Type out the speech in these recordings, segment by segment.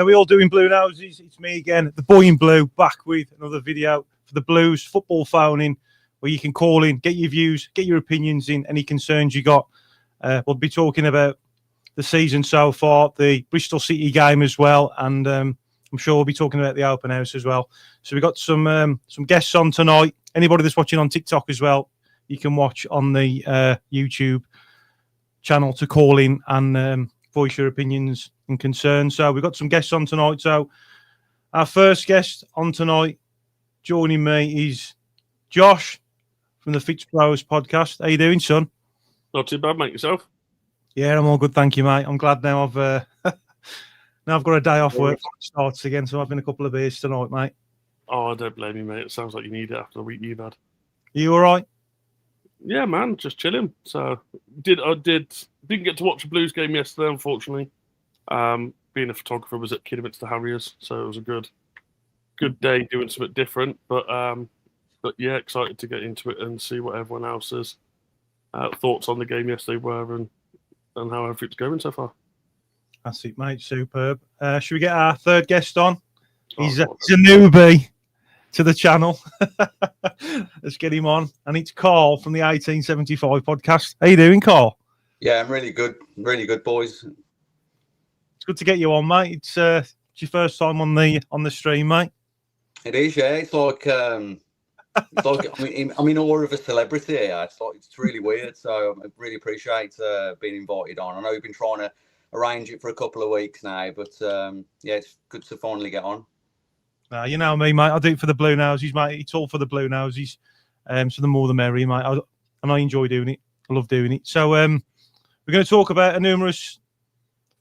we all doing Blue Noses? It's me again, the boy in blue, back with another video for the Blues football phoning, where you can call in, get your views, get your opinions in, any concerns you got. We'll be talking about the season so far, the Bristol City game as well, and I'm sure we'll be talking about the open house as well. So we've got some guests on tonight. Anybody that's watching on TikTok as well, you can watch on the YouTube channel to call in and voice your opinions and concerns. So we've got some guests on tonight. So our first guest on tonight, joining me, is Josh from the 𝒃𝒍𝒖𝒆 podcast. How you doing, son? Not too bad, mate. Yourself? Yeah, I'm all good, thank you, mate. I'm glad now I've now I've got a day off work before it starts again, so I've been a couple of beers tonight, mate. Oh, I don't blame you, mate. It sounds like you need it after the week you've had. Are you all right? Yeah, man, just chilling. So didn't get to watch a Blues game yesterday, unfortunately. Being a photographer, was at 𝒂𝒄𝒄𝒆𝒄, so it was a good day doing something different. But yeah, excited to get into it and see what everyone else's thoughts on the game yesterday were and how everything's going so far. That's it, mate. Superb. Should we get our third guest on? He's a newbie to the channel. Let's get him on. And it's Carl from the 1875 podcast. How you doing, Carl? Yeah, I'm really good, boys. It's good to get you on, mate. It's your first time on the stream, mate. It is, yeah. It's like I'm in awe of a celebrity here. It's really weird. So I really appreciate being invited on. I know we've been trying to arrange it for a couple of weeks now, but yeah, it's good to finally get on. You know me, mate. I do it for the Blue Noses, mate. It's all for the Blue Noses. So the more the merrier, mate. And I enjoy doing it. I love doing it. So we're going to talk about a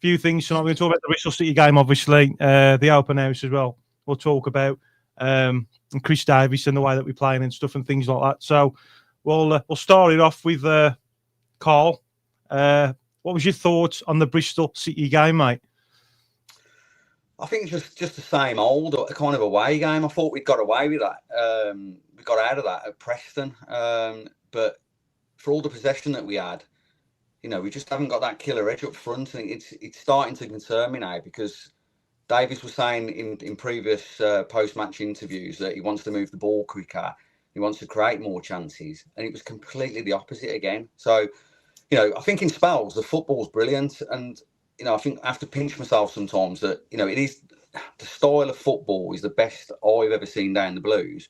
few things tonight. We're going to talk about the Bristol City game, obviously, the open house as well. We'll talk about Chris Davis and the way that we're playing and stuff and things like that. So we'll start it off with Carl. What was your thoughts on the Bristol City game, mate? I think it's just the same old kind of away game. I thought we'd got away with that. We got out of that at Preston. But for all the possession that we had, you know, we just haven't got that killer edge up front. And it's starting to concern me now, because Davis was saying in previous post-match interviews that he wants to move the ball quicker. He wants to create more chances. And it was completely the opposite again. So, you know, I think in spells, the football's brilliant. And, you know, I think I have to pinch myself sometimes that, you know, it is the style of football is the best I've ever seen down the Blues.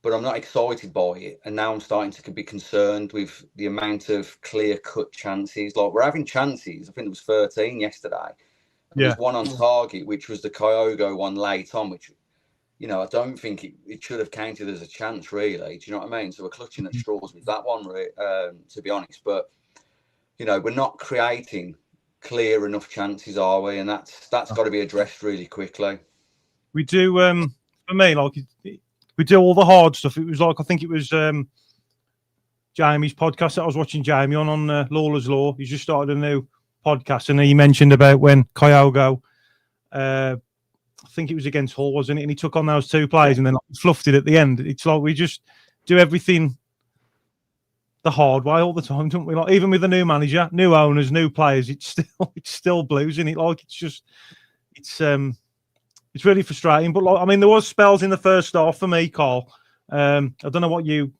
But I'm not excited by it. And now I'm starting to be concerned with the amount of clear-cut chances. Like, we're having chances. I think it was 13 yesterday. Yeah. There's one on target, which was the 𝒂𝒄𝒄𝒆𝒔 one late on, which, you know, I don't think it should have counted as a chance, really. Do you know what I mean? So we're clutching at straws with that one, to be honest. But, you know, we're not creating clear enough chances, are we? And that's got to be addressed really quickly. We do, for me, like, we do all the hard stuff. It was like, I think it was Jamie's podcast that I was watching Jamie on Lawler's Law. He's just started a new podcast, and he mentioned about when 𝒂𝒄𝒄𝒆𝒔, I think it was against Hull, wasn't it? And he took on those two players and then fluffed it at the end. It's like we just do everything the hard way all the time, don't we? Like, even with the new manager, new owners, new players, it's still Blues, isn't it? Like, it's really frustrating. But like, I mean, there was spells in the first half for me, Carl. I don't know what you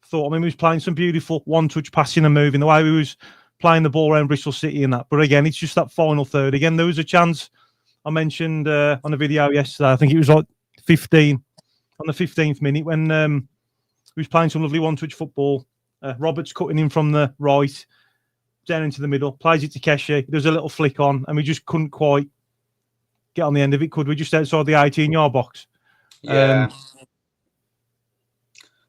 thought. I mean, we was playing some beautiful one-touch passing and moving, the way we was playing the ball around Bristol City and that. But again, it's just that final third. Again, there was a chance I mentioned on a video yesterday. I think it was like 15 on the 15th minute when we was playing some lovely one-touch football. Roberts cutting in from the right, down into the middle, plays it to 𝒂𝒄𝒄. There's a little flick on, and we just couldn't quite get on the end of it, could we? Just outside the 18-yard box. Yeah.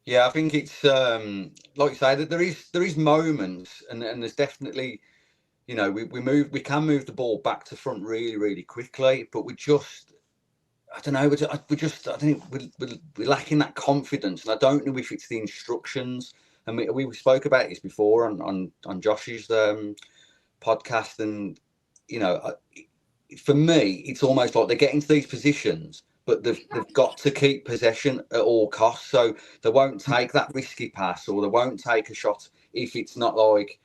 Yeah, I think it's like you say, that there is moments, and there's definitely, you know, we can move the ball back to front really, really quickly, but we just, I don't know, I think we're lacking that confidence, and I don't know if it's the instructions. And we spoke about this before on Josh's podcast, and you know, for me, it's almost like they're getting to these positions, but they've got to keep possession at all costs. So they won't take that risky pass, or they won't take a shot if it's not like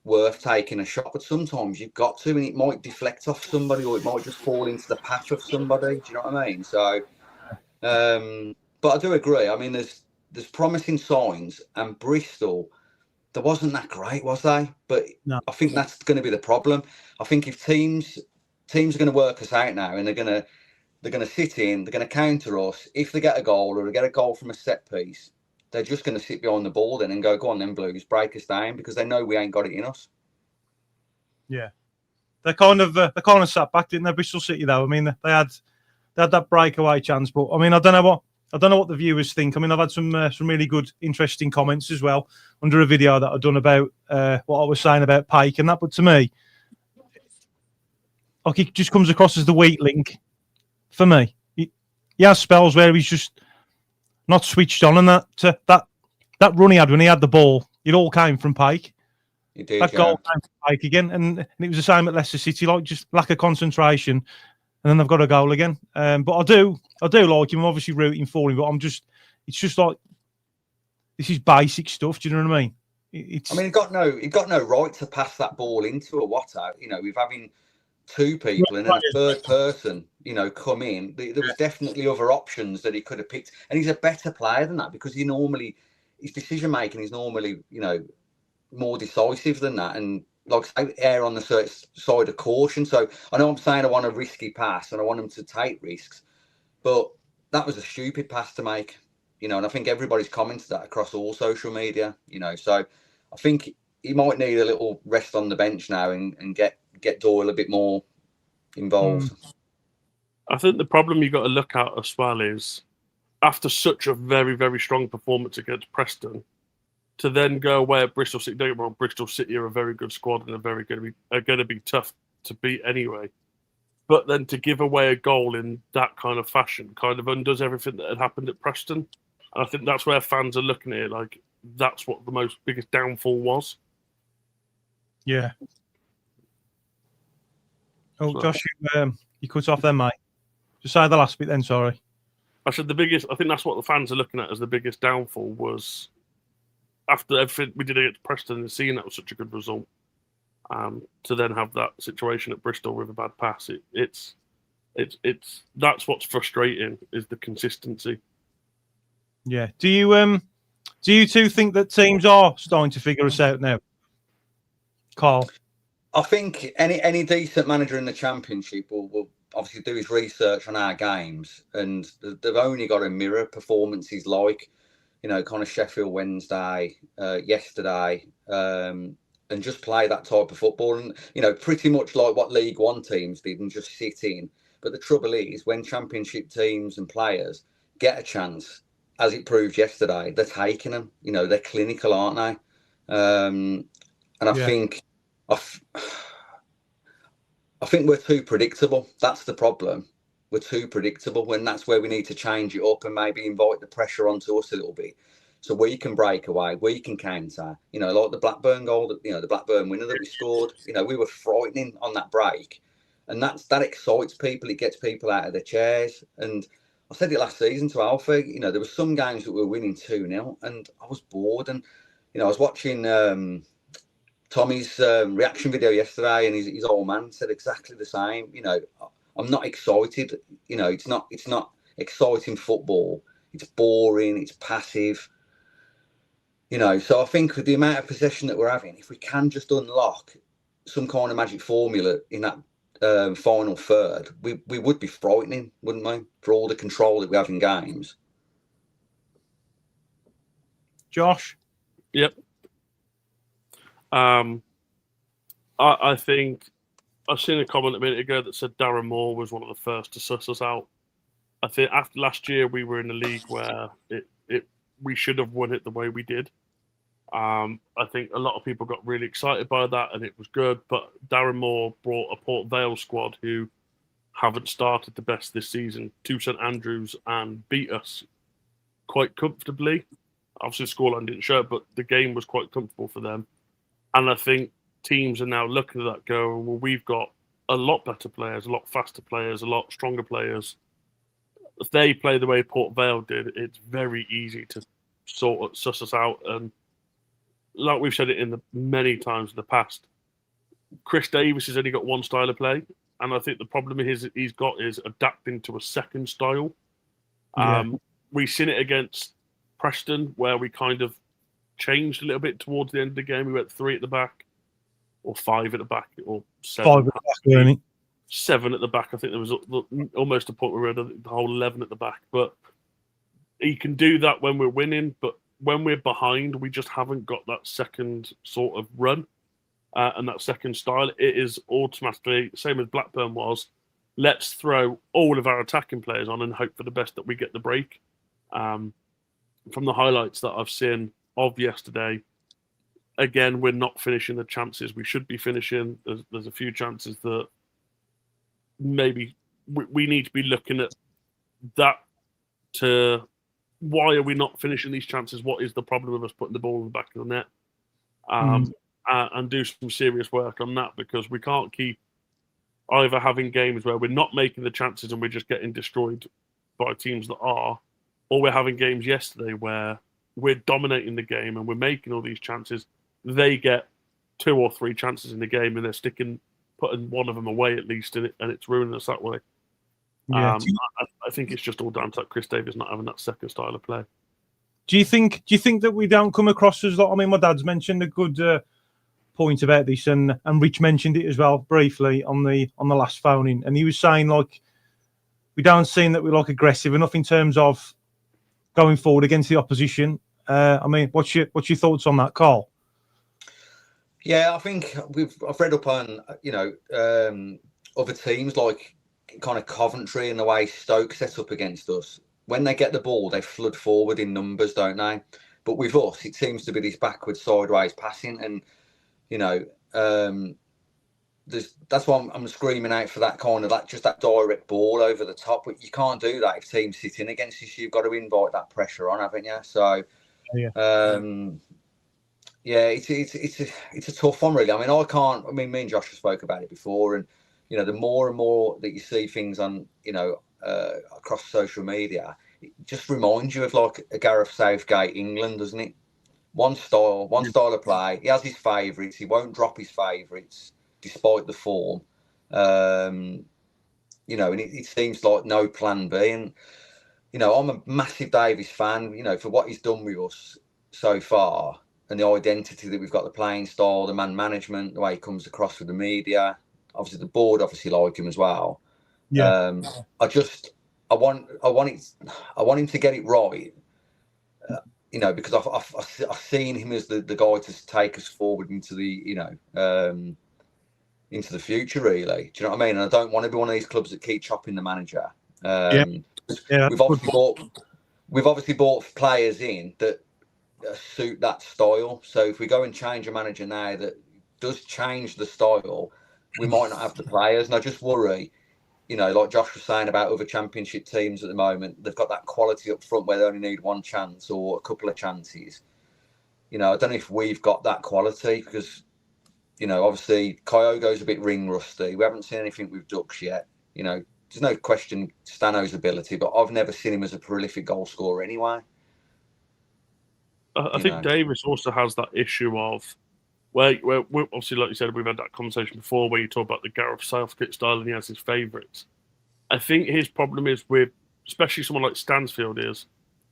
worth taking a shot. But sometimes you've got to, and it might deflect off somebody, or it might just fall into the path of somebody. Do you know what I mean? So, but I do agree. I mean, there's promising signs, and Bristol, there wasn't that great, was they? But No. I think that's going to be the problem. I think if teams are going to work us out now, and they're going to sit in, they're going to counter us. If they get a goal, or they get a goal from a set piece, they're just going to sit behind the ball then and go on then, Blues, break us down, because they know we ain't got it in us. Yeah, they kind of sat back, didn't they, Bristol City? Though, I mean, they had that breakaway chance, but I mean, I don't know what the viewers think. I mean, I've had some really good, interesting comments as well under a video that I've done about what I was saying about Pike and that. But to me, like, he just comes across as the weak link for me. He has spells where he's just not switched on, and that run he had when he had the ball, it all came from Pike. It did, that goal came from Pike again, and it was the same at Leicester City, like just lack of concentration, and then they've got a goal again. But I do like him. I'm obviously rooting for him, but it's just like, this is basic stuff. Do you know what I mean? I mean, he got no right to pass that ball into a Watto. You know, with having two people and then a third person, you know, come in. There was definitely other options that he could have picked, and he's a better player than that, because his decision making is normally, you know, more decisive than that, and like I say, err on the side of caution. So I know I'm saying I want a risky pass and I want him to take risks, but that was a stupid pass to make, you know, and I think everybody's commented that across all social media, you know. So I think he might need a little rest on the bench now and get Doyle a bit more involved. I think the problem you've got to look at as well is, after such a very, very strong performance against Preston, to then go away at Bristol City. Don't get me wrong, Bristol City are a very good squad and are going to be tough to beat anyway. But then to give away a goal in that kind of fashion kind of undoes everything that had happened at Preston. And I think that's where fans are looking at it like that's what the biggest downfall was. Yeah. Oh, so, Josh, you cut off then, mate. Just say the last bit then, sorry. I said I think that's what the fans are looking at as the biggest downfall was, after everything we did against Preston and seeing that was such a good result, to then have that situation at Bristol with a bad pass, it's that's what's frustrating, is the consistency. Yeah. Do you two think that teams are starting to figure us out now, Carl? I think any decent manager in the Championship will obviously do his research on our games, and they've only got to mirror performances like, you know, kind of Sheffield Wednesday, yesterday, and just play that type of football, and, you know, pretty much like what League One teams did and just sit in. But the trouble is, when Championship teams and players get a chance, as it proved yesterday, they're taking them. You know, they're clinical, aren't they? And I think I think we're too predictable. That's the problem. We're too predictable, and that's where we need to change it up and maybe invite the pressure onto us a little bit, so we can break away, we can counter. You know, like the Blackburn goal, the Blackburn winner that we scored. You know, we were frightening on that break, and that excites people. It gets people out of their chairs. And I said it last season to Alpha. You know, there were some games that we were winning 2-0, and I was bored. And, you know, I was watching Tommy's reaction video yesterday, and his old man said exactly the same. You know, I'm not excited. You know, it's not exciting football. It's boring. It's passive. You know, so I think with the amount of possession that we're having, if we can just unlock some kind of magic formula in that final third, we would be frightening, wouldn't we? For all the control that we have in games. Josh? Yep. I think I've seen a comment a minute ago that said Darren Moore was one of the first to suss us out. I think after last year, we were in a league where we should have won it the way we did. I think a lot of people got really excited by that, and it was good. But Darren Moore brought a Port Vale squad who haven't started the best this season to St Andrews and beat us quite comfortably. Obviously, the scoreline didn't show it, but the game was quite comfortable for them. And I think teams are now looking at that going, well, we've got a lot better players, a lot faster players, a lot stronger players. If they play the way Port Vale did, it's very easy to sort of suss us out. And like we've said it in the many times in the past, Chris Davis has only got one style of play, and I think the problem he's got is adapting to a second style. We've seen it against Preston, where we kind of changed a little bit towards the end of the game. We went 3 at the back, or 5 at the back, or 7. 5 at the back, really. 7 at the back. I think there was almost a point where we had the whole 11 at the back. But he can do that when we're winning, but when we're behind, we just haven't got that second sort of run and that second style. It is automatically, same as Blackburn was, let's throw all of our attacking players on and hope for the best that we get the break. From the highlights that I've seen of yesterday, again, we're not finishing the chances we should be finishing. There's a few chances that maybe we need to be looking at that to why are we not finishing these chances? What is the problem with us putting the ball in the back of the net? And do some serious work on that, because we can't keep either having games where we're not making the chances and we're just getting destroyed by teams that are, or we're having games yesterday where we're dominating the game and we're making all these chances. They get 2 or 3 chances in the game and they're putting one of them away at least, and it's ruining us that way. I think it's just all down to Chris Davis not having that second style of play. Do you think that we don't come across as like? I mean, my dad's mentioned a good point about this, and Rich mentioned it as well briefly on the last phone-in, and he was saying like we don't seem that we're like aggressive enough in terms of going forward against the opposition. I mean, what's your thoughts on that, Carl? Yeah, I think I've read up on other teams like kind of Coventry and the way Stoke set up against us. When they get the ball, they flood forward in numbers, don't they? But with us, it seems to be this backwards, sideways passing, and that's why I'm screaming out for that kind of that direct ball over the top. But you can't do that if teams sit in against you. So you've got to invite that pressure on, haven't you? So, it's a tough one, really. I mean, me and Josh spoke about it before, and the more and more that you see things on, across social media, it just reminds you of like a Gareth Southgate England, doesn't it? One style of play. He has his favourites. He won't drop his favourites despite the form. And it seems like no plan B. And I'm a massive Davis fan. For what he's done with us so far, and the identity that we've got, the playing style, the man management, the way he comes across with the media. Obviously, the board like him as well. I want him to get it right. Because I've seen him as the guy to take us forward into the into the future. Really, do you know what I mean? And I don't want to be one of these clubs that keep chopping the manager. We've obviously bought players in that suit that style. So if we go and change a manager now that does change the style, we might not have the players. And I just worry, like Josh was saying about other championship teams at the moment, they've got that quality up front where they only need one chance or a couple of chances. I don't know if we've got that quality because, obviously Kyogo's a bit ring rusty. We haven't seen anything with Ducks yet. There's no question Stano's ability, but I've never seen him as a prolific goal scorer anyway. I think Davis also has that issue of where obviously, like you said, we've had that conversation before where you talk about the Gareth Southgate style and he has his favourites. I think his problem is with, especially someone like Stansfield, there's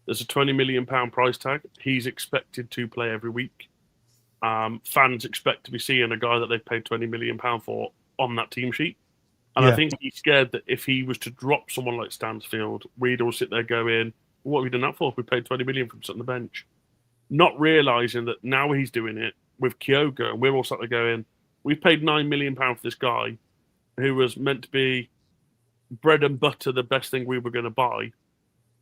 a £20 million price tag. He's expected to play every week. Fans expect to be seeing a guy that they've paid £20 million for on that team sheet. And I think he's scared that if he was to drop someone like Stansfield, we'd all sit there going, what have we done that for? We paid £20 million from sitting on the bench. Not realising that now he's doing it with Kyogo, and we're all sat there going, we've paid £9 million for this guy who was meant to be bread and butter, the best thing we were going to buy,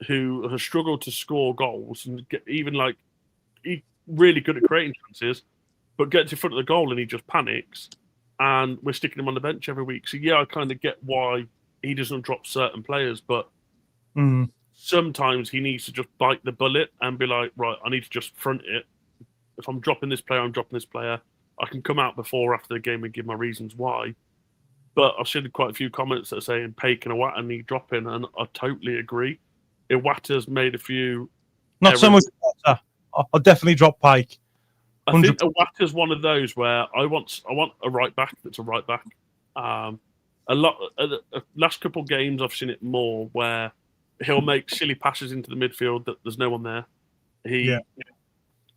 who has struggled to score goals and he's really good at creating chances, but gets in front of the goal and he just panics, and we're sticking him on the bench every week. So I kind of get why he doesn't drop certain players, but sometimes he needs to just bite the bullet and be like, right, I need to just front it. If I'm dropping this player, I'm dropping this player. I can come out before or after the game and give my reasons why. But I've seen quite a few comments that are saying Paik and Iwata need dropping, and I totally agree. Iwata's made a few. Not so much Iwata. I'll definitely drop Paik. I think Iwata's one of those where I want a right back that's a right back. Last couple of games I've seen it more where he'll make silly passes into the midfield that there's no one there.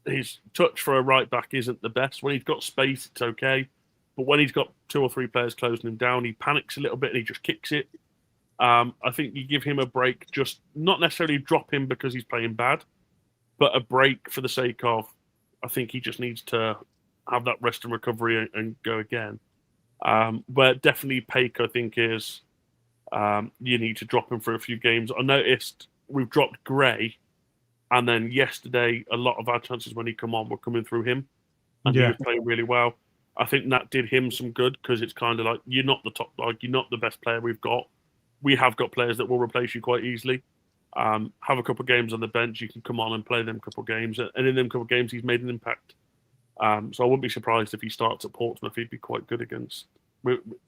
His touch for a right back isn't the best. When he's got space, it's okay. But when he's got 2 or 3 players closing him down, he panics a little bit and he just kicks it. I think you give him a break, just not necessarily drop him because he's playing bad, but a break for the sake of, I think he just needs to have that rest and recovery and go again. But definitely Paik, I think, is you need to drop him for a few games. I noticed we've dropped Gray, and then yesterday a lot of our chances when he come on were coming through him, and he was playing really well. I think that did him some good because it's kind of like you're not the top, like you're not the best player we've got. We have got players that will replace you quite easily. Have a couple of games on the bench, you can come on and play them couple of games, and in them couple of games he's made an impact. So I wouldn't be surprised if he starts at Portsmouth. He'd be quite good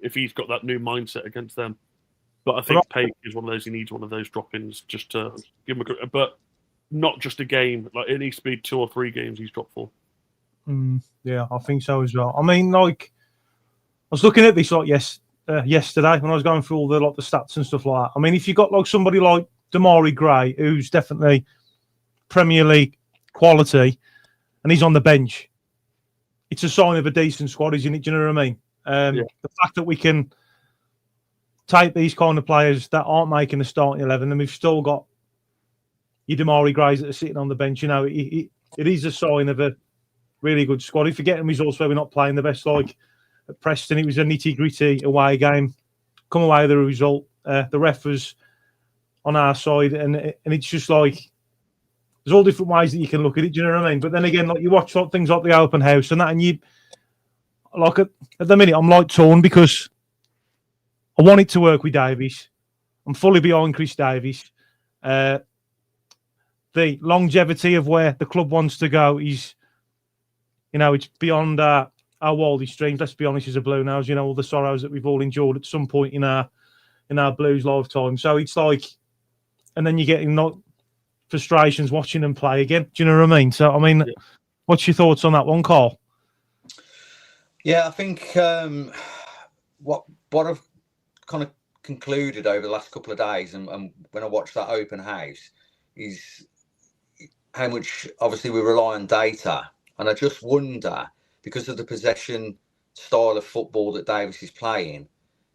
if he's got that new mindset against them. But I think Paik is one of those. He needs one of those drop-ins just to give him but not just a game. Like it needs to be 2 or 3 games he's dropped for. Yeah, I think so as well. I mean, like I was looking at this yesterday when I was going through all the stats and stuff like that. I mean, if you got like somebody like Demarai Gray, who's definitely Premier League quality, and he's on the bench, it's a sign of a decent squad, isn't it? Do you know what I mean? The fact that we can take these kind of players that aren't making the starting 11, and we've still got your Demarai Grays that are sitting on the bench, you know, it is a sign of a really good squad. If you get them results where we're not playing the best, like at Preston, it was a nitty-gritty away game. Come away with the result. The ref was on our side, and it's just like there's all different ways that you can look at it. Do you know what I mean? But then again, like you watch things like the open house and that, and you like at the minute I'm like torn because I want it to work with Davies. I'm fully behind Chris Davies. The longevity of where the club wants to go is, you know, it's beyond our wildest dreams. Let's be honest, as a Blue Nose, you know, all the sorrows that we've all endured at some point in our Blues lifetime. So it's like, and then you're getting frustrations watching them play again. Do you know what I mean? So, I mean, what's your thoughts on that one, Carl? Yeah, I think what I've kind of concluded over the last couple of days, and when I watched that open house, is how much obviously we rely on data, and I just wonder because of the possession style of football that Davies is playing.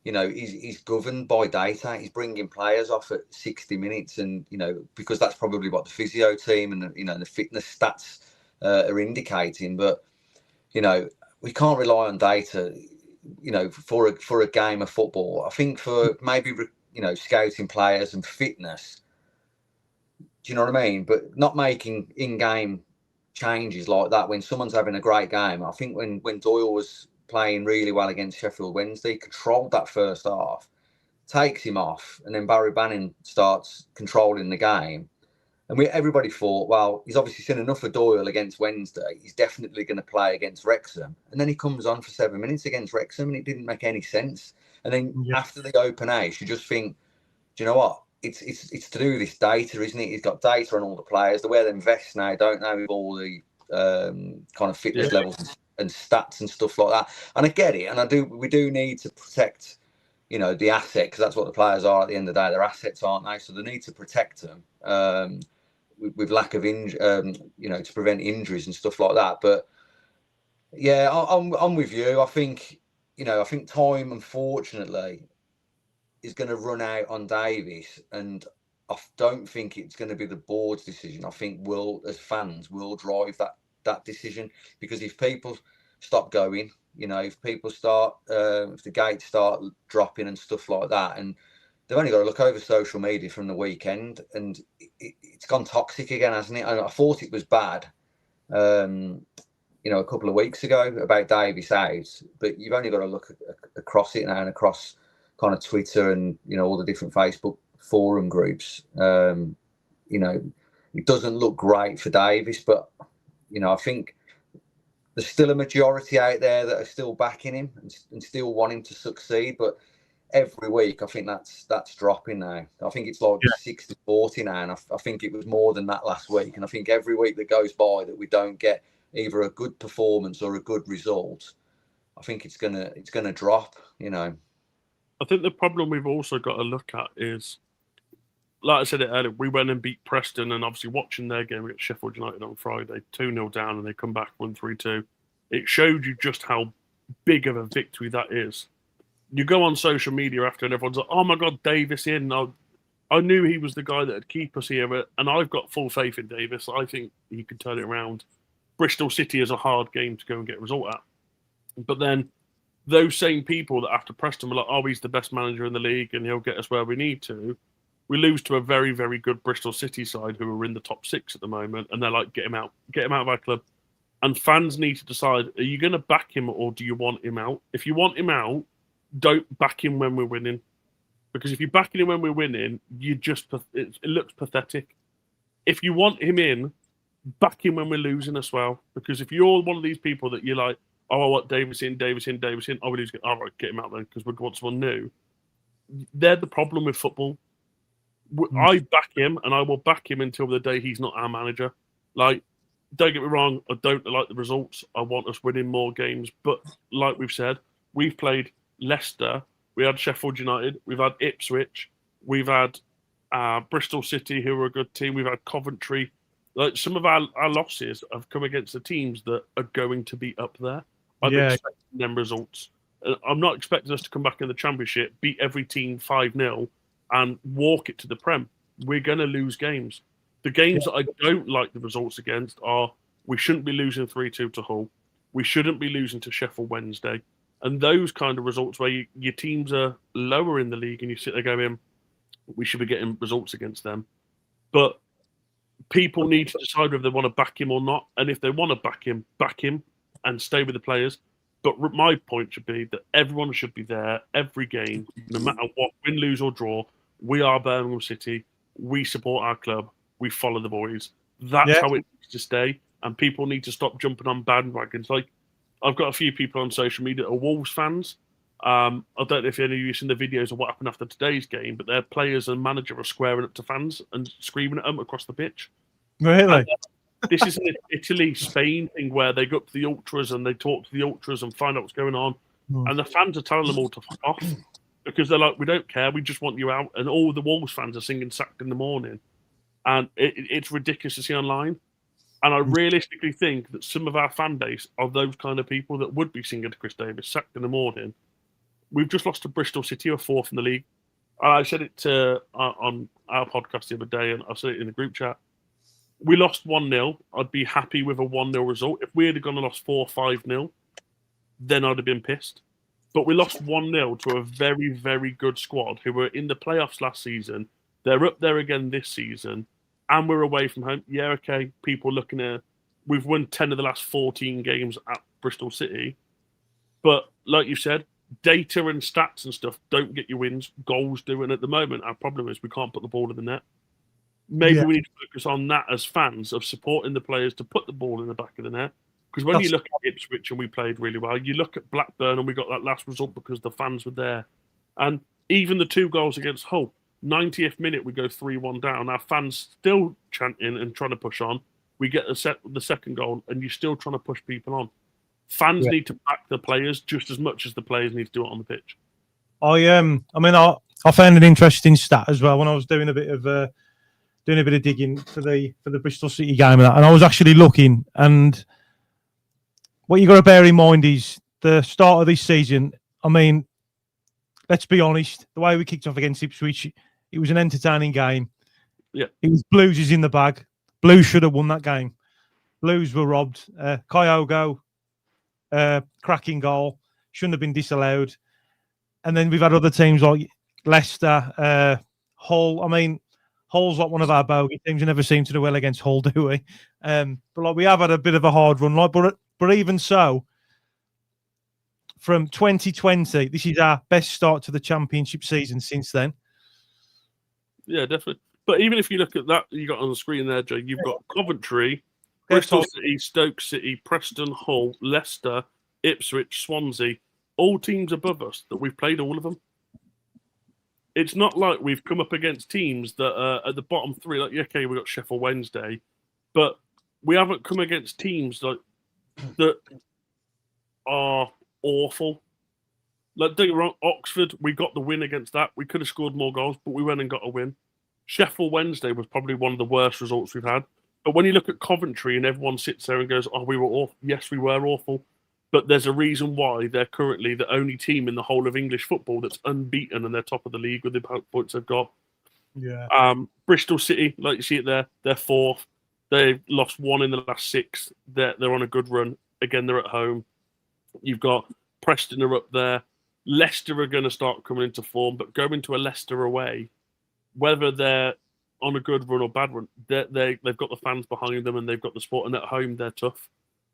You know, he's governed by data. He's bringing players off at 60 minutes, and you know, because that's probably what the physio team and the fitness stats are indicating. But you know, we can't rely on data. You know, for a game of football. I think for maybe scouting players and fitness. Do you know what I mean? But not making in-game changes like that when someone's having a great game. I think when Doyle was playing really well against Sheffield Wednesday, controlled that first half, takes him off, and then Barry Bannon starts controlling the game. And everybody thought, well, he's obviously seen enough of Doyle against Wednesday. He's definitely going to play against Wrexham. And then he comes on for 7 minutes against Wrexham, and it didn't make any sense. And then after the open house, you just think, do you know what? It's to do with this data, isn't it? He's got data on all the players. They wear them vests now, don't they, with all the kind of fitness levels and stats and stuff like that. And I get it, and we do need to protect, you know, the asset, because that's what the players are at the end of the day. They're assets, aren't they? So they need to protect them with lack of to prevent injuries and stuff like that. But yeah, I'm with you. I think time, unfortunately, is going to run out on Davies, and I don't think it's going to be the board's decision. I think as fans, we'll drive that decision, because if people stop going, you know, if people start, if the gates start dropping and stuff like that, and they've only got to look over social media from the weekend, and it's gone toxic again, hasn't it? And I thought it was bad, a couple of weeks ago about Davies out, but you've only got to look across it now and across kind of Twitter and, you know, all the different Facebook forum groups. You know, it doesn't look great for Davies, but, you know, I think there's still a majority out there that are still backing him and still want him to succeed. But every week, I think that's dropping now. I think it's like 60-40 now, and I think it was more than that last week. And I think every week that goes by that we don't get either a good performance or a good result, I think it's gonna drop. You know. I think the problem we've also got to look at is, like I said it earlier, we went and beat Preston, and obviously watching their game against Sheffield United on Friday, 2-0 down, and they come back 1-3-2. It showed you just how big of a victory that is. You go on social media after, and everyone's like, "Oh my God, Davis in!" I knew he was the guy that would keep us here, and I've got full faith in Davis. I think he could turn it around. Bristol City is a hard game to go and get a result at, but then those same people that after Preston were like, "Oh, he's the best manager in the league, and he'll get us where we need to." We lose to a very, very good Bristol City side who are in the top 6 at the moment, and they're like, "Get him out of our club." And fans need to decide: are you going to back him or do you want him out? If you want him out, don't back him when we're winning, because if you're backing him when we're winning, it looks pathetic. If you want him in, back him when we're losing as well, because if you're one of these people that you're like, "Oh, I want Davis in. Oh, we lose. All right, get him out then because we want someone new." They're the problem with football. I back him, and I will back him until the day he's not our manager. Like, don't get me wrong, I don't like the results. I want us winning more games. But like we've said, we've played Leicester, we had Sheffield United, we've had Ipswich, we've had Bristol City, who are a good team, we've had Coventry. Like, some of our losses have come against the teams that are going to be up there. I'm expecting them results. I'm not expecting us to come back in the Championship, beat every team 5-0, and walk it to the Prem. We're going to lose games. The games that I don't like the results against are, we shouldn't be losing 3-2 to Hull. We shouldn't be losing to Sheffield Wednesday. And those kind of results where your teams are lower in the league and you sit there going, we should be getting results against them. But people need to decide whether they want to back him or not. And if they want to back him and stay with the players. But my point should be that everyone should be there every game, no matter what, win, lose or draw. We are Birmingham City. We support our club. We follow the boys. That's how it needs to stay. And people need to stop jumping on bandwagons. Like, I've got a few people on social media that are Wolves fans. I don't know if any of you have seen the videos of what happened after today's game, but their players and manager are squaring up to fans and screaming at them across the pitch. Really? And, this is an Italy, Spain thing where they go up to the ultras and they talk to the ultras and find out what's going on. And the fans are telling them all to fuck off because they're like, "We don't care. We just want you out." And all the Wolves fans are singing "Sacked in the Morning." And it's ridiculous to see online. And I realistically think that some of our fan base are those kind of people that would be singing to Chris Davis, "Sacked in the Morning." We've just lost to Bristol City, who are 4th in the league. I said it on our podcast the other day, and I said it in the group chat. We lost 1-0. I'd be happy with a 1-0 result. If we had gone and lost 4-5-0, then I'd have been pissed. But we lost 1-0 to a very, very good squad who were in the playoffs last season. They're up there again this season. And we're away from home. Yeah, okay, people looking at... We've won 10 of the last 14 games at Bristol City. But like you said, data and stats and stuff don't get you wins. Goals do. And at the moment, our problem is we can't put the ball in the net. Maybe we need to focus on that as fans, of supporting the players to put the ball in the back of the net. Because when you look at Ipswich and we played really well, you look at Blackburn and we got that last result because the fans were there. And even the 2 goals against Hull, 90th minute we go 3-1 down. Our fans still chanting and trying to push on. We get the second goal and you're still trying to push people on. Fans need to back the players just as much as the players need to do it on the pitch. I found an interesting stat as well when I was doing a bit of digging for the Bristol City game, and I was actually looking, and what you got to bear in mind is the start of this season. I mean, let's be honest, the way we kicked off against Ipswich, it was an entertaining game. Yeah, it was Blues in the bag. Blues should have won that game. Blues were robbed. Kyogo, cracking goal, shouldn't have been disallowed. And then we've had other teams like Leicester, Hull. I mean, Hull's like one of our bogey teams. We never seem to do well against Hull, do we? But like, we have had a bit of a hard run. Like, but even so, from 2020, this is our best start to the Championship season since then. Yeah, definitely. But even if you look at that, you got on the screen there, Joe, you've got Coventry, Bristol City, Stoke City, Preston, Hull, Leicester, Ipswich, Swansea, all teams above us that we've played all of them. It's not like we've come up against teams that are at the bottom 3. Like, okay, we've got Sheffield Wednesday, but we haven't come against teams like that are awful. Like, don't get me wrong, Oxford, we got the win against that. We could have scored more goals, but we went and got a win. Sheffield Wednesday was probably one of the worst results we've had. But when you look at Coventry and everyone sits there and goes, oh, we were awful. Yes, we were awful. But there's a reason why they're currently the only team in the whole of English football that's unbeaten and they're top of the league with the points they've got. Yeah. Bristol City, like you see it there, they're fourth. They've lost one in the last six. They're on a good run. Again, they're at home. You've got Preston are up there. Leicester are going to start coming into form, but going to a Leicester away, whether they're on a good run or bad run, they've got the fans behind them and they've got the support, and at home they're tough.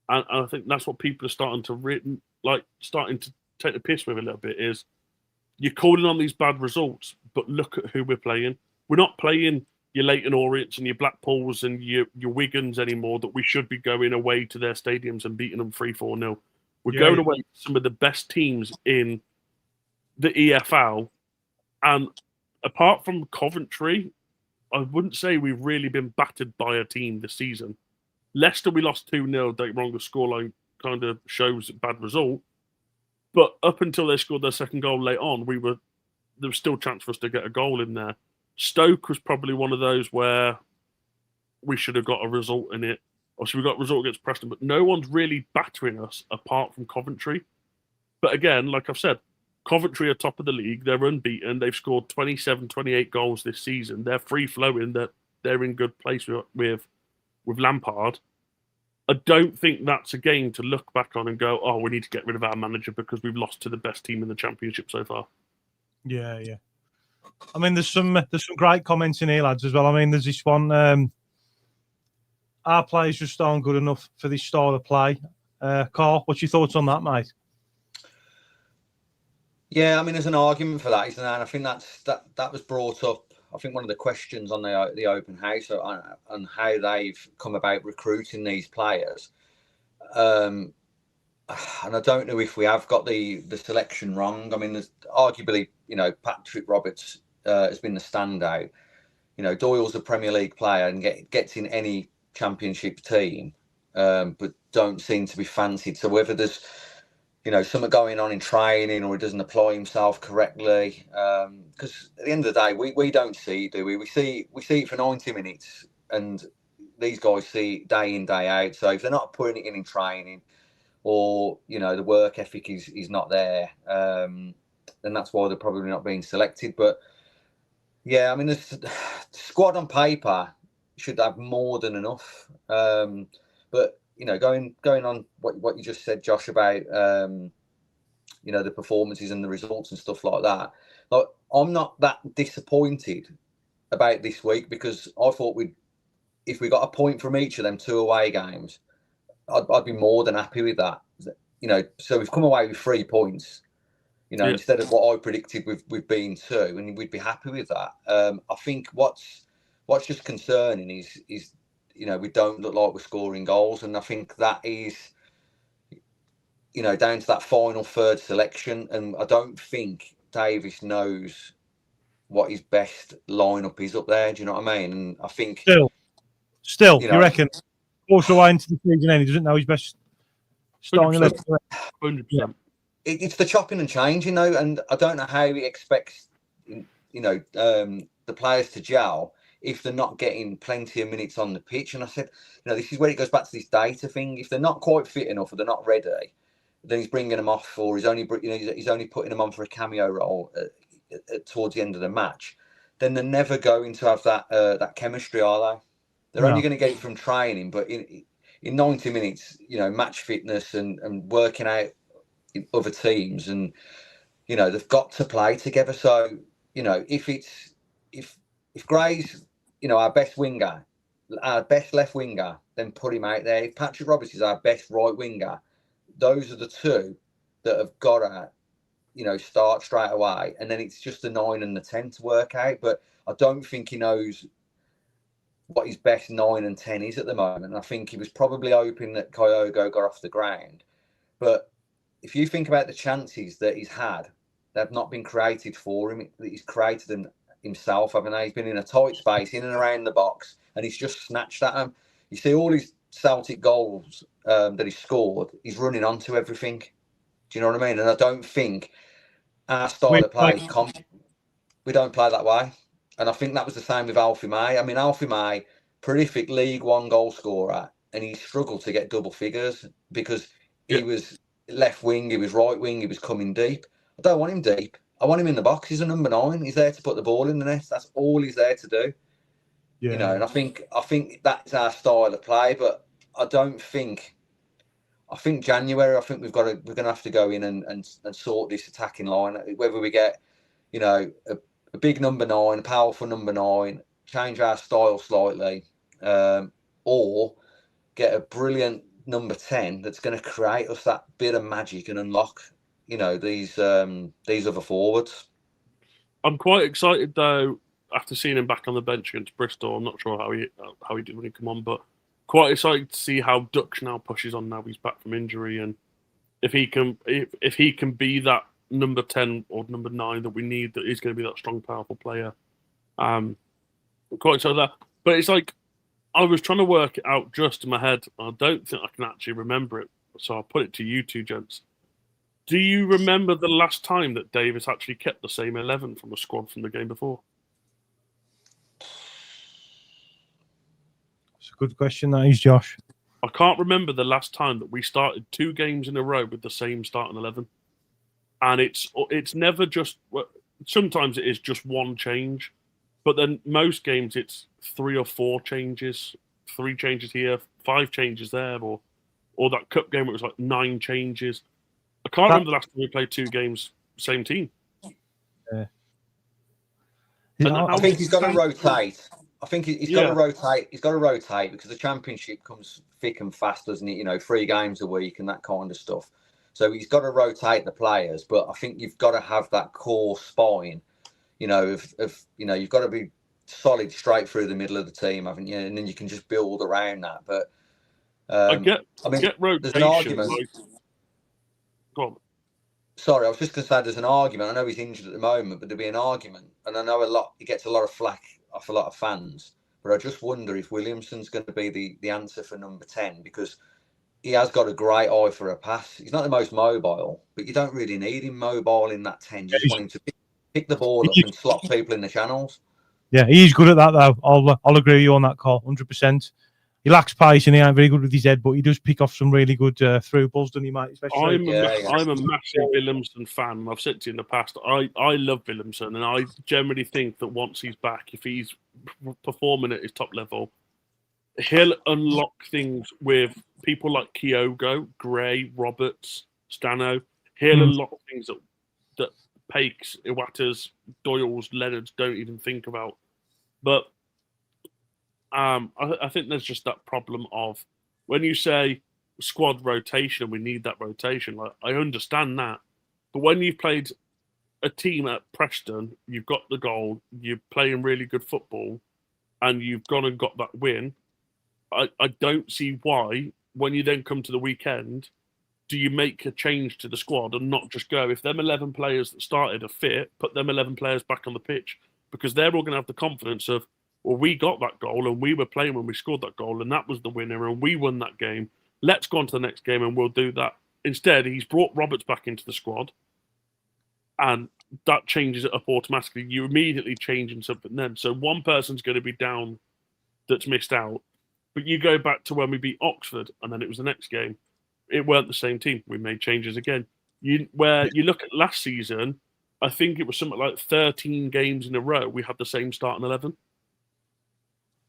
And I think that's what people are starting to take the piss with a little bit, is you're calling on these bad results, but look at who we're playing. We're not playing your Leyton Orients and your Blackpools and your Wigans anymore, that we should be going away to their stadiums and beating them 3-4-0. We're going away to some of the best teams in the EFL, and apart from Coventry, I wouldn't say we've really been battered by a team this season. Leicester, we lost 2-0. Don't get me wrong, the scoreline kind of shows a bad result. But up until they scored their second goal late on, there was still a chance for us to get a goal in there. Stoke was probably one of those where we should have got a result in it. Obviously, we got a result against Preston, but no one's really battering us apart from Coventry. But again, like I've said, Coventry are top of the league. They're unbeaten. They've scored 27, 28 goals this season. They're free-flowing. They're in good place with Lampard. I don't think that's a game to look back on and go, oh, we need to get rid of our manager because we've lost to the best team in the Championship so far. Yeah. I mean, there's some great comments in here, lads, as well. I mean, there's this one. Our players just aren't good enough for this style of play. Carl, what's your thoughts on that, mate? Yeah, I mean, there's an argument for that, isn't there? And I think that was brought up. I think one of the questions on the open house on how they've come about recruiting these players. And I don't know if we have got the selection wrong. I mean, there's arguably, Patrick Roberts has been the standout. Doyle's a Premier League player and gets in any Championship team, but don't seem to be fancied. So whether there's something going on in training, or he doesn't apply himself correctly. Because at the end of the day, we don't see it, do we? We see it for 90 minutes, and these guys see it day in, day out. So if they're not putting it in training, or the work ethic is not there, then that's why they're probably not being selected. But yeah, I mean, the squad on paper should have more than enough. But going on what you just said, Josh, about the performances and the results and stuff like that. Like, I'm not that disappointed about this week, because I thought if we got a point from each of them 2 away games, I'd be more than happy with that. So we've come away with 3 points. Instead of what I predicted with being 2, and we'd be happy with that. I think what's just concerning is we don't look like we're scoring goals, and I think that is, down to that final third selection. And I don't think Davis knows what his best lineup is up there. Do you know what I mean? And I think still, you reckon? Also, into the season, and he doesn't know his best starting 100%. It's the chopping and changing, and I don't know how he expects, the players to gel if they're not getting plenty of minutes on the pitch. And I said, this is where it goes back to this data thing. If they're not quite fit enough, or they're not ready, then he's bringing them off, or he's only putting them on for a cameo role towards the end of the match. Then they're never going to have that chemistry, are they? They're only going to get it from training, but in 90 minutes, match fitness and working out in other teams, and they've got to play together. So if Gray's our best winger, our best left winger, then put him out there. If Patrick Roberts is our best right winger, those are the 2 that have got to start straight away, and then it's just the 9 and the 10 to work out. But I don't think he knows what his best 9 and 10 is at the moment. I think he was probably hoping that Kyogo got off the ground. But if you think about the chances that he's had, they've not been created for him. He's created them himself, haven't they? He's been in a tight space, in and around the box, and he's just snatched at them. You see all his Celtic goals that he scored, he's running onto everything. Do you know what I mean? And I don't think our style of play, we don't play that way. And I think that was the same with Alfie May. I mean, Alfie May, prolific League One goal scorer, and he struggled to get double figures because he was left wing, he was right wing, he was coming deep. I don't want him deep. I want him in the box. He's a number 9. He's there to put the ball in the net. That's all he's there to do. Yeah. You know, and I think that's our style of play. But I don't think. I think January. I think we're going to have to go in and sort this attacking line. Whether we get, you know, a big number 9, a powerful number 9, change our style slightly, or get a brilliant number 10 that's going to create us that bit of magic and unlock, you know, these other forwards. I'm quite excited though after seeing him back on the bench against Bristol. I'm not sure how he did when he came on, but quite excited to see how Dutch now pushes on now he's back from injury, and if he can be that number 10 or number 9 that we need, that he's going to be that strong, powerful player. I'm quite excited that. But it's like I was trying to work it out just in my head. I don't think I can actually remember it, so I'll put it to you two gents. Do you remember the last time that Davis actually kept the same 11 from a squad from the game before? It's a good question, that is, Josh. I can't remember the last time that we started 2 games in a row with the same starting 11. And it's never just... Sometimes it is just one change. But then most games it's 3 or 4 changes. 3 changes here, 5 changes there. Or that cup game, it was like 9 changes. I can't remember the last time we played 2 games, same team. Yeah. I think he's got to rotate. I think he's got to rotate. He's got to rotate because the Championship comes thick and fast, doesn't it? You know, 3 games a week and that kind of stuff. So he's got to rotate the players. But I think you've got to have that core spine. You know, of you know, you've got to be solid straight through the middle of the team, haven't you? And then you can just build around that. But I mean, there's an argument. Like... Go on. Sorry, I was just going to say there's an argument. I know he's injured at the moment, but there'll be an argument. And I know he gets a lot of flack off a lot of fans. But I just wonder if Williamson's going to be the answer for number 10, because he has got a great eye for a pass. He's not the most mobile, but you don't really need him mobile in that 10. You just want him to pick the ball up and slot people in the channels. Yeah, he's good at that, though. I'll agree with you on that, Carl, 100%. He lacks pace and he ain't very good with his head, but he does pick off some really good through balls, doesn't he, mate? Especially. I'm a massive Williamson fan. I've said to you in the past, I love Williamson, and I generally think that once he's back, if he's performing at his top level, he'll unlock things with people like Kyogo, Gray, Roberts, Stano. He'll unlock things that Pakes, Iwatas, Doyles, Leonards don't even think about. But I think there's just that problem of when you say squad rotation, we need that rotation. Like, I understand that, but when you've played a team at Preston, you've got the goal, you're playing really good football, and you've gone and got that win. I don't see why, when you then come to the weekend, do you make a change to the squad and not just go, if them 11 players that started are fit, put them 11 players back on the pitch, because they're all going to have the confidence of, well, we got that goal and we were playing when we scored that goal and that was the winner and we won that game. Let's go on to the next game and we'll do that. Instead, he's brought Roberts back into the squad and that changes it up automatically. You're immediately changing something then. So one person's going to be down that's missed out. But you go back to when we beat Oxford and then it was the next game. It weren't the same team. We made changes again. You look at last season, I think it was something like 13 games in a row we had the same starting 11.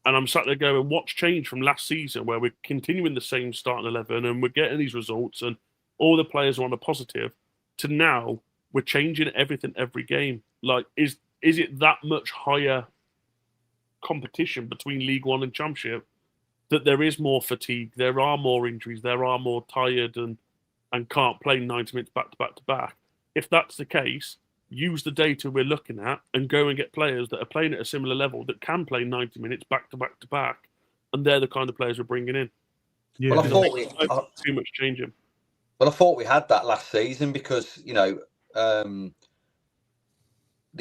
And I'm sat there going, what's changed from last season where we're continuing the same starting 11 and we're getting these results and all the players are on a positive, to now we're changing everything every game. Like, is it that much higher competition between League One and Championship that there is more fatigue, there are more injuries, there are more tired and can't play 90 minutes back to back to back? If that's the case, use the data we're looking at and go and get players that are playing at a similar level that can play 90 minutes back to back to back, and they're the kind of players we're bringing in. Yeah. Well, I thought too much changing. Well, I thought we had that last season because, you know, the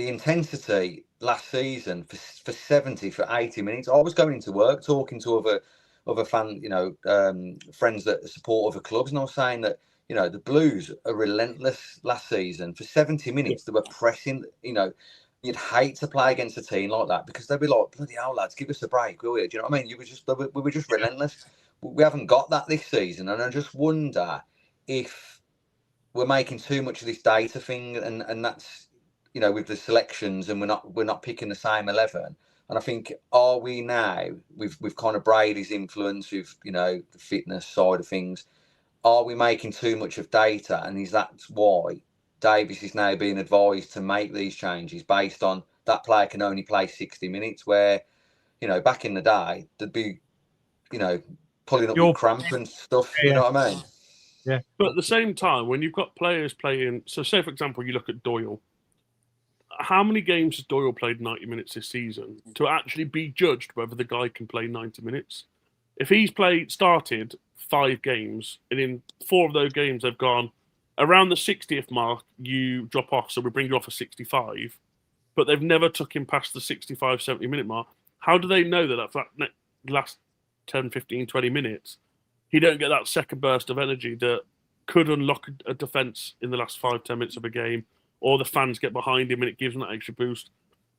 intensity last season for 70, for 80 minutes, I was going into work talking to other fan, friends that support other clubs, and I was saying that, the Blues are relentless last season. For 70 minutes, they were pressing, you'd hate to play against a team like that because they'd be like, bloody hell, lads, give us a break, will you? Do you know what I mean? We were just relentless. We haven't got that this season, and I just wonder if we're making too much of this data thing, and that's, with the selections, and we're not picking the same 11. And I think, are we now, with kind of Brady's influence with, the fitness side of things, are we making too much of data? And is that why Davis is now being advised to make these changes based on that player can only play 60 minutes, where, back in the day, there'd be, pulling up with cramp and stuff, you know what I mean? Yeah. But at the same time, when you've got players playing, so say, for example, you look at Doyle. How many games has Doyle played 90 minutes this season to actually be judged whether the guy can play 90 minutes? If he's started 5 games, and in 4 of those games they've gone around the 60th mark, you drop off, so we bring you off at 65, but they've never took him past the 65, 70-minute mark. How do they know that last 10, 15, 20 minutes, he don't get that second burst of energy that could unlock a defence in the last 5, 10 minutes of a game, or the fans get behind him and it gives them that extra boost?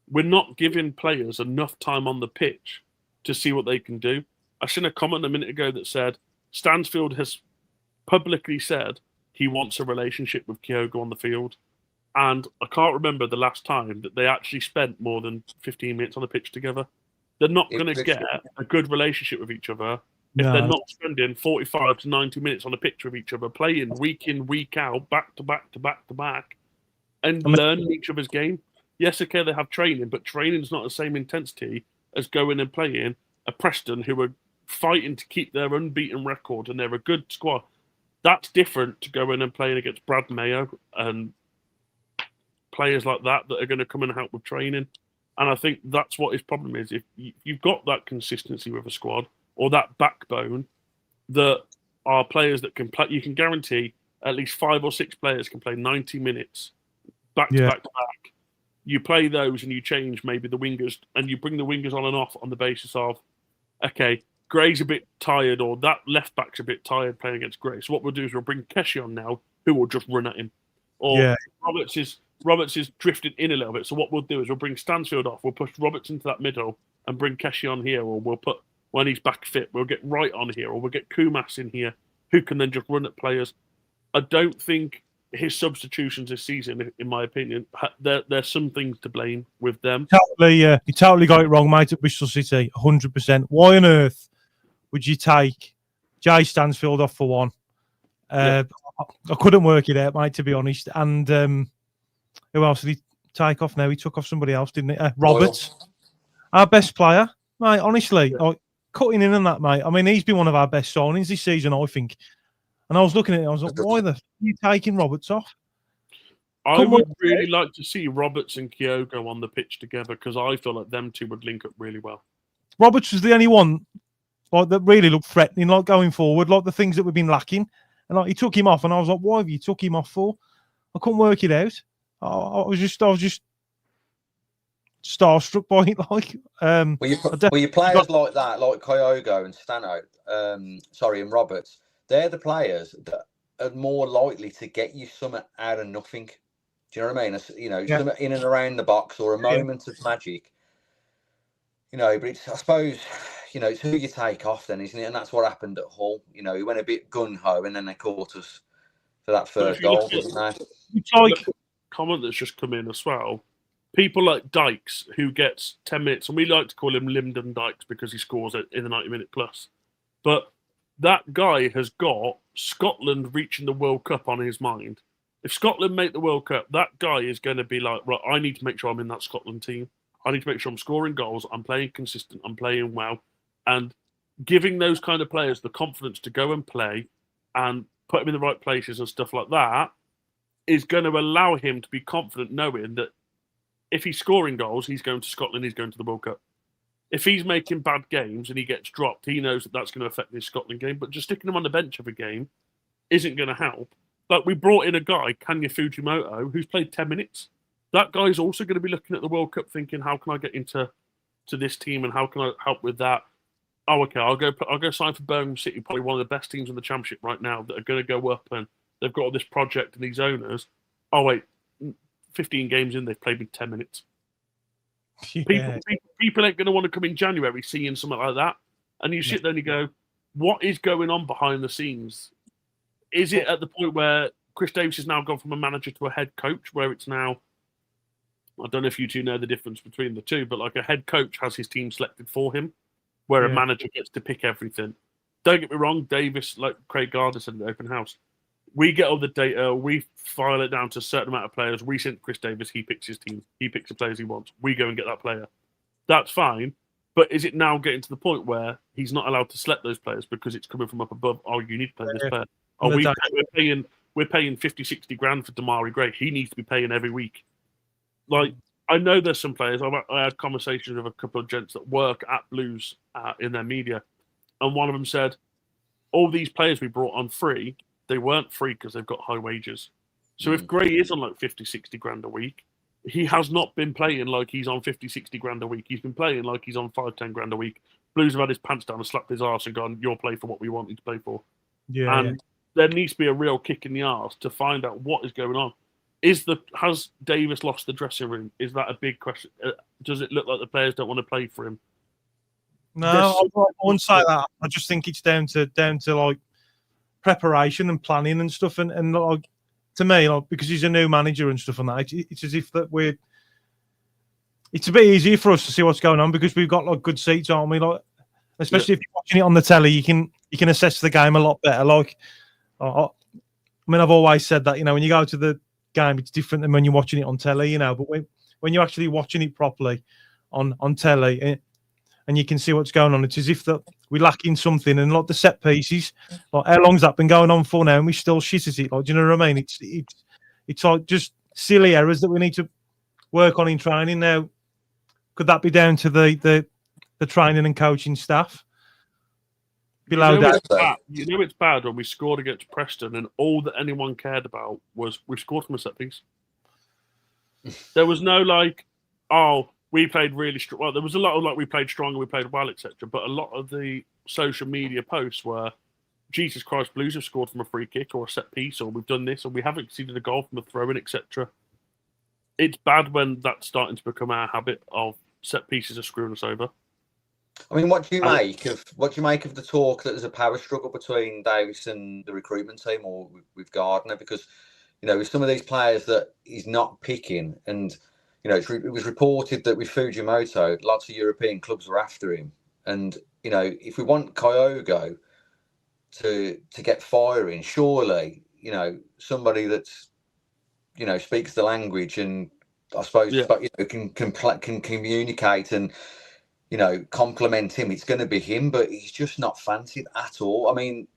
We're not giving players enough time on the pitch to see what they can do. I seen a comment a minute ago that said Stansfield has publicly said he wants a relationship with Kyogo on the field. And I can't remember the last time that they actually spent more than 15 minutes on the pitch together. They're not going to get a good relationship with each other if they're not spending 45 to 90 minutes on the pitch with each other, playing week in, week out, back to back to back to back, and learning each other's game. Yes, okay, they have training, but training's not the same intensity as going and playing a Preston who are fighting to keep their unbeaten record, and they're a good squad. That's different to going and playing against Brad Mayo and players like that are going to come and help with training. And I think that's what his problem is. If you've got that consistency with a squad, or that backbone, that are players that can play, you can guarantee at least 5 or 6 players can play 90 minutes back to back to back. You play those and you change maybe the wingers, and you bring the wingers on and off on the basis of, okay, Gray's a bit tired, or that left back's a bit tired playing against Gray. So what we'll do is we'll bring Keshi on now, who will just run at him. Or Roberts is drifted in a little bit. So what we'll do is we'll bring Stansfield off. We'll push Roberts into that middle and bring Keshi on here, or we'll put, when he's back fit, we'll get Wright on here, or we'll get Kumas in here, who can then just run at players. I don't think his substitutions this season, in my opinion, there's some things to blame with them. You totally got it wrong, mate, at Bristol City, 100%. Why on earth would you take Jay Stansfield off for one? I couldn't work it out, mate, to be honest. And who else did he take off now? He took off somebody else, didn't he? Roberts, our best player, mate, honestly. Like, cutting in on that, mate. I mean, he's been one of our best signings this season, I think. And I was looking at it, I was like, why the f*** are you taking Roberts off? I would really like to see Roberts and Kyogo on the pitch together, because I feel like them two would link up really well. Roberts was the only one that really looked threatening, like going forward, like the things that we've been lacking. And like, he took him off, and I was like, why have you took him off for? I couldn't work it out. I was just starstruck by it. Like, well, you players like that, like Kyogo and Stano, and Roberts, they're the players that are more likely to get you something out of nothing. Do you know what I mean? Something in and around the box, or a moment of magic. But it's, I suppose, it's who you take off then, isn't it? And that's what happened at Hull. He went a bit gung-ho, and then they caught us for that first goal, didn't they? It's like comment that's just come in as well. People like Dykes, who gets 10 minutes, and we like to call him Lyndon Dykes because he scores in the 90-minute plus. But that guy has got Scotland reaching the World Cup on his mind. If Scotland make the World Cup, that guy is going to be like, right, I need to make sure I'm in that Scotland team. I need to make sure I'm scoring goals, I'm playing consistent, I'm playing well. And giving those kind of players the confidence to go and play and put him in the right places and stuff like that is going to allow him to be confident, knowing that if he's scoring goals, he's going to Scotland, he's going to the World Cup. If he's making bad games and he gets dropped, he knows that that's going to affect his Scotland game. But just sticking him on the bench of a game isn't going to help. But we brought in a guy, Kanya Fujimoto, who's played 10 minutes. That guy's also going to be looking at the World Cup thinking, how can I get into this team and how can I help with that? oh, okay, I'll go sign for Birmingham City, probably one of the best teams in the Championship right now that are going to go up, and they've got all this project and these owners. Oh wait, 15 games in, they've played with 10 minutes. Yeah. People ain't going to want to come in January seeing something like that. And you sit there and you go, what is going on behind the scenes? Is it at the point where Chris Davis has now gone from a manager to a head coach, where it's now, I don't know if you two know the difference between the two, but like a head coach has his team selected for him, where a manager gets to pick everything. Don't get me wrong, Davis, like Craig Gardner said in the open house, we get all the data, we file it down to a certain amount of players, we send Chris Davis, he picks his team, he picks the players he wants, we go and get that player. That's fine, but is it now getting to the point where he's not allowed to select those players because it's coming from up above? Oh, you need to play this player. Oh, we're paying 50, 60 grand for 𝒬𝒑 Gray. He needs to be paying every week. Like, I know there's some players. I had conversations with a couple of gents that work at Blues in their media, and one of them said, all these players we brought on free, they weren't free because they've got high wages. So if Gray is on like 50, 60 grand a week, he has not been playing like he's on 50, 60 grand a week. He's been playing like he's on 5, 10 grand a week. Blues have had his pants down and slapped his arse and gone, you'll play for what we want you to play for. There needs to be a real kick in the arse to find out what is going on. Has Davis lost the dressing room? Is that a big question? Does it look like the players don't want to play for him? No, I wouldn't say that. I just think it's down to like preparation and planning and stuff. And like, to me, like, because he's a new manager and stuff and that, it's as if that it's a bit easier for us to see what's going on because we've got like good seats, aren't we? Like, especially if you're watching it on the telly, you can assess the game a lot better. Like, I mean, I've always said that, when you go to the game, it's different than when you're watching it on telly, but when you're actually watching it properly on telly and you can see what's going on, it's as if that we're lacking something. And like the set pieces, like how long's that been going on for now, and we still shit at it? Like, do you know what I mean? It's like just silly errors that we need to work on in training now. Could that be down to the training and coaching staff? It's bad when we scored against Preston and all that anyone cared about was we scored from a set piece. There was no like, oh, we played really strong. Well, there was a lot of like we played strong and we played well, etc. But a lot of the social media posts were, Jesus Christ, Blues have scored from a free kick or a set piece, or we've done this, or we haven't conceded a goal from a throw-in, etc. It's bad when that's starting to become our habit of set pieces are screwing us over. I mean, what do you make of the talk that there's a power struggle between Davis and the recruitment team, or with Gardner? Because with some of these players that he's not picking, and it was reported that with Fujimoto, lots of European clubs were after him. And if we want Kyogo to get firing, surely somebody that's speaks the language and I suppose can communicate and compliment him. It's going to be him, but he's just not fancied at all. I mean,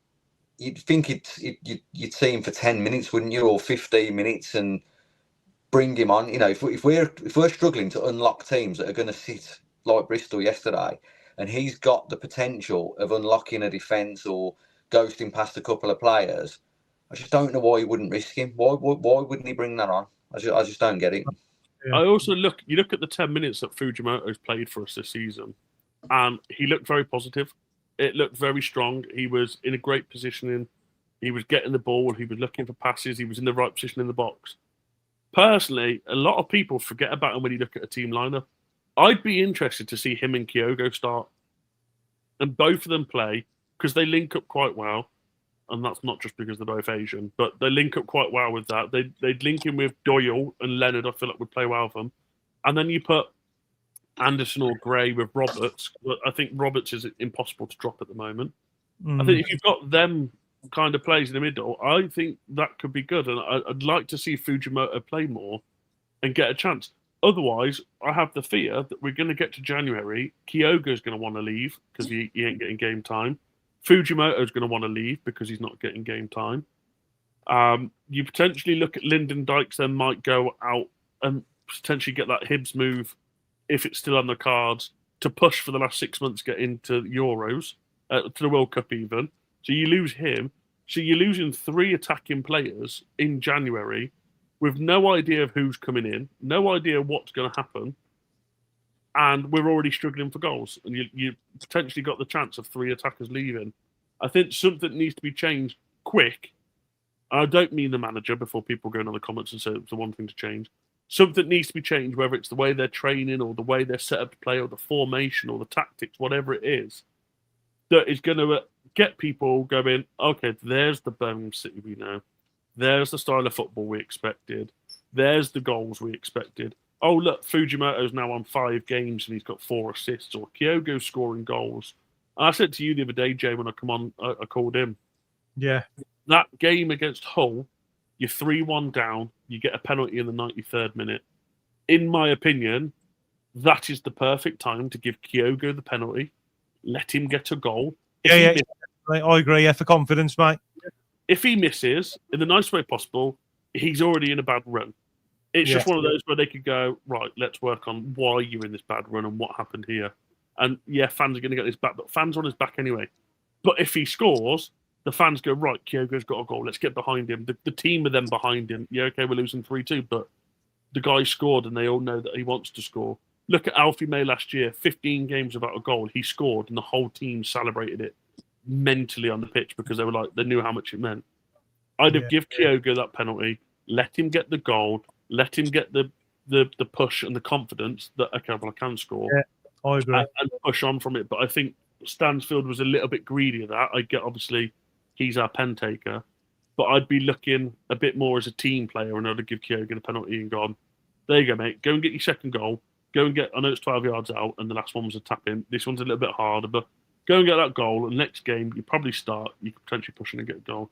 you'd think you'd see him for 10 minutes, wouldn't you, or 15 minutes, and bring him on. If we're struggling to unlock teams that are going to sit like Bristol yesterday, and he's got the potential of unlocking a defence or ghosting past a couple of players, I just don't know why he wouldn't risk him. Why wouldn't he bring that on? I just don't get it. I also look at the 10 minutes that Fujimoto's played for us this season, and he looked very positive. It looked very strong. He was in a great positioning. He was getting the ball. He was looking for passes. He was in the right position in the box. Personally, a lot of people forget about him when you look at a team lineup. I'd be interested to see him and Kyogo start and both of them play because they link up quite well. And that's not just because they're both Asian, but they link up quite well with that. They'd link in with Doyle and Leonard. I feel like would play well with them. And then you put Anderson or Gray with Roberts. I think Roberts is impossible to drop at the moment. I think if you've got them kind of plays in the middle, I think that could be good. And I'd like to see Fujimoto play more and get a chance. Otherwise, I have the fear that we're going to get to January. Kyogo's going to want to leave because he ain't getting game time. Fujimoto's going to want to leave because he's not getting game time. You potentially look at Lyndon Dykes, then might go out and potentially get that Hibs move, if it's still on the cards, to push for the last 6 months, get into Euros, to the World Cup even. So you lose him. So you're losing 3 attacking players in January with no idea of who's coming in, no idea what's going to happen. and we're already struggling for goals, and you potentially got the chance of 3 attackers leaving. I think something needs to be changed quick. I don't mean the manager before people go in the comments and say it's the one thing to change. Something needs to be changed, whether it's the way they're training or the way they're set up to play or the formation or the tactics, whatever it is, that is going to get people going, okay, there's the Birmingham City we know. There's the style of football we expected. There's the goals we expected. Oh, look, Fujimoto's now on 5 games and he's got 4 assists, or Kyogo's scoring goals. And I said to you the other day, Jay, when I come on, I called him. Yeah. That game against Hull, you're 3-1 down, you get a penalty in the 93rd minute. In my opinion, that is the perfect time to give Kyogo the penalty, let him get a goal. I agree. Yeah, for confidence, mate. If he misses, in the nicest way possible, he's already in a bad run. It's just one of those where they could go, right, let's work on why you're in this bad run and what happened here. And yeah, fans are going to get this back, but fans are on his back anyway. But if he scores, the fans go, right, Kyogo's got a goal, let's get behind him. The team are then behind him. Yeah, okay, we're losing 3-2, but the guy scored and they all know that he wants to score. Look at Alfie May last year, 15 games without a goal. He scored and the whole team celebrated it mentally on the pitch because they knew how much it meant. I'd have give Kyogo that penalty, let him get the goal, let him get the push and the confidence that, okay, well, I can score. Yeah, I agree. And push on from it. But I think Stansfield was a little bit greedy of that. I get, obviously, he's our pen taker, but I'd be looking a bit more as a team player, and I'd give Kyogo the penalty and gone, there you go, mate. Go and get your second goal. Go and get, I know it's 12 yards out, and the last one was a tap in. This one's a little bit harder, but go and get that goal. And next game, you probably start, you could potentially push in and get a goal.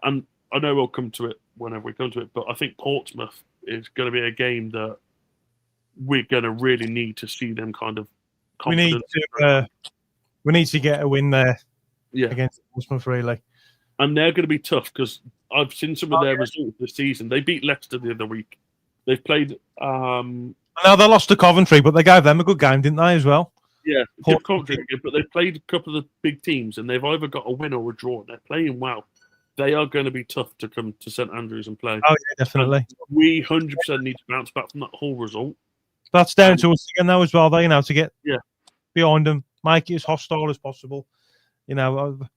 And I know we'll come to it whenever we come to it, but I think Portsmouth is going to be a game that we're going to really need to see them kind of confident. We need to get a win there against Portsmouth, really. And they're going to be tough because I've seen some of their results this season. They beat Leicester the other week. They've played... Now they lost to Coventry, but they gave them a good game, didn't they, as well? Yeah, Coventry, but they've played a couple of the big teams, and they've either got a win or a draw. They're playing well. They are going to be tough to come to St Andrews and play. Oh, yeah, definitely. And we 100% need to bounce back from that whole result. That's down to us again, though, as well, to get behind them, make it as hostile as possible. With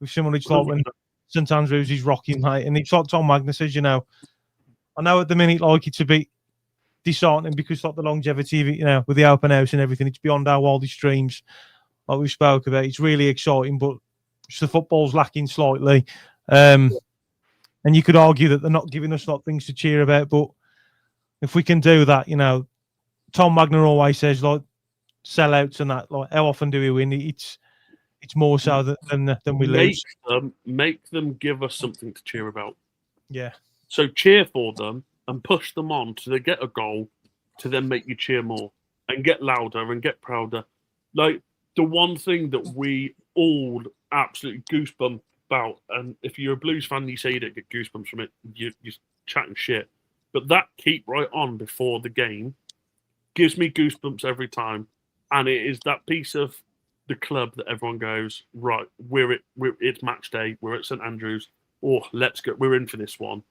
someone it's like when St Andrews is rocking, mate, and it's like Tom Magner says, I know at the minute, it's a bit disheartening because the longevity of it, with the open house and everything, it's beyond our wildest dreams, like we spoke about. It's really exciting, but just the football's lacking slightly. And you could argue that they're not giving us things to cheer about, but if we can do that, Tom Magner always says sellouts and that, how often do we win? It's more so than we lose. Make them give us something to cheer about. Yeah. So cheer for them and push them on to they get a goal to then make you cheer more and get louder and get prouder. Like the one thing that we all absolutely goosebump about, and if you're a Blues fan, you say you don't get goosebumps from it, you're chatting shit. But that keep right on before the game gives me goosebumps every time, and it is that piece of the club that everyone goes, right, it's match day, we're at St Andrews, let's go, we're in for this one.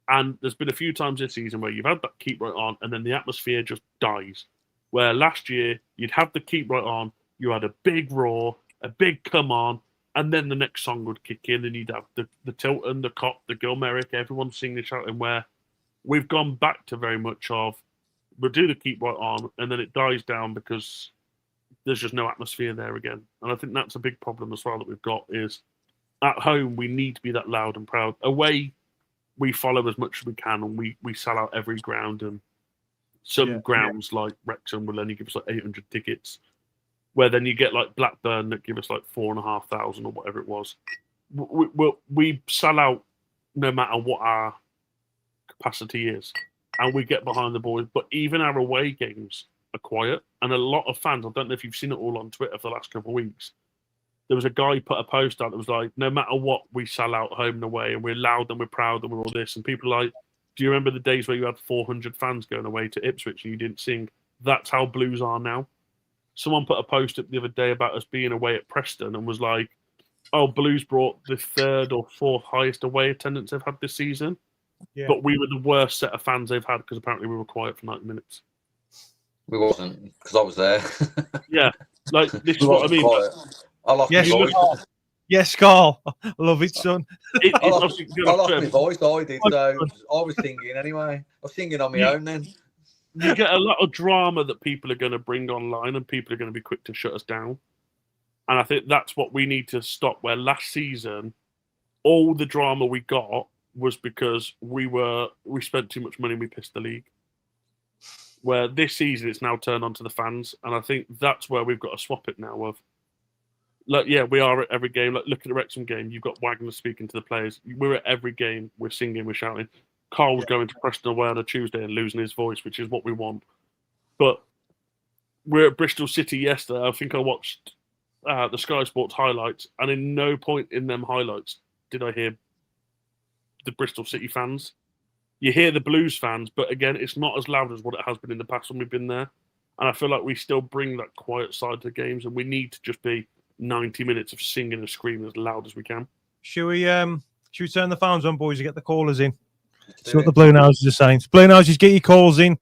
And there's been a few times this season where you've had that keep right on, and then the atmosphere just dies. Where last year you'd have the keep right on, you had a big roar, a big come on, and then the next song would kick in, and you'd have the Tilton, the Cop, the Gilmerick, everyone singing, shouting. Where we've gone back to very much of we'll do the keep right on, and then it dies down because there's just no atmosphere there again. And I think that's a big problem as well that we've got is at home we need to be that loud and proud. Away we follow as much as we can, and we sell out every ground, and some grounds like Wrexham will only give us 800 tickets. Where then you get Blackburn that give us 4,500 or whatever it was. We sell out no matter what our capacity is, and we get behind the boys. But even our away games are quiet, and a lot of fans, I don't know if you've seen it all on Twitter for the last couple of weeks, there was a guy put a post out that was like, no matter what, we sell out home and away, and we're loud and we're proud and we're all this. And people are like, do you remember the days where you had 400 fans going away to Ipswich and you didn't sing? That's how Blues are now. Someone put a post up the other day about us being away at Preston and was like, oh, Blues brought the 3rd or 4th highest away attendance they've had this season. Yeah. But we were the worst set of fans they've had because apparently we were quiet for 90 minutes. We wasn't, because I was there. Yeah, like this is We what I wasn't mean. quiet. I lost Yes, my voice. Yes, Carl. I love it, son. It's I lost, obviously I gonna lost fit. my voice. I did, so I was singing anyway. I was singing on my own then. You get a lot of drama that people are going to bring online, and people are going to be quick to shut us down. And I think that's what we need to stop. Where last season, all the drama we got was because we spent too much money and we pissed the league. Where this season it's now turned on to the fans, and I think that's where we've got to swap it now. Of like, yeah, we are at every game. Like, look at the Wrexham game. You've got Wagner speaking to the players. We're at every game. We're singing. We're shouting. Carl was going to Preston away on a Tuesday and losing his voice, which is what we want. But we're at Bristol City yesterday. I think I watched the Sky Sports highlights, and in no point in them highlights did I hear the Bristol City fans. You hear the Blues fans, but again, it's not as loud as what it has been in the past when we've been there. And I feel like we still bring that quiet side to the games, and we need to just be 90 minutes of singing and screaming as loud as we can. Should we turn the phones on, boys, and get the callers in? See what the Blue Noses are saying. Blue Noses, get your calls in.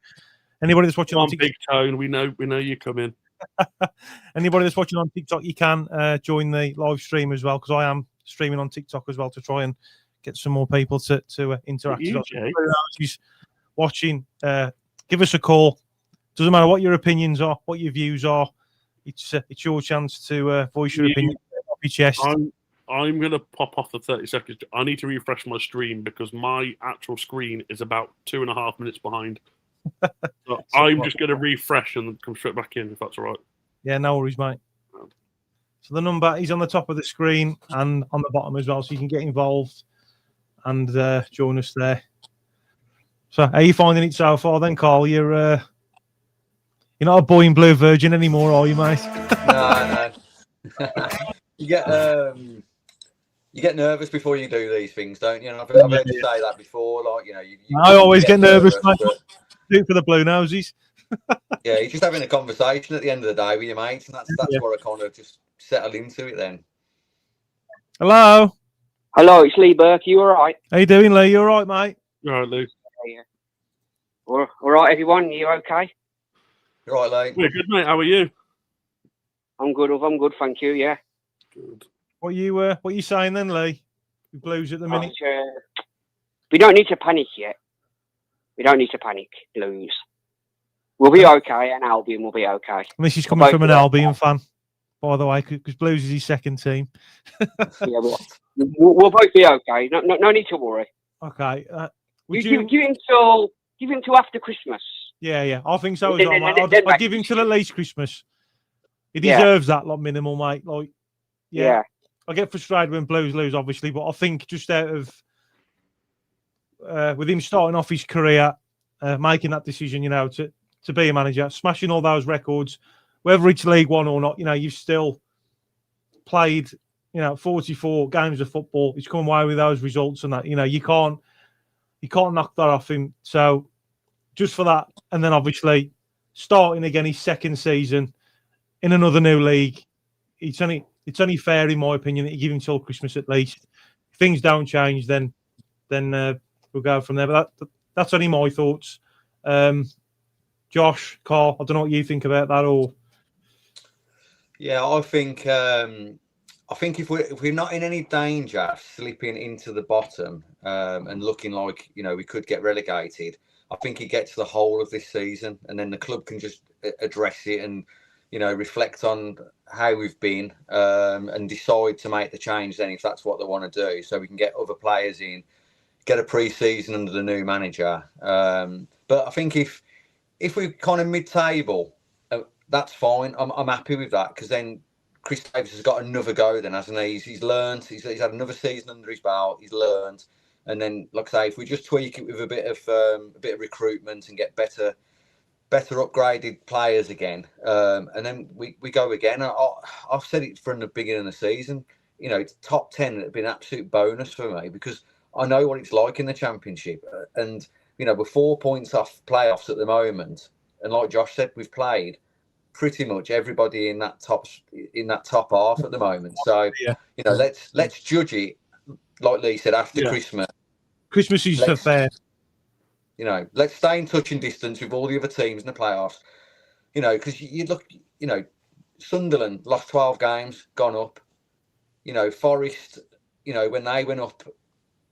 Anybody that's watching on TikTok, Big Tone, we know you come in. Anybody that's watching on TikTok, you can join the live stream as well, because I am streaming on TikTok as well to try and get some more people to interact. You, Who's watching, give us a call. Doesn't matter what your opinions are, what your views are. It's your chance to voice your opinion off your chest. I'm going to pop off the 30 seconds. I need to refresh my stream because my actual screen is about 2.5 minutes behind. So I'm just going to refresh and come straight back in, if that's all right. Yeah, no worries, mate. So the number is on the top of the screen and on the bottom as well, so you can get involved and join us there. So how are you finding it so far then, Carl? You're not a boy in blue virgin anymore, are you, mate? No. You get nervous before you do these things, don't you? And I've heard you say that before. Like, you I always get nervous, mate. Do it for the Blue Noses. Yeah, you're just having a conversation at the end of the day with your mates, and that's where I kind of just settle into it then. Hello, it's Lee Burke. You all right? how you doing, Lee? You all right, mate? All right, Lou. Yeah. All right, everyone. You okay? You're right, Lee. We're good, mate. How are you? I'm good. Thank you. Yeah. Good. What are you saying then, Lee? The Blues at the minute. We don't need to panic yet. We don't need to panic, Blues. We'll be okay, and Albion will be okay. And this is coming from an Albion fan, by the way, because Blues is his second team. Yeah, we'll both be okay. No need to worry. Okay. Give him till after Christmas. Yeah. I think so as well, mate. I'll give him till at least Christmas. He deserves that, like, minimal, mate. Like, yeah. I get frustrated when Blues lose, obviously, but I think just out of with him starting off his career, making that decision, to be a manager, smashing all those records, whether it's League One or not, you've still played, 44 games of football. He's come away with those results, and that, you can't knock that off him. So just for that, and then obviously starting again his second season in another new league, it's only fair, in my opinion, that you give him till Christmas at least. If things don't change, then we'll go from there. But that's only my thoughts. Josh, Carl, I don't know what you think about that, or yeah, I think if we're not in any danger of slipping into the bottom and looking like we could get relegated, I think it gets the whole of this season, and then the club can just address it and reflect on how we've been and decide to make the change then if that's what they want to do, so we can get other players in, get a pre-season under the new manager. But I think if we're kind of mid-table, that's fine. I'm happy with that, because then Chris Davis has got another go then, hasn't he? He's learned. He's had another season under his belt. He's learned. And then, like I say, if we just tweak it with a bit of recruitment and get better upgraded players again, and then we go again. I've said it from the beginning of the season. It's top 10 would have been an absolute bonus for me, because I know what it's like in the Championship, and we're 4 points off playoffs at the moment, and like Josh said, we've played pretty much everybody in that top half at the moment. So let's judge it, like Lee said, after Christmas. Christmas is fair. Let's stay in touch and distance with all the other teams in the playoffs. You know, because you look, you know, Sunderland lost 12 games, gone up. You know, Forest, you know, when they went up,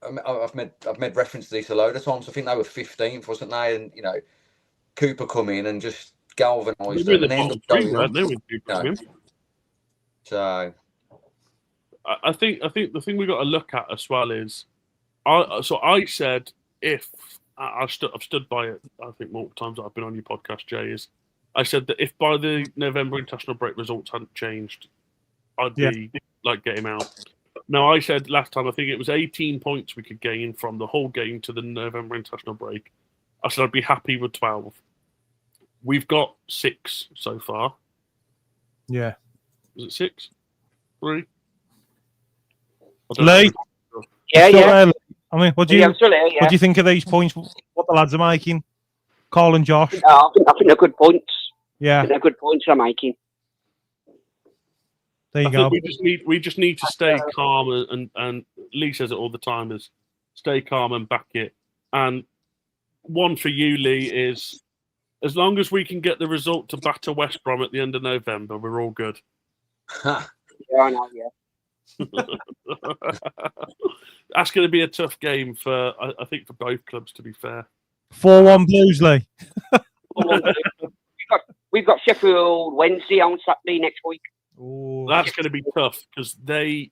I've made reference to this a load of times. I think they were 15th, wasn't they? And you know, Cooper come in and just galvanised them, and end up going up. You know. So, I think the thing we've got to look at as well is, I said if I've stood by it. I think multiple times that I've been on your podcast, Jay, is I said that if by the November international break results hadn't changed, I'd be like, get him out. Now, I said last time, I think it was 18 points we could gain from the whole game to the November international break. I said I'd be happy with 12. We've got 6 so far. Yeah. Is it 6? 3? Lee? Yeah. I mean, what do you think of these points? What the lads are making? Carl and Josh? I think they're good points. Yeah. They're good points they're making. There you go. We just need to stay calm, and Lee says it all the time, is stay calm and back it. And one for you, Lee, is as long as we can get the result to batter West Brom at the end of November, we're all good. Yeah, I know, yeah. That's going to be a tough game for, I think, for both clubs, to be fair. 4-1 Blues, Lee. We've got Sheffield Wednesday on Saturday next week. Ooh. That's going to be tough because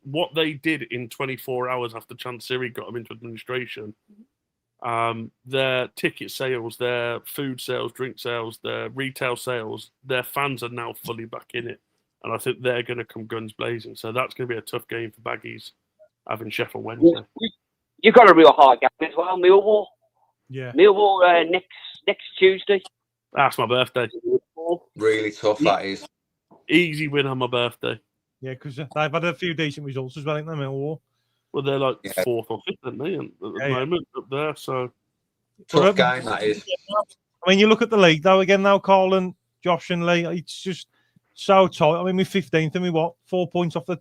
what they did in 24 hours after 𝒒ansiri got them into administration, their ticket sales, their food sales, drink sales, their retail sales, their fans are now fully back in it. And I think they're going to come guns blazing. So that's going to be a tough game for Baggies, having Sheffield Wednesday. You've got a real hard game as well, Millwall. Yeah. Millwall next Tuesday. That's my birthday. Really tough, that is. Easy win on my birthday. Yeah, because they've had a few decent results as well, haven't they, Millwall? Well, they're like 4th or 5th, aren't they, at the moment up there. So tough game, that is. I mean, you look at the league, though, again, now, Carl and Josh and Lee, it's just so tight. I mean, we're 15th and we 4 points off the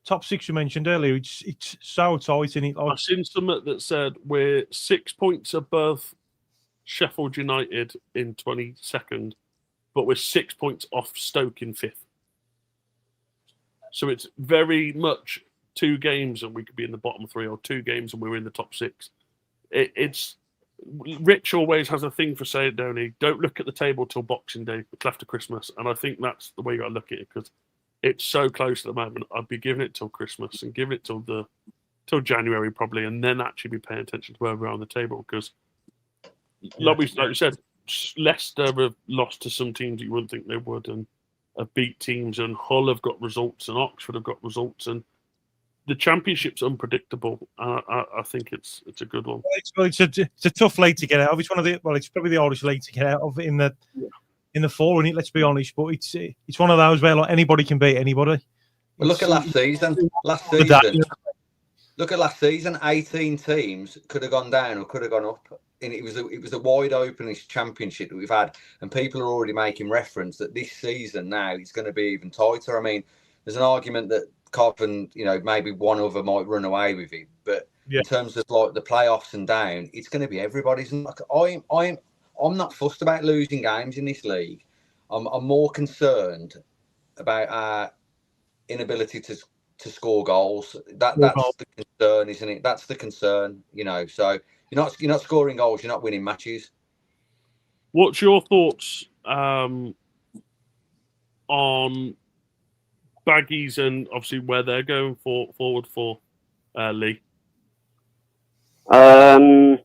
top 6 you mentioned earlier. It's so tight, isn't it? I've seen something that said we're 6 points above Sheffield United in 22nd, but we're 6 points off Stoke in 5th. So it's very much 2 games and we could be in the bottom 3, or 2 games and we're in the top 6. It's Rich always has a thing for saying, don't he? Don't look at the table till Boxing Day, till after Christmas. And I think that's the way you got to look at it, because it's so close at the moment. I'd be giving it till Christmas and giving it till January probably, and then actually be paying attention to where we're on the table. Because, like you said, Leicester have lost to some teams that you wouldn't think they would, and have beat teams, and Hull have got results, and Oxford have got results, and the Championship's unpredictable. I think it's a good one. It's a tough league to get out of. It's it's probably the hardest league to get out of in the fall, and let's be honest. But it's one of those where like anybody can beat anybody. Well, look at last season. Look at last season. 18 teams could have gone down or could have gone up, and it was a wide openish championship that we've had. And people are already making reference that this season now it's going to be even tighter. I mean, there's an argument that Cop and maybe one other might run away with it, but in terms of like the playoffs and down, it's going to be everybody's. I'm not fussed about losing games in this league. I'm more concerned about our inability to score goals. That's the concern, isn't it? That's the concern. So you're not scoring goals, you're not winning matches. What's your thoughts on Baggies and obviously where they're going forward for, Lee? We're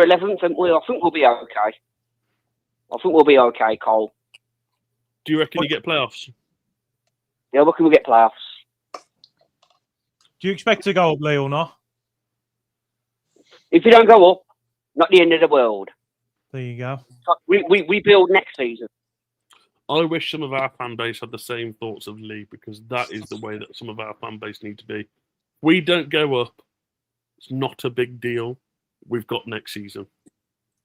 11th, and I think we'll be okay. Cole. Do you reckon you get playoffs? Yeah, I reckon we'll get playoffs. Do you expect to go up, Lee, or not? If you don't go up, not the end of the world. There you go. We build next season. I wish some of our fan base had the same thoughts of Lee, because that is the way that some of our fan base need to be. We don't go up. It's not a big deal. We've got next season.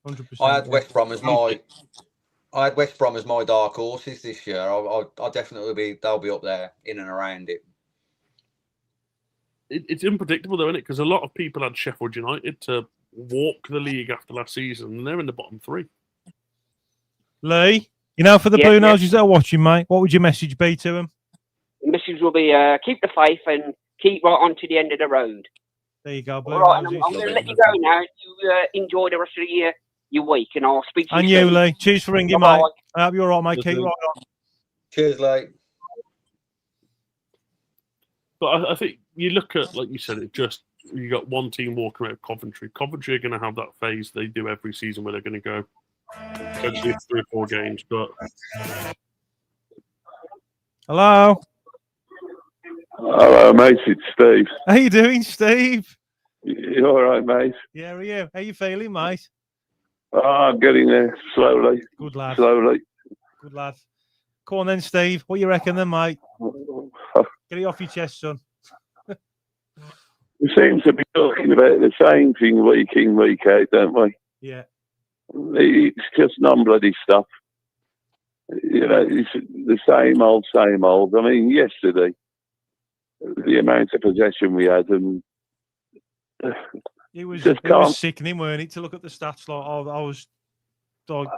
100%. I had West Brom as my dark horses this year. I'll definitely they'll be up there in and around it. It's unpredictable though, isn't it? Because a lot of people had Sheffield United to walk the league after last season, and they're in the bottom 3. Lee, you know, for the Yeah, Blue yeah. Noses that are watching, mate, what would your message be to them? The message will be keep the faith and keep right on to the end of the road. There you go, Blue All right, and Noses. I'm going to let you go now. You enjoy the rest of your week, and I'll speak to you And soon. you, Lee. Cheers for ringing, Bye-bye. mate. I hope you're all right, mate. Cheers, Keep Lee. right on. Cheers, Lee. But I think you look at, like you said, you got one team walking out of Coventry. Coventry are going to have that phase they do every season where they're going to go potentially 3 or 4 games. But Hello. Hello, mate. It's Steve. How you doing, Steve? You all right, mate? Yeah, are you? How you feeling, mate? Oh, I'm getting there slowly. Good lad. Slowly. Good lad. Come on then, Steve. What you reckon then, mate? Get it off your chest, son. We seem to be talking about the same thing week in, week out, don't we? Yeah. It's just non-bloody stuff. You know, it's the same old, same old. I mean, yesterday, the amount of possession we had, and It was just it can't. was sickening, weren't it? To look at the stats, like I was like,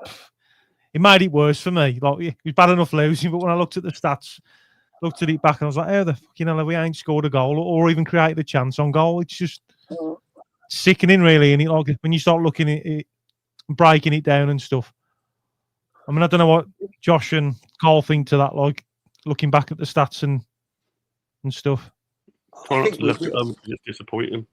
it made it worse for me. Like it was bad enough losing, but when I looked at the stats, looked at it back, and I was like, how the fucking hell have we ain't scored a goal or even created a chance on goal? It's just sickening, really. And it, like when you start looking at it, breaking it down and stuff. I mean, I don't know what Josh and Carl think to that. Like looking back at the stats and stuff. try I not think to look at them, it's disappointing.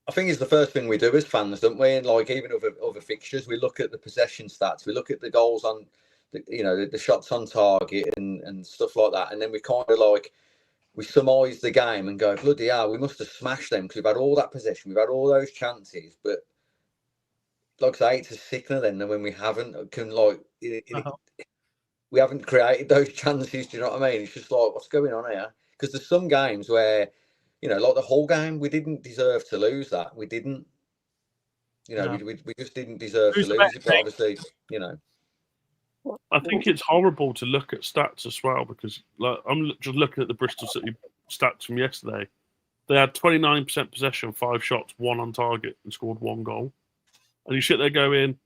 I think it's the first thing we do as fans, don't we? And like even other fixtures, we look at the possession stats, we look at the goals on, the shots on target and stuff like that, and then we kind of like we surmise the game and go, bloody hell, we must have smashed them because we've had all that possession, we've had all those chances, but like I say, it's a sickener then when we haven't we haven't created those chances. Do you know what I mean? It's just like what's going on here? Because there's some games where, like the whole game, we didn't deserve to lose that. We didn't. No. We just didn't deserve Who's to the lose better it. But obviously, I think it's horrible to look at stats as well because like I'm just looking at the Bristol City stats from yesterday. They had 29% possession, 5 shots, 1 on target, and scored 1 goal. And you sit there going,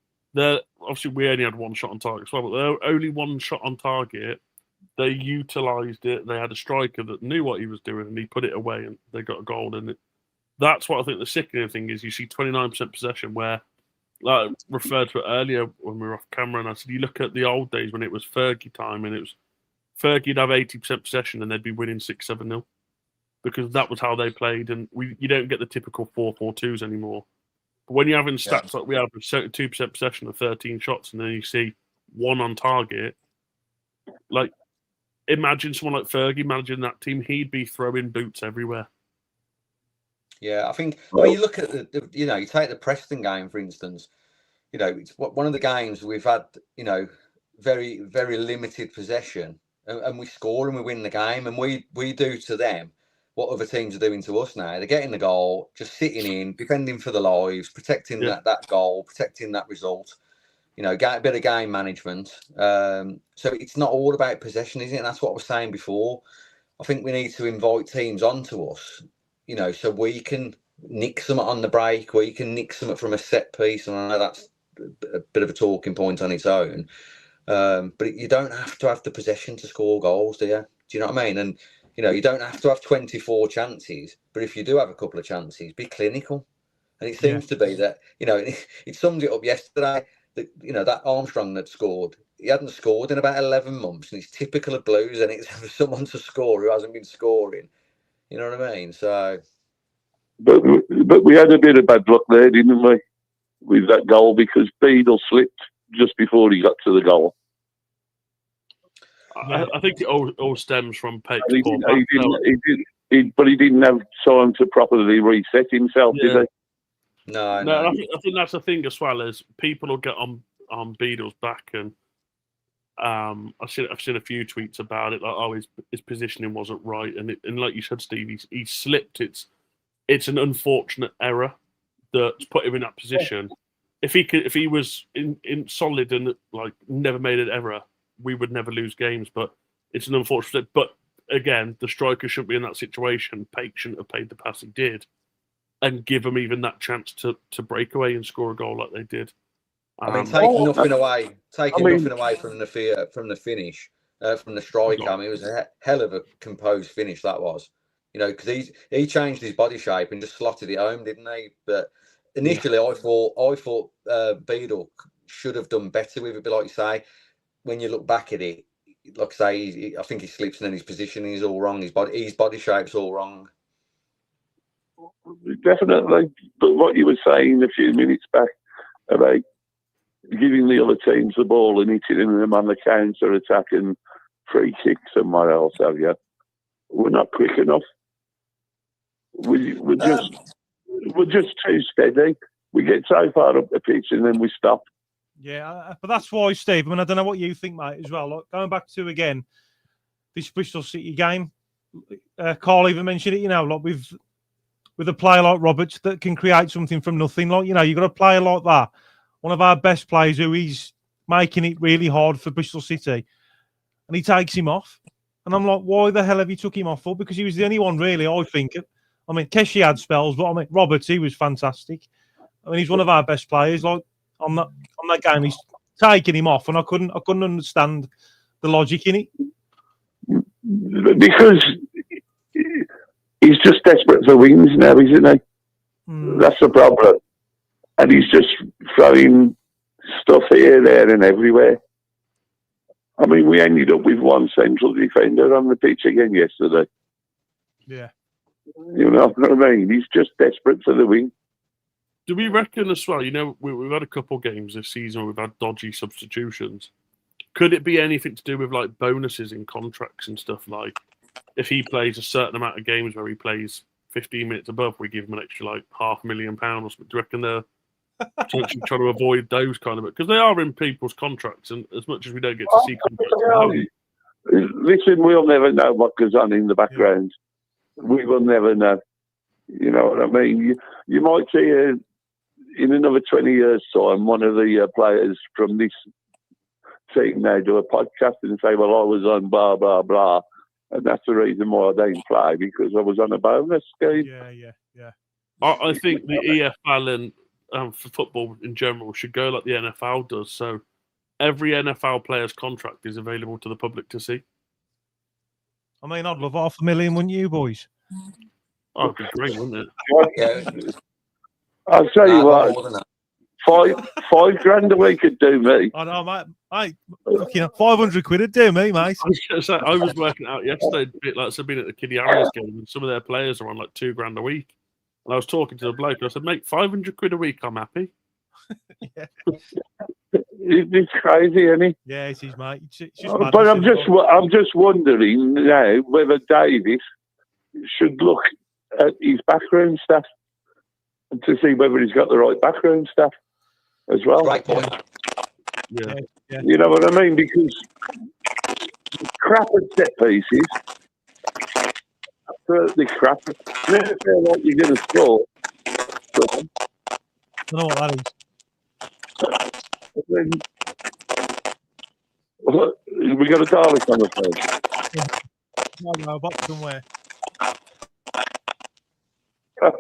obviously we only had 1 shot on target as well, but they're only 1 shot on target. They utilised it. They had a striker that knew what he was doing, and he put it away, and they got a goal. And that's what I think the sickening thing is. You see 29% possession, where, like I referred to it earlier when we were off camera, and I said, you look at the old days when it was Fergie time, and it was Fergie'd have 80% possession, and they'd be winning 6-7-0 because that was how they played. And you don't get the typical 4-4-2s anymore. But when you're having stats like we have with 2% possession and 13 shots, and then you see 1 on target, like. Imagine someone like Fergie managing that team; he'd be throwing boots everywhere. Yeah, I think when you look at you take the Preston game for instance. It's one of the games we've had. Very very limited possession, and we score and we win the game, and we do to them what other teams are doing to us now. They're getting the goal, just sitting in, defending for their lives, protecting that goal, protecting that result. Get a bit of game management. So it's not all about possession, is it? And that's what I was saying before. I think we need to invite teams onto us, so we can nick something on the break, we can nick something from a set piece. And I know that's a bit of a talking point on its own. But you don't have to have the possession to score goals, do you? Do you know what I mean? And, you don't have to have 24 chances. But if you do have a couple of chances, be clinical. And it seems to be that, it summed it up yesterday. That Armstrong that scored, he hadn't scored in about 11 months, and it's typical of Blues, and it's for someone to score who hasn't been scoring. You know what I mean? So, but we had a bit of bad luck there, didn't we, with that goal because Beadle slipped just before he got to the goal. I think it all stems from Pate's He didn't have time to properly reset himself, did he? No. I think that's the thing as well, is people will get on Beadle's back, and I've seen a few tweets about it, like his positioning wasn't right, and like you said, Steve, he slipped. It's an unfortunate error that's put him in that position. If he was in solid and like never made an error, we would never lose games. But it's an unfortunate. But again, the striker shouldn't be in that situation. Pate shouldn't have played the pass he did, and give them even that chance to break away and score a goal like they did. I mean, taking nothing away from the finish, from the striker. I mean, it was a hell of a composed finish that was. You know, because he changed his body shape and just slotted it home, didn't he? But initially, I thought Beadle should have done better with it. But like you say, when you look back at it, like I say, I think he slips in his positioning is all wrong. His body shape's all wrong. Definitely. But what you were saying a few minutes back about giving the other teams the ball and hitting them on the counter attack and free kicks and what else have you, we're not quick enough. We're just too steady. We get so far up the pitch and then we stop. Yeah, but that's why, Steve. I mean, I don't know what you think, mate, as well. Like, going back to again this Bristol City game, Carl even mentioned it. You know, like with a player like Roberts that can create something from nothing. Like, you know, you've got a player like that, one of our best players who is making it really hard for Bristol City, and he takes him off. And I'm like, why the hell have you took him off for? Because he was the only one, really, I think. I mean, Keshi had spells, but I mean, Roberts, he was fantastic. I mean, he's one of our best players. Like on that game, he's taking him off, and I couldn't understand the logic in it. Because he's just desperate for wins now, isn't he? That's the problem. And he's just throwing stuff here, there, and everywhere. I mean, we ended up with one central defender on the pitch again yesterday. Yeah. You know what I mean? He's just desperate for the win. Do we reckon as well, you know, we've had a couple of games this season where we've had dodgy substitutions. Could it be anything to do with, like, bonuses in contracts and stuff? Like, if he plays a certain amount of games where he plays 15 minutes above, we give him an extra, like, £500,000 or something. Do you reckon they're potentially trying to avoid those kind of... Because they are in people's contracts, and as much as we don't get to see contracts... Listen, we'll never know what goes on in the background. We will never know. You know what I mean? You might see in another 20 years' time, one of the players from this team now do a podcast and say, well, I was on blah, blah, blah. And that's the reason why I don't play, because I was on a bonus scheme. Yeah. I think the EFL and for football in general should go like the NFL does. So every NFL player's contract is available to the public to see. I mean, I'd love $500,000, wouldn't you, boys? Oh, it'd be great, wouldn't it? Yeah. I'll tell you what, $5,000 a week could do me. I know, mate. You know, 500 quid would do me, mate. I was working out yesterday, a bit like being at the Kiddie Harriers game, and some of their players are on like $2,000 a week. And I was talking to the bloke, and I said, mate, 500 quid a week, I'm happy. Yeah. It's crazy, isn't it? Yeah, it is, mate. It's just but I'm just wondering now whether Davis should look at his backroom staff and to see whether he's got the right backroom staff as well. Right point. Yeah. You know what I mean? Because crap at set pieces, absolutely crap. Never feel like you're going to score. I don't know what that is. Then, we got a Dalek on the phone. No, but somewhere. I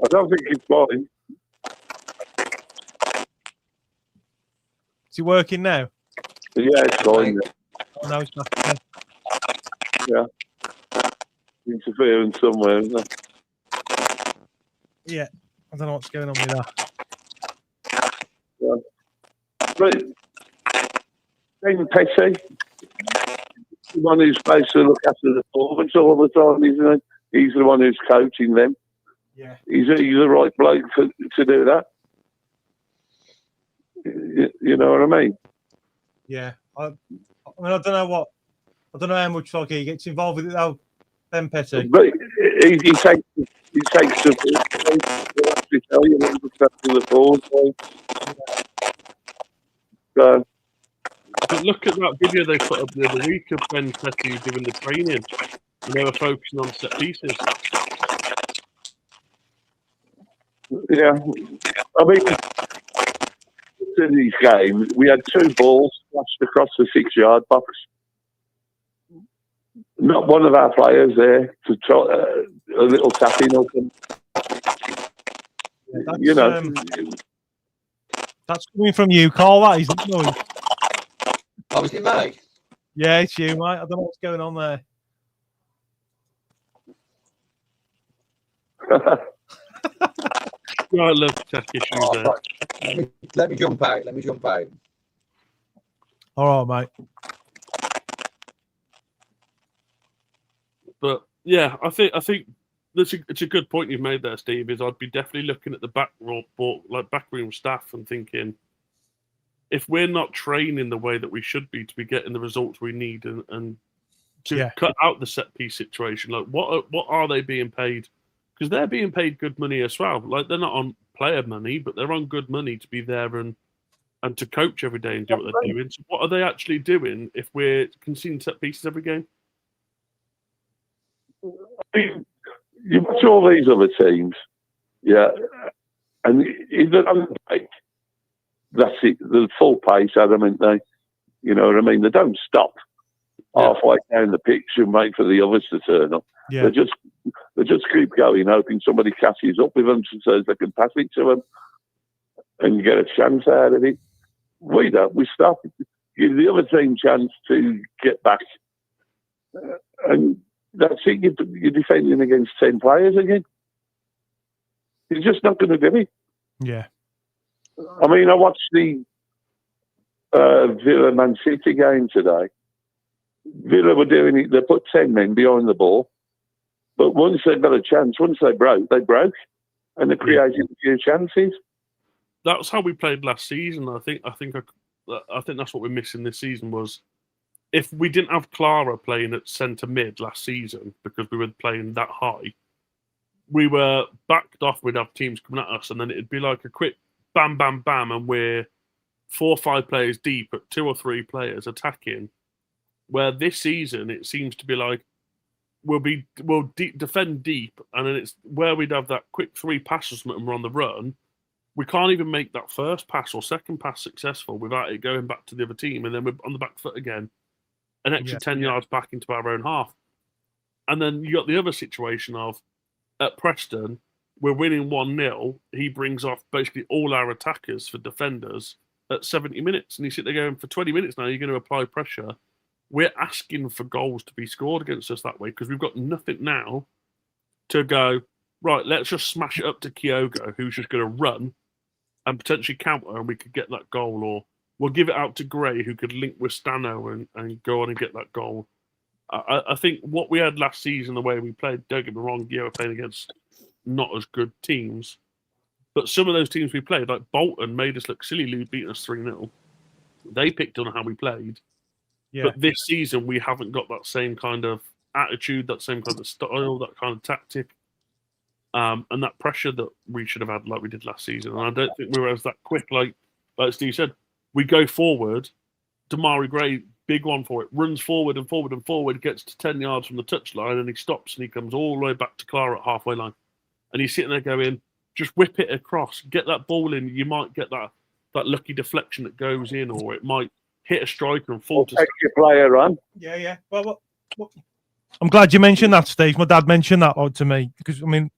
don't think it's fine. Is it working now? Yeah, it's fine. No, it's not. Yeah. Interfering somewhere, isn't it? Yeah. I don't know what's going on with that. Yeah. But 𝒂𝒄𝒄𝒆𝒔, the one who's supposed to look after the performance all the time, isn't he? He's the one who's coaching them. Yeah. He's the right bloke to do that. You know what I mean? Yeah. I mean, I don't know how much like he gets involved with it though, Petty. But he takes the tell you what looks after the forward line. So, but look at that video they put up the other week of Ben Petty doing the training, and they were focusing on set pieces. Yeah, I mean, in these games, we had 2 balls flashed across the 6-yard box. Not one of our players there to try a little tapping or something. That's, you know. That's coming from you, Carl. That isn't noise. Oh, was it me? Yeah, it's you, mate. I don't know what's going on there. Yeah, I love tech issues there. Right. Let me jump out. Let me jump out. All right, mate. But yeah, I think it's a good point you've made there, Steve. Is I'd be definitely looking at the backroom staff and thinking, if we're not training the way that we should be to be getting the results we need and to cut out the set piece situation, like what are they being paid? Because they're being paid good money as well. Like they're not on player money, but they're on good money to be there and to coach every day and do what they're doing. So what are they actually doing if we're conceding set pieces every game? You watch all these other teams, yeah, and either that's it, the full pace adamant they, you know what I mean? They don't stop halfway down the pitch and wait for the others to turn up. Yeah. They just keep going, hoping somebody catches up with them so they can pass it to them and get a chance out of it. We don't. We stop. Give the other team chance to get back. And that's it. You're defending against 10 players again. You're just not going to do it. Yeah. I mean, I watched the Villa Man City game today. Villa were doing it. They put 10 men behind the ball. But once they got a chance, once they broke. And they created a few chances. That's how we played last season. I think that's what we're missing this season was if we didn't have Clara playing at centre mid last season because we were playing that high, we were backed off. We'd have teams coming at us, and then it'd be like a quick bam, bam, bam, and we're 4 or 5 players deep at 2 or 3 players attacking. Where this season it seems to be like we'll defend deep, and then it's where we'd have that quick 3 passes and we're on the run. We can't even make that first pass or second pass successful without it going back to the other team, and then we're on the back foot again, an extra 10 yards back into our own half. And then you got the other situation of at Preston, we're winning 1-0. He brings off basically all our attackers for defenders at 70 minutes, and you sit there going, for 20 minutes now, you're going to apply pressure. We're asking for goals to be scored against us that way because we've got nothing now to go, right, let's just smash it up to Kyogo, who's just going to run and potentially counter, and we could get that goal. Or we'll give it out to Gray, who could link with Stano and go on and get that goal. I think what we had last season, the way we played, don't get me wrong, yeah, we're playing against not as good teams. But some of those teams we played, like Bolton, made us look silly, beating us 3-0. They picked on how we played. Yeah. But this season, we haven't got that same kind of attitude, that same kind of style, that kind of tactic, and that pressure that we should have had like we did last season. And I don't think we were as that quick, like Steve said. We go forward, Damari Gray, big one for it, runs forward and forward and forward, gets to 10 yards from the touchline, and he stops and he comes all the way back to Clara at halfway line. And he's sitting there going, just whip it across, get that ball in. You might get that lucky deflection that goes in, or it might hit a striker and fall to take your player on. Yeah. Well, I'm glad you mentioned that, Steve. My dad mentioned that to me because, I mean,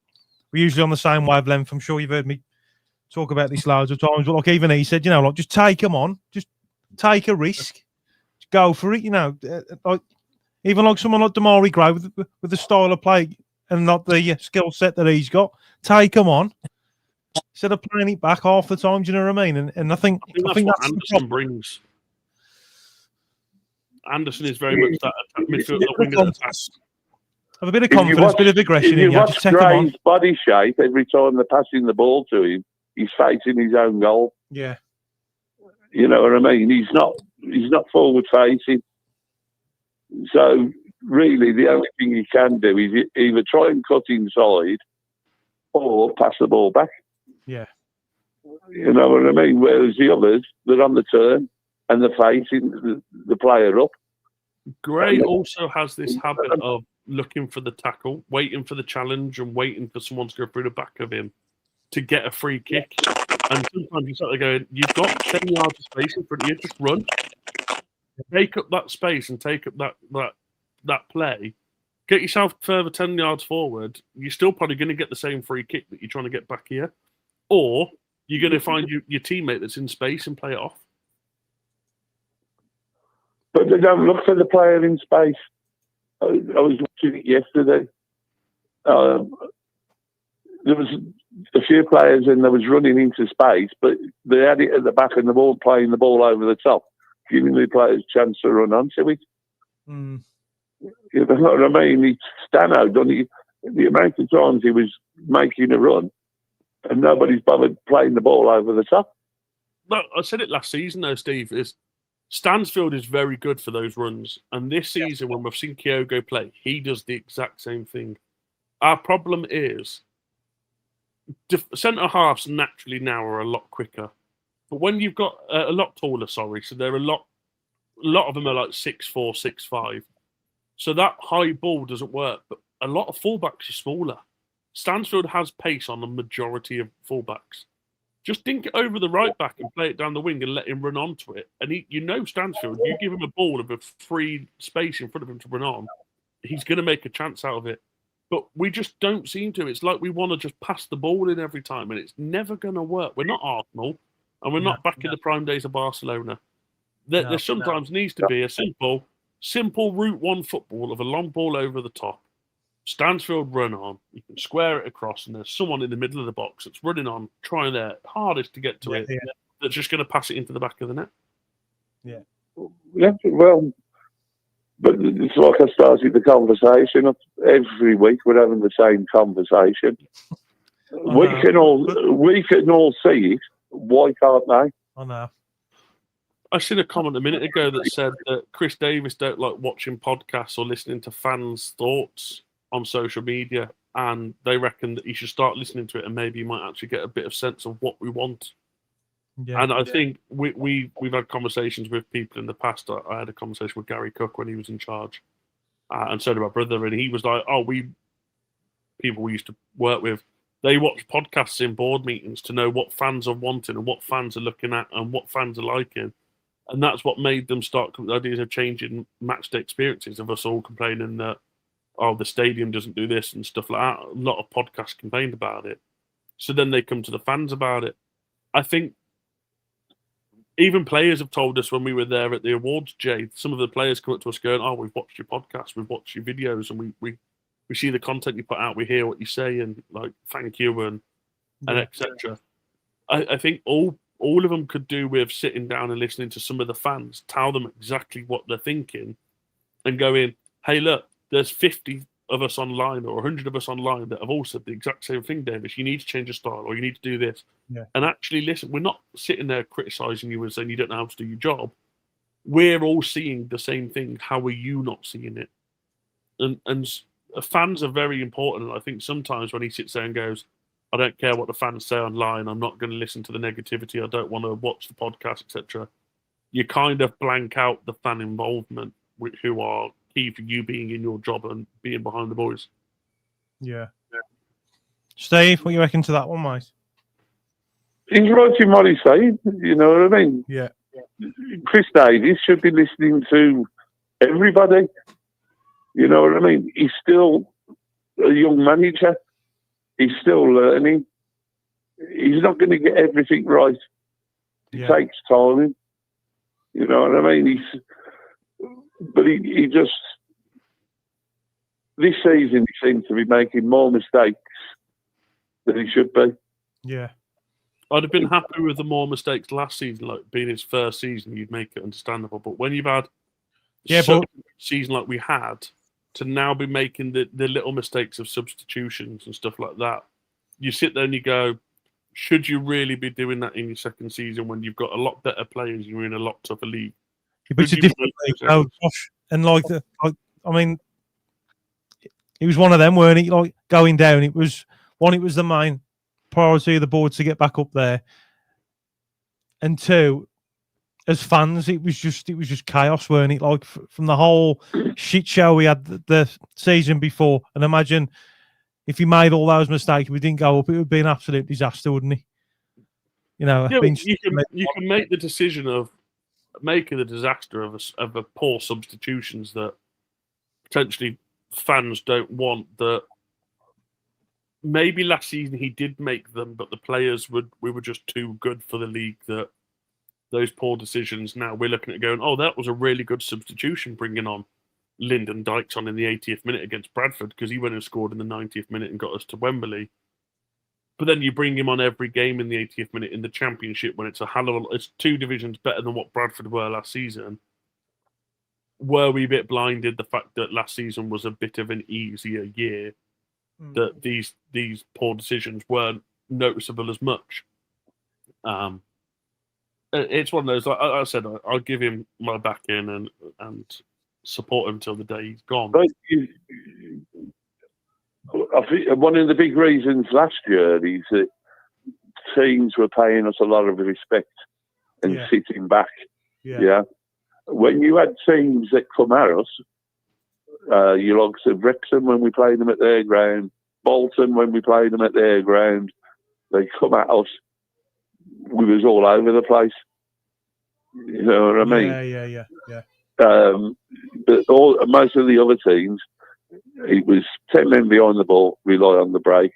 we're usually on the same wavelength. I'm sure you've heard me talk about this loads of times. But like even he said, like just take them on, just take a risk, just go for it. Like even like someone like Damari Gray with the style of play and not the skill set that he's got, take them on instead of playing it back half the time. Do you know what I mean? And I think that's what Anderson brings. Anderson is very much that midfield winger that attacks. Have a bit of confidence, a bit of aggression in you. Just take him on. His body shape every time they're passing the ball to him, he's facing his own goal. Yeah. You know what I mean? He's not forward facing. So really the only thing he can do is either try and cut inside or pass the ball back. Yeah. You know what I mean? Whereas the others, they're on the turn and they're facing the player up. Gray also has this habit of looking for the tackle, waiting for the challenge, and waiting for someone to go through the back of him to get a free kick. And sometimes you start there going, you've got 10 yards of space in front of you, just run. Take up that space and take up that play. Get yourself further 10 yards forward. You're still probably going to get the same free kick that you're trying to get back here. or you're going to find your teammate that's in space and play it off. But they don't look for the player in space. I was watching it yesterday. There was a few players and they was running into space, but they had it at the back of the ball, playing the ball over the top, giving the players a chance to run onto it. Mm. You know what I mean? It's Stano done it. The amount of times he was making a run and nobody's bothered playing the ball over the top. Look, I said it last season though, Steve, is Stansfield is very good for those runs. And this season, when we've seen Kyogo play, he does the exact same thing. Our problem is centre halves naturally now are a lot quicker. But when you've got a lot taller, so they're a lot of them are like 6'4", 6'5". So that high ball doesn't work. But a lot of fullbacks are smaller. Stansfield has pace on the majority of fullbacks. Just dink it over the right back and play it down the wing and let him run onto it. And Stansfield, you give him a ball of a free space in front of him to run on, he's going to make a chance out of it. But we just don't seem to. It's like we want to just pass the ball in every time, and it's never going to work. We're not Arsenal, and we're not back in the prime days of Barcelona. There sometimes needs to be a simple route one football of a long ball over the top. Stansfield run on, you can square it across, and there's someone in the middle of the box that's running on, trying their hardest to get to it, that's just going to pass it into the back of the net. Yeah, well, but it's like I started the conversation. Every week we're having the same conversation. We can all see it. Why can't they? I know. I seen a comment a minute ago that said that Chris Davis don't like watching podcasts or listening to fans' thoughts on social media, and they reckon that he should start listening to it, and maybe he might actually get a bit of sense of what we want. Yeah, and I think we've had conversations with people in the past. I had a conversation with Gary Cook when he was in charge, and so did my brother, and he was like, people we used to work with, they watch podcasts in board meetings to know what fans are wanting and what fans are looking at and what fans are liking. And that's what made them start the ideas of changing match day experiences, of us all complaining that, the stadium doesn't do this and stuff like that. A lot of podcasts complained about it. So then they come to the fans about it. I think even players have told us when we were there at the awards, Jay, some of the players come up to us going, we've watched your podcast, we've watched your videos, and we see the content you put out, we hear what you say, and like, thank you, and etc. I think all of them could do with sitting down and listening to some of the fans, tell them exactly what they're thinking, and going, hey, look, there's 50 of us online or 100 of us online that have all said the exact same thing, Davis. You need to change your style, or you need to do this. Yeah. And actually listen, we're not sitting there criticising you and saying you don't know how to do your job. We're all seeing the same thing. How are you not seeing it? And fans are very important. And I think sometimes when he sits there and goes, I don't care what the fans say online, I'm not going to listen to the negativity, I don't want to watch the podcast, etc. You kind of blank out the fan involvement, who are key for you being in your job and being behind the boys. Yeah. Steve, what do you reckon to that one, mate? He's right in what he's saying, you know what I mean? Yeah. Chris Davis should be listening to everybody. You know what I mean? He's still a young manager. He's still learning. He's not going to get everything right. It takes time. You know what I mean? But he just, this season, he seems to be making more mistakes than he should be. Yeah. I'd have been happy with the more mistakes last season, like being his first season, you'd make it understandable. But when you've had season like we had, to now be making the little mistakes of substitutions and stuff like that, you sit there and you go, should you really be doing that in your second season when you've got a lot better players and you're in a lot tougher league? But it's a different league, Josh. And I mean, it was one of them, weren't it? Like going down, it was the main priority of the board to get back up there. And two, as fans, it was just chaos, weren't it? Like from the whole shit show we had the season before. And imagine if he made all those mistakes, we didn't go up, it would be an absolute disaster, wouldn't he? You know, you can make the decision of making the disaster of a poor substitutions that potentially fans don't want, that maybe last season he did make them, but the players we were just too good for the league. That those poor decisions. Now we're looking at going, oh, that was a really good substitution, bringing on Lyndon Dykes on in the 80th minute against Bradford because he went and scored in the 90th minute and got us to Wembley. But then you bring him on every game in the 80th minute in the Championship when it's it's 2 divisions better than what Bradford were last season. Were we a bit blinded the fact that last season was a bit of an easier year, that these poor decisions weren't noticeable as much? It's one of those. Like I said, I'll give him my back in and support him till the day he's gone. But I think one of the big reasons last year is that teams were paying us a lot of respect and sitting back. Yeah. When you had teams that come at us, you logs of Wrexham when we played them at their ground, Bolton when we played them at their ground, they come at us. We was all over the place. You know what I mean? Yeah. But most of the other teams, it was 10 men behind the ball, rely on the break.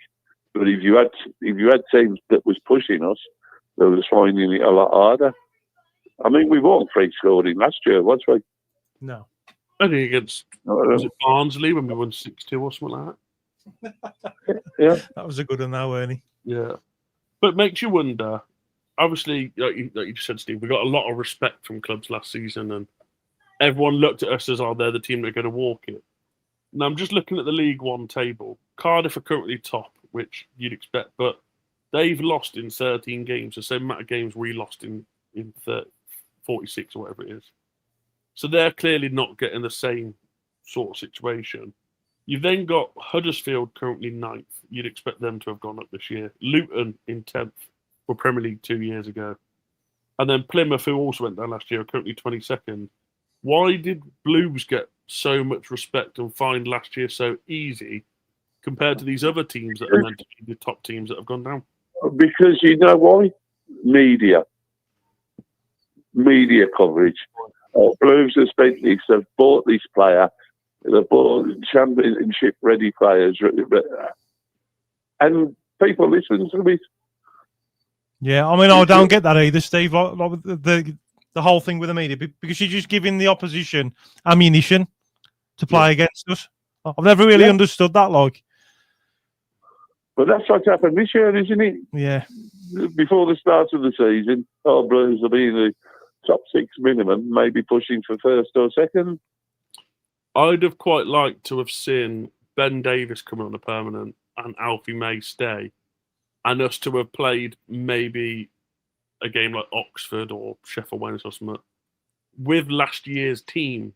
But if you had teams that was pushing us, they was finding it a lot harder. I mean, we weren't free scoring last year, was we? No. I think against was it Barnsley when we won 6-2 or something like that? Yeah. That was a good one now, Ernie. Yeah. But it makes you wonder. Obviously, like you just said, Steve, we got a lot of respect from clubs last season, and everyone looked at us as, oh, they're the team that are going to walk it. Now, I'm just looking at the League One table. Cardiff are currently top, which you'd expect, but they've lost in 13 games, the same amount of games we lost in 46 or whatever it is. So they're clearly not getting the same sort of situation. You've then got Huddersfield currently 9th. You'd expect them to have gone up this year. Luton in 10th. Were Premier League 2 years ago. And then Plymouth, who also went down last year, are currently 22nd. Why did Blues get so much respect and find last year so easy compared to these other teams that are meant to be the top teams that have gone down? Because you know why? Media coverage. Blues have spent this, they've bought this player, they've bought championship-ready players, and people listen to it. Yeah, I mean, I don't get that either, Steve. Like the whole thing with the media, because you're just giving the opposition ammunition to play against us. I've never really understood that. Like, but that's what's happened this year, isn't it? Yeah. Before the start of the season, Blues will be in the top 6 minimum, maybe pushing for first or second. I'd have quite liked to have seen Ben Davis come on a permanent and Alfie May stay. And us to have played maybe a game like Oxford or Sheffield Wednesday or something with last year's team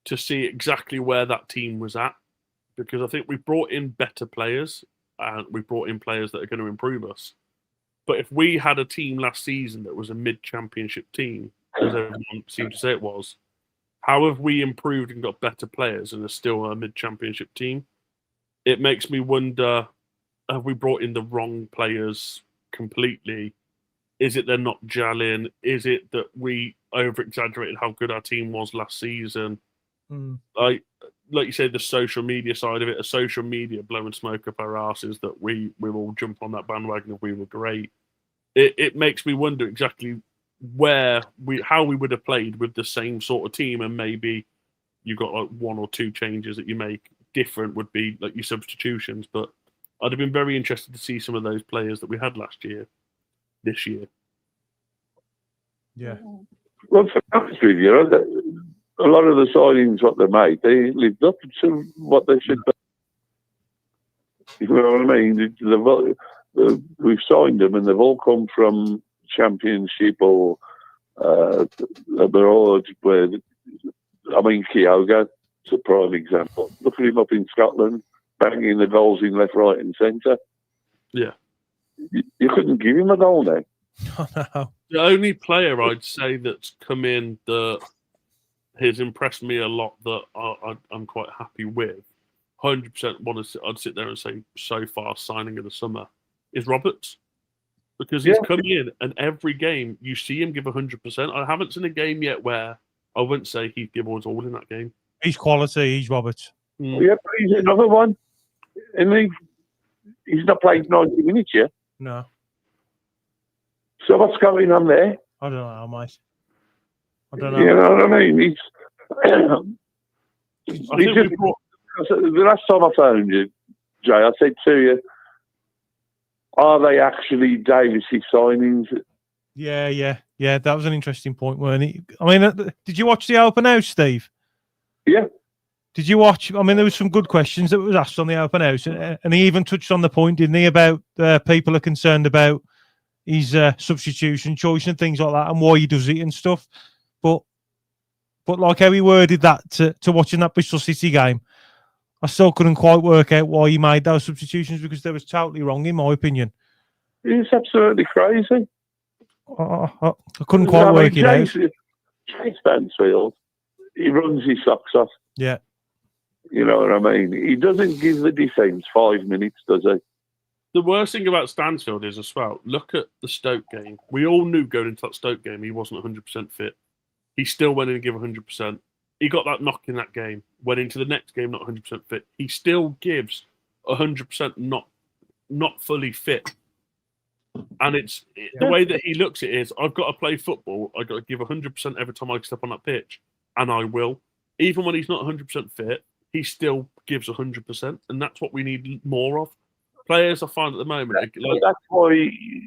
to see exactly where that team was at. Because I think we brought in better players and we brought in players that are going to improve us. But if we had a team last season that was a mid-championship team, as everyone seemed to say it was, how have we improved and got better players and are still a mid-championship team? It makes me wonder, have we brought in the wrong players completely? Is it they're not gelling? Is it that we over-exaggerated how good our team was last season? Like you said, the social media side of it, a social media blowing smoke up our asses that we all jump on that bandwagon if we were great. It makes me wonder exactly how we would have played with the same sort of team, and maybe you've got like 1 or 2 changes that you make different would be like your substitutions, but I'd have been very interested to see some of those players that we had last year, this year. Yeah. Well, for honest with you, a lot of the signings what they made, they lived up to what they should be. You know what I mean? We've signed them, and they've all come from Championship or abroad. Where Kyogo is a prime example. Look at him up in Scotland, banging the goals in left, right, and centre. Yeah, you couldn't give him a goal now. No. The only player I'd say that's come in that has impressed me a lot that I'm quite happy with, 100% I'd sit there and say so far signing of the summer is Roberts, because he's come in and every game you see him give 100%. I haven't seen a game yet where I wouldn't say he'd give us all in that game. He's quality. He's Roberts. Yeah, but he's another one. And He's not played 90 minutes yet. No, So what's going on there? I don't know, mate. I don't know. You know what I mean? I think we brought, The last time I phoned you, Jay, I said to you, are they actually Davis's signings? Yeah. That was an interesting point, weren't it? I mean, did you watch the open house, Steve? Yeah. Did you watch? I mean, there was some good questions that was asked on the open house, and he even touched on the point, didn't he, about people are concerned about his substitution choice and things like that, and why he does it and stuff. But like how he worded that to watching that Bristol City game, I still couldn't quite work out why he made those substitutions, because they was totally wrong, in my opinion. It's absolutely crazy. I couldn't quite work it out. Chase Stansfield, he runs his socks off. Yeah. You know what I mean? He doesn't give the defence 5 minutes, does he? the worst thing about Stansfield is as well, look at the Stoke game. We all knew going into that Stoke game he wasn't 100% fit. He still went in and gave 100%. He got that knock in that game, went into the next game not 100% fit. He still gives 100% not fully fit. And it's the way that he looks at it is, I've got to play football. I've got to give 100% every time I step on that pitch. And I will. Even when he's not 100% fit, he still gives 100%. And that's what we need more of. Players I find at the moment.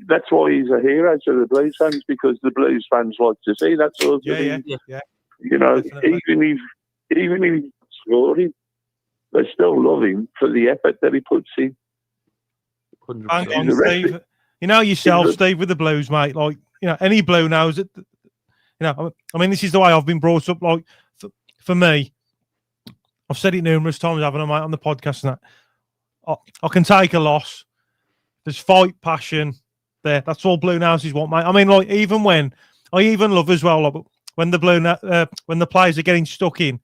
That's why he's a hero to the Blues fans, because the Blues fans like to see that sort of thing. Yeah. You know, Definitely. even if he's scoring, they still love him for the effort that he puts in. 100%. Hang on, Steve. You know yourself, Steve, with the Blues, mate. Like, you know, any Blue knows it. You know, I mean, this is the way I've been brought up. Like, for me, I've said it numerous times, haven't I, mate, on the podcast and that. I can take a loss. There's fight, passion there. That's all Blue Houses want, mate. I mean, like, even when I even love as well, like, when the when the players are getting stuck in,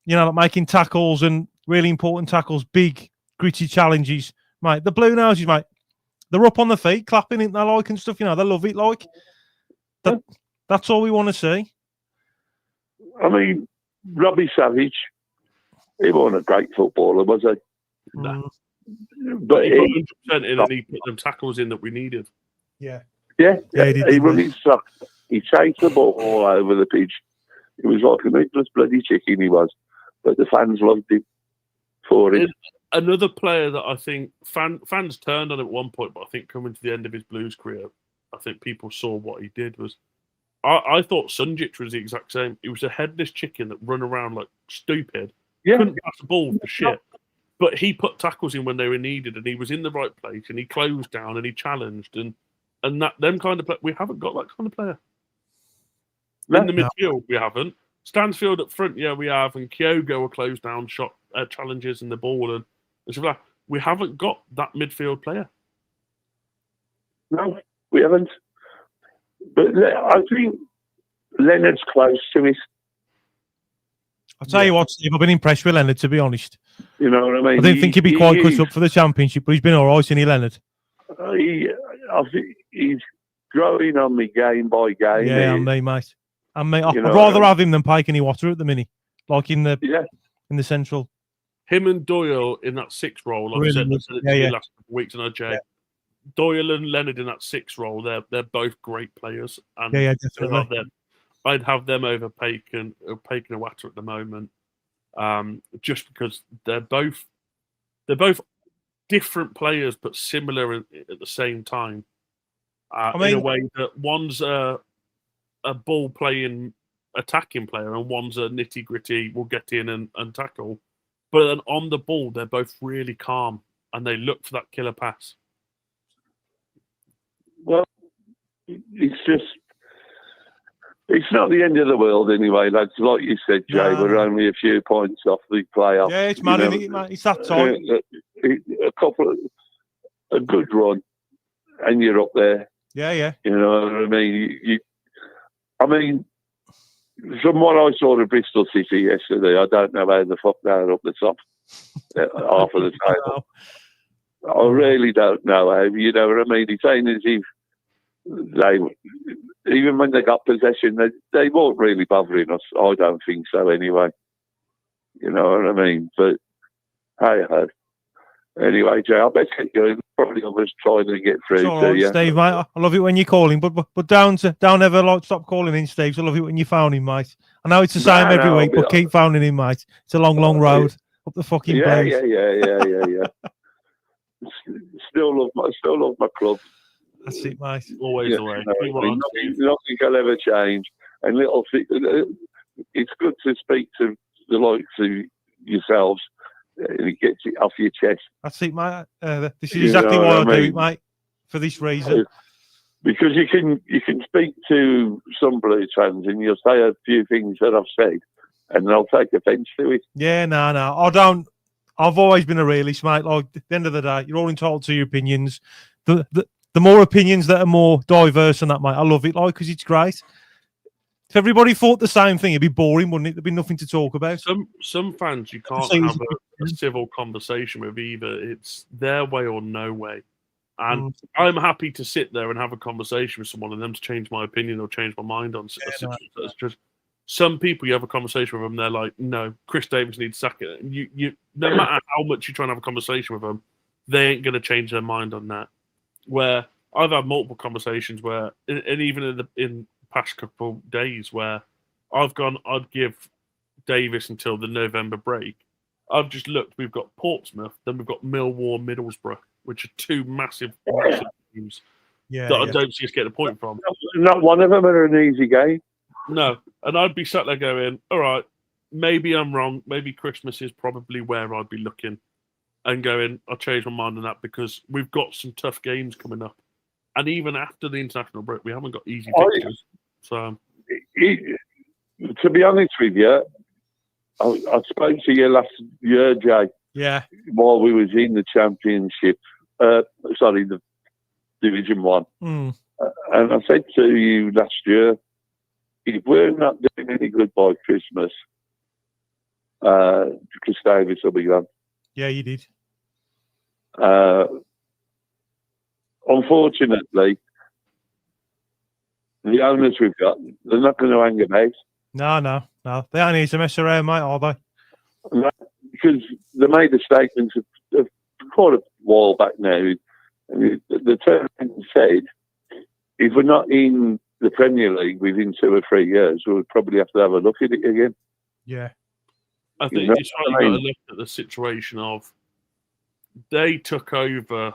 you know, like making tackles and really important tackles, big gritty challenges, mate. The Blue Houses, mate, they're up on the feet, clapping it, they like and stuff. You know, they love it. Like that's all we want to see. I mean, Robbie Savage, he wasn't a great footballer, was he? No. But he put 100% in and he put them tackles in that we needed. Yeah, he run his socks. He chased the ball all over the pitch. It was like a meatless bloody chicken he was. But the fans loved him for it. Another player that I think fans turned on at one point, but I think coming to the end of his Blues career, I think people saw what he did was. I thought Sunjic was the exact same. He was a headless chicken that run around like stupid. Yeah. Couldn't pass the ball for shit. But he put tackles in when they were needed, and he was in the right place, and he closed down, and he challenged, and that them kind of play. We haven't got that kind of player. In the midfield, we haven't. Stansfield up front, yeah, we have, and Kyogo will close down shot challenges in the ball, and stuff like that. We haven't got that midfield player. No, we haven't. But I think Leonard's close to it. I'll tell you what, Steve, I've been impressed with Leonard, to be honest. You know what I mean? I didn't think he'd be quite cut up for the championship, but he's been all right, isn't he, Leonard? I think he's growing on me game by game. Yeah, and me, mate. And me, I'd rather have him than Pike and Water at the minute, like in the central. Him and Doyle in that 6 role, like Really I said it to you last couple of weeks, and I Jay. Yeah. Doyle and Leonard in that 6 role, they're both great players. And Definitely. I'd have them over Pike and Water at the moment, just because they're both different players but similar at the same time. In a way that one's a ball playing attacking player and one's a nitty gritty will get in and tackle, but then on the ball they're both really calm and they look for that killer pass. Well, it's not the end of the world anyway, lads. Like you said, Jay, we're only a few points off the playoff. Yeah, it's mad, isn't it, mate? It's that time. A good run, and you're up there. Yeah. You know what I mean? I mean, from what I saw of Bristol City yesterday, I don't know how the fuck they're up the top half of the table. I really don't know how. You know what I mean? It's saying as if even when they got possession, they weren't really bothering us. I don't think so anyway. You know what I mean? But hey ho. Anyway, Jay, I better get going. Probably almost trying to get through It's all to right, you. Steve, mate. I love it when you're calling, but don't ever like stop calling in, Steve. So I love it when you phone him, mate. I know it's the same every week, but keep phoning him, mate. It's a long road up the fucking blues. Yeah. Still love my club. That's it, mate. Always the way. Nothing can ever change. And it's good to speak to the likes of yourselves, and it gets it off your chest. That's it, mate. This is exactly why I do it, mate. For this reason. Because you can speak to some Blues fans and you'll say a few things that I've said, and they'll take offence to it. Yeah, no. I don't. I've always been a realist, mate. Like, at the end of the day, you're all entitled to your opinions. The more opinions that are more diverse than that, mate, I love it, like, because it's great. If everybody thought the same thing, it'd be boring, wouldn't it? There'd be nothing to talk about. Some fans you can't have a civil conversation with either. It's their way or no way. And I'm happy to sit there and have a conversation with someone and them to change my opinion or change my mind on a situation. It's just some people you have a conversation with them, they're like, no, Chris Davis needs sacking. You no matter how much you try and have a conversation with them, they ain't going to change their mind on that. Where I've had multiple conversations where, and even in past couple days, where I've gone, I'd give Davis until the November break. I've just looked. We've got Portsmouth, then we've got Millwall, Middlesbrough, which are two massive teams that I don't see us get a point from. Not one of them are an easy game. No, and I'd be sat there going, all right, maybe I'm wrong. Maybe Christmas is probably where I'd be looking and going, I'll change my mind on that because we've got some tough games coming up. And even after the international break, we haven't got easy fixtures. So, to be honest with you, I spoke to you last year, Jay. Yeah. While we was in the Championship, the Division 1. And I said to you last year, if we're not doing any good by Christmas, because Davis will be gone. Yeah, you did. Unfortunately, the owners we've got, they're not going to hang about. No. They don't need to mess around, mate, are they? No, because they made the statements quite a while back now. And the term said, if we're not in the Premier League within 2 or 3 years, we would probably have to have a look at it again. Yeah. I think you've got to look at the situation of they took over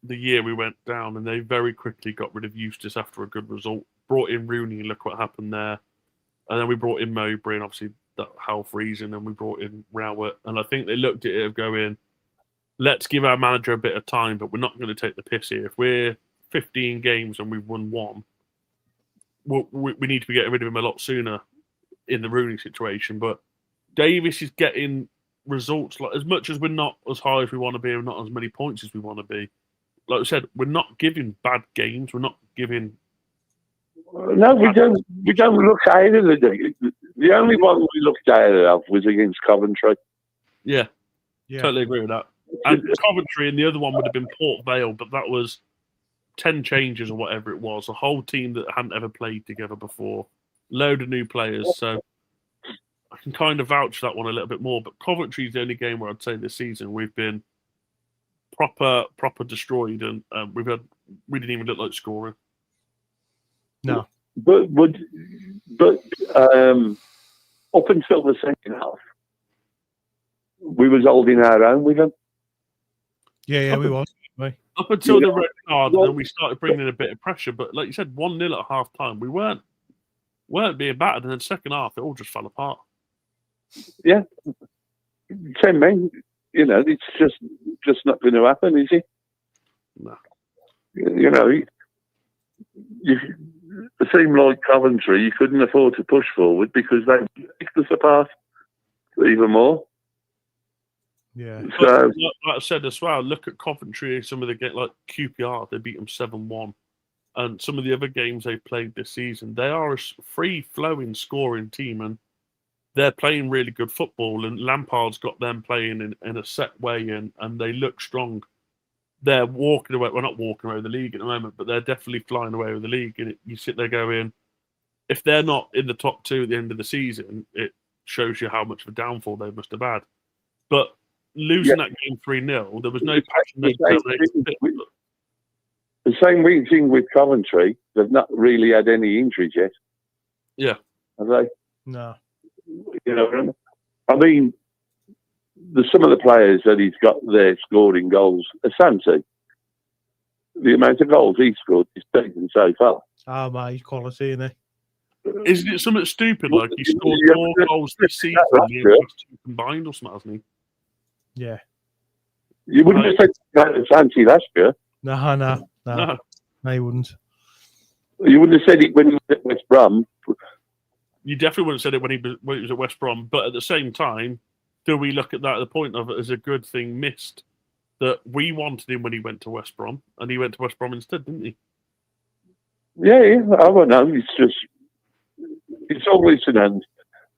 the year we went down and they very quickly got rid of Eustace after a good result, brought in Rooney and look what happened there. And then we brought in Mowbray and obviously that health reason, and we brought in Rowett. And I think they looked at it of going, let's give our manager a bit of time, but we're not going to take the piss here. If we're 15 games and we've won 1, we need to be getting rid of him a lot sooner in the Rooney situation. But Davis is getting results. Like, as much as we're not as high as we want to be and not as many points as we want to be, like I said, we're not giving bad games. We're not giving... No, we don't. We don't look out of the only one we looked out of was against Coventry. Yeah, totally agree with that. And Coventry, and the other one would have been Port Vale, but that was 10 changes or whatever it was. A whole team that hadn't ever played together before, load of new players. So I can kind of vouch for that one a little bit more. But Coventry is the only game where I'd say this season we've been proper destroyed, and we didn't even look like scoring. No, but up until the second half, we was holding our own with them. Yeah, we was. Up until the red card, and then we started bringing in a bit of pressure. But like you said, 1-0 at half time, we weren't being battered, and then second half, it all just fell apart. Yeah, 10 men. You know, it's just not going to happen, is it? No. You know, it seemed like Coventry, you couldn't afford to push forward because they picked us apart even more. Yeah. So, like I said as well, look at Coventry, some of the games like QPR, they beat them 7-1. And some of the other games they've played this season, they are a free-flowing scoring team and they're playing really good football. And Lampard's got them playing in a set way and they look strong. They're walking away. Well, not walking away with the league at the moment, but they're definitely flying away with the league. And you sit there going, if they're not in the top 2 at the end of the season, it shows you how much of a downfall they must have had. But losing that game 3-0, there was no passion, no determination. The same thing with Coventry. They've not really had any injuries yet. Yeah. Have they? No. You know, I mean, some of the players that he's got there scoring goals, Asante, the amount of goals he scored is taken so far. Oh, mate, he's quality, isn't he? Isn't it something stupid? Like, he scored more goals this season than the last two combined or something, hasn't he? Yeah. You wouldn't have said Asante last year. No, you wouldn't. You wouldn't have said it when he was at West Brom. You definitely wouldn't have said it when he was at West Brom. But at the same time, do we look at that at the point of it as a good thing missed? That we wanted him when he went to West Brom, and he went to West Brom instead, didn't he? Yeah, I don't know. It's always an end.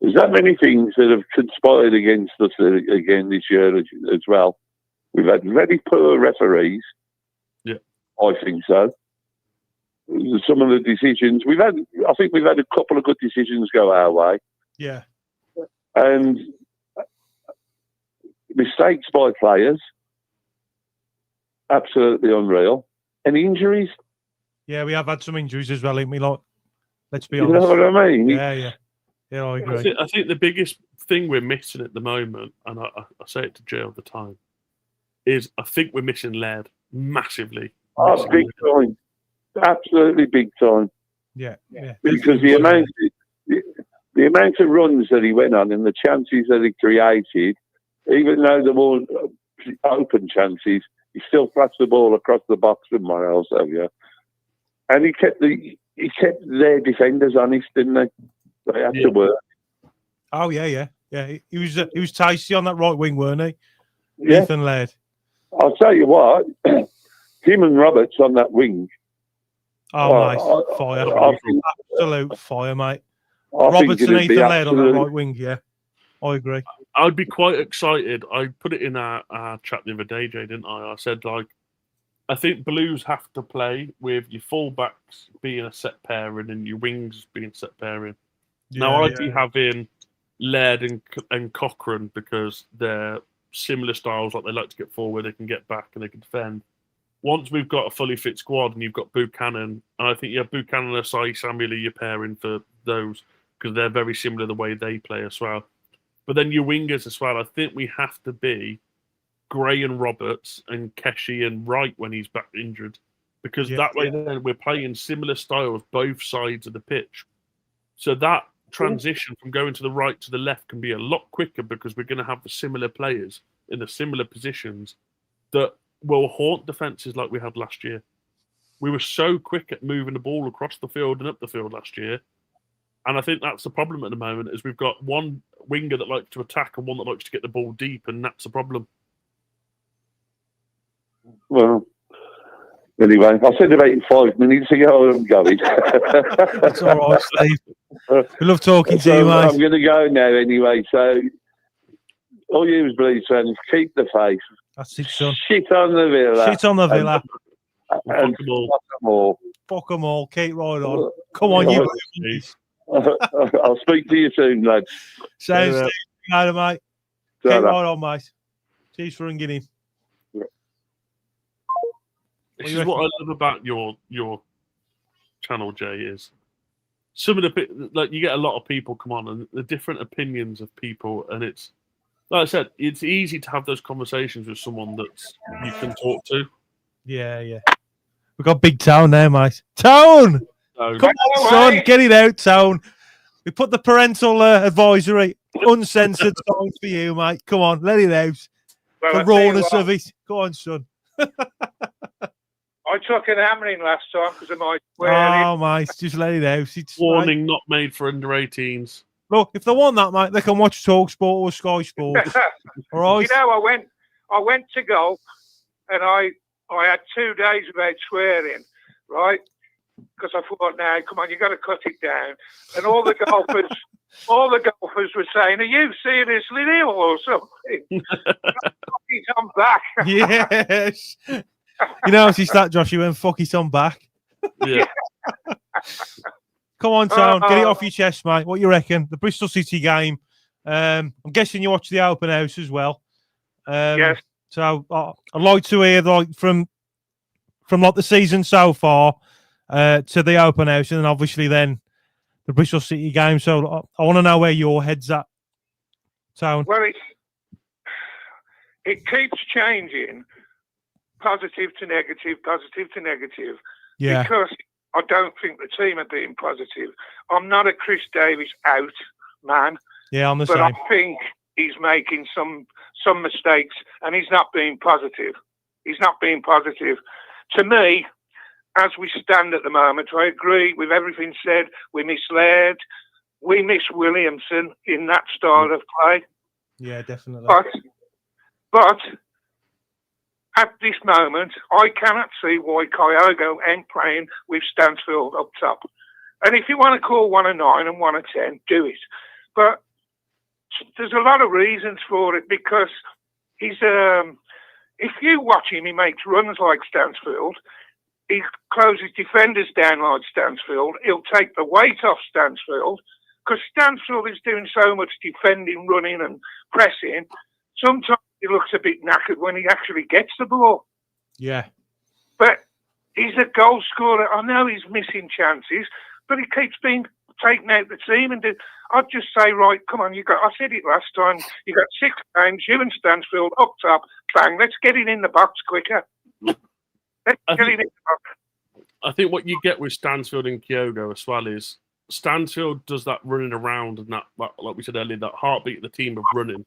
There's that many things that have conspired against us again this year as well. We've had very poor referees. Yeah, I think so. Some of the decisions I think we've had a couple of good decisions go our way. Yeah, and mistakes by players, absolutely unreal. And injuries. Yeah, we have had some injuries as well, ain't we? Like, let's be honest. You know what I mean? Yeah, I agree. I think the biggest thing we're missing at the moment, and I say it to Jay all the time, is I think we're missing lead massively. Oh, big time. Absolutely big time. Yeah. Because the amount of runs that he went on and the chances that he created, even though they were open chances, he still flashed the ball across the box and what else have you. And he kept their defenders honest, didn't they? They had to work. Oh yeah. He was tasty on that right wing, weren't he? Yeah. Ethan Laird. I'll tell you what, him and Roberts on that wing. Oh, mate, fire! Absolute fire, mate. Roberts and Ethan Laird on that right wing. Yeah, I agree. I'd be quite excited. I put it in our chat the other day, Jay, didn't I? I said, like, I think Blues have to play with your fullbacks being a set pairing and your wings being set pairing. Now, I'd be having Laird and Cochrane because they're similar styles. Like, they like to get forward, they can get back, and they can defend. Once we've got a fully fit squad and you've got Buchanan, and I think you have Buchanan and 𝒖𝒐 are your pairing for those because they're very similar the way they play as well. But then your wingers as well, I think we have to be Gray and Roberts and Keshi and Wright when he's back injured. Because that way then we're playing similar styles both sides of the pitch. So that transition from going to the right to the left can be a lot quicker because we're going to have the similar players in the similar positions that will haunt defences like we had last year. We were so quick at moving the ball across the field and up the field last year. And I think that's the problem at the moment is we've got one winger that likes to attack and one that likes to get the ball deep, and that's the problem. Well, anyway, I said about it 5 minutes ago. I'm going. That's all right, Steve. We love talking to you, mate. I'm going to go now anyway. So, all you Blues fans, keep the faith. That's it, son. Shit on the Villa. Shit on the Villa. And fuck them all. Fuck them all. Keep right on. Come on, you. I'll speak to you soon, lads. Sounds Steve. Later, mate. Keep right on, mate. Cheers for ringing in. This is what I love about your channel, Jay, is some of the, like, you get a lot of people come on and the different opinions of people, and it's, like I said, it's easy to have those conversations with someone that you can talk to. Yeah. We've got Big Town there, mate. Town! Come on, son. Get it out, Town. We put the parental advisory, uncensored song for you, mate. Come on, let it out. Well, the rawness of it. Go on, son. I took an hammering last time because of my swearing. Oh, mate, just let it out. It's warning, like, not made for under 18s. Look, if they want that, mate, they can watch TalkSport or Sky Sports. All right. You know, I went to golf, and I had 2 days without swearing, right? Because I thought, now, come on, you got to cut it down. And all the golfers were saying, "Are you seriously ill or something?" I'm back. Yes. You noticed that, Josh? You went, "Fuck it, I'm back." Yeah. Come on, Town. Get it off your chest, mate. What you reckon? The Bristol City game. I'm guessing you watched the open house as well. Yes. So I'd like to hear from like the season so far to the open house, and then obviously then the Bristol City game. So I want to know where your head's at, Tone. Well, it keeps changing, positive to negative, positive to negative. Yeah. Because I don't think the team are being positive. I'm not a Chris Davies out man. Yeah, I'm the but same. I think he's making some mistakes, and he's not being positive. He's not being positive. To me, as we stand at the moment, I agree with everything said. We miss Laird. We miss Williamson in that style of play. Yeah, definitely. But at this moment, I cannot see why Kyogo ain't playing with Stansfield up top. And if you want to call one a 9 and one a 10, do it. But there's a lot of reasons for it, because he's if you watch him, he makes runs like Stansfield. He closes defenders down like Stansfield. He'll take the weight off Stansfield, because Stansfield is doing so much defending, running and pressing. Sometimes he looks a bit knackered when he actually gets the ball. Yeah. But he's a goal scorer. I know he's missing chances, but he keeps being taken out the team. And I'd just say, right, come on, I said it last time, you got 6 games, you and Stansfield up top, bang, let's get it in the box quicker. I think what you get with Stansfield and Kyogo as well is Stansfield does that running around and that, like we said earlier, that heartbeat of the team of running.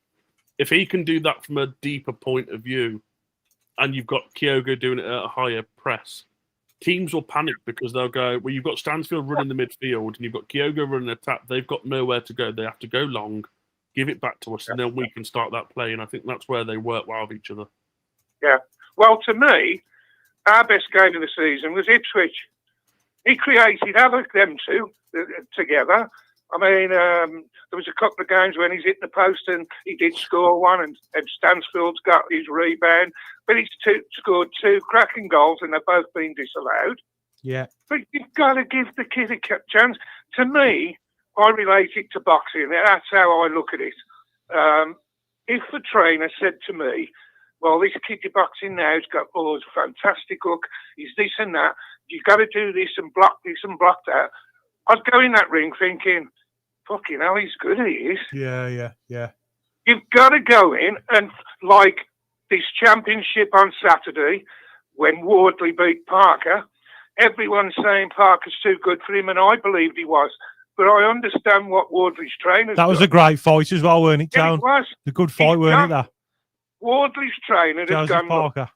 If he can do that from a deeper point of view, and you've got Kyogo doing it at a higher press, teams will panic because they'll go, well, you've got Stansfield running the midfield and you've got Kyogo running attack. They've got nowhere to go. They have to go long, give it back to us, and then we can start that play. And I think that's where they work well with each other. Yeah. Well, to me, our best game of the season was Ipswich. He created havoc, them two together. I mean, there was a couple of games when he's hit the post and he did score one, and Stansfield's got his rebound. But he's scored 2 cracking goals, and they've both been disallowed. Yeah. But you've got to give the kid a chance. To me, I relate it to boxing. That's how I look at it. If a trainer said to me, well, this kid you're boxing now has got a fantastic hook, he's this and that, you've got to do this and block this and block that, I'd go in that ring thinking, fucking hell, he's good, he is. Yeah. You've got to go in, and like this championship on Saturday, when Wardley beat Parker, everyone's saying Parker's too good for him, and I believed he was. But I understand what Wardley's trainers That was done. a great fight as well, weren't it, Yeah, Town? it was. A good fight, weren't it, that? Wardley's trainer has Joseph gone, Parker.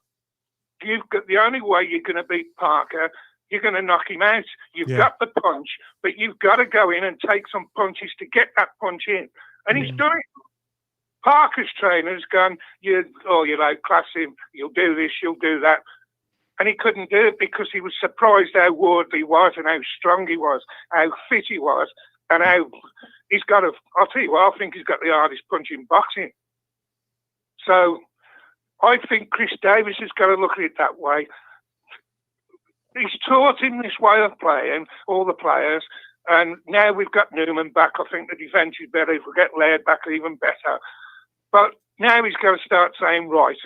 you've got the only way you're going to beat Parker, you're going to knock him out. You've got the punch, but you've got to go in and take some punches to get that punch in. And he's done it. Parker's trainer's gone, you'll outclass him, you'll do this, you'll do that. And he couldn't do it because he was surprised how Wardley was and how strong he was, how fit he was, and how he's got I'll tell you what, I think he's got the hardest punch in boxing. So I think Chris Davies has got to look at it that way. He's taught him this way of playing, all the players, and now we've got Newman back. I think the defence is better. If we get Laird back, even better. But now he's got to start saying, right,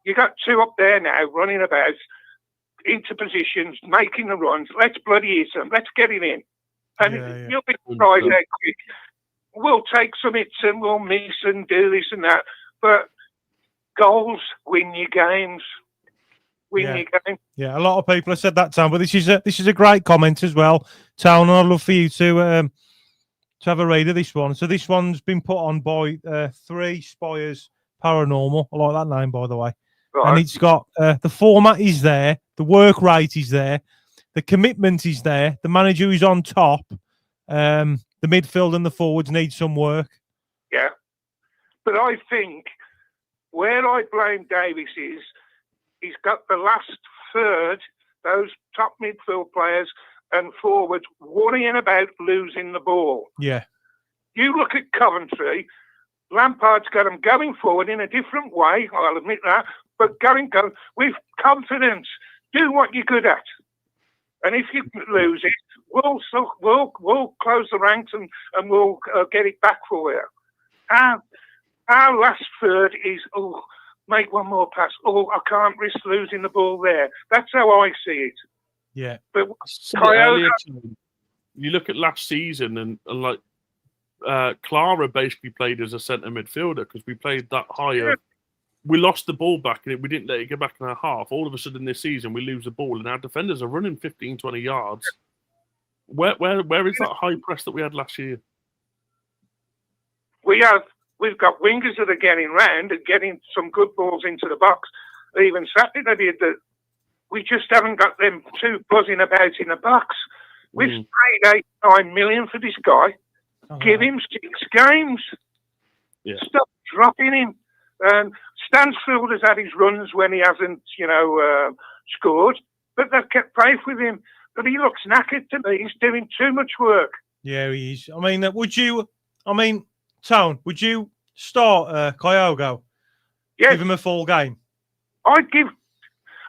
you got 2 up there now running about into positions, making the runs. Let's bloody hit them. Let's get it in. And you'll be surprised how quick. We'll take some hits and we'll miss and do this and that. But goals win your games. Win your game. Yeah, a lot of people have said that, Tom, but this is a great comment as well, Town. I'd love for you to have a read of this one. So this one's been put on by 3 Spires Paranormal. I like that name, by the way. Right. And it's got the format is there, the work rate is there, the commitment is there, the manager is on top, the midfield and the forwards need some work. Yeah. But I think where I blame Davies is he's got the last third, those top midfield players and forwards worrying about losing the ball. Yeah. You look at Coventry, Lampard's got them going forward in a different way, I'll admit that, but going with confidence. Do what you're good at. And if you lose it, we'll close the ranks and we'll get it back for you. Our last third is, make one more pass. Oh, I can't risk losing the ball there. That's how I see it. Yeah. But Earlier, you look at last season and like Clara basically played as a centre midfielder because we played that higher. We lost the ball back and we didn't let it get back in our half. All of a sudden this season we lose the ball and our defenders are running 15, 20 yards. Where is that high press that we had last year? We've got wingers that are getting round and getting some good balls into the box. Even Saturday they did that. We just haven't got them two buzzing about in the box. We've paid 8-9 million for this guy. Give him 6 games. Yeah. Stop dropping him. Stansfield has had his runs when he hasn't, scored, but they've kept faith with him. But he looks knackered to me. He's doing too much work. Yeah, he is. I mean, Town, would you start Kyogo? Yes. Give him a full game? I'd give...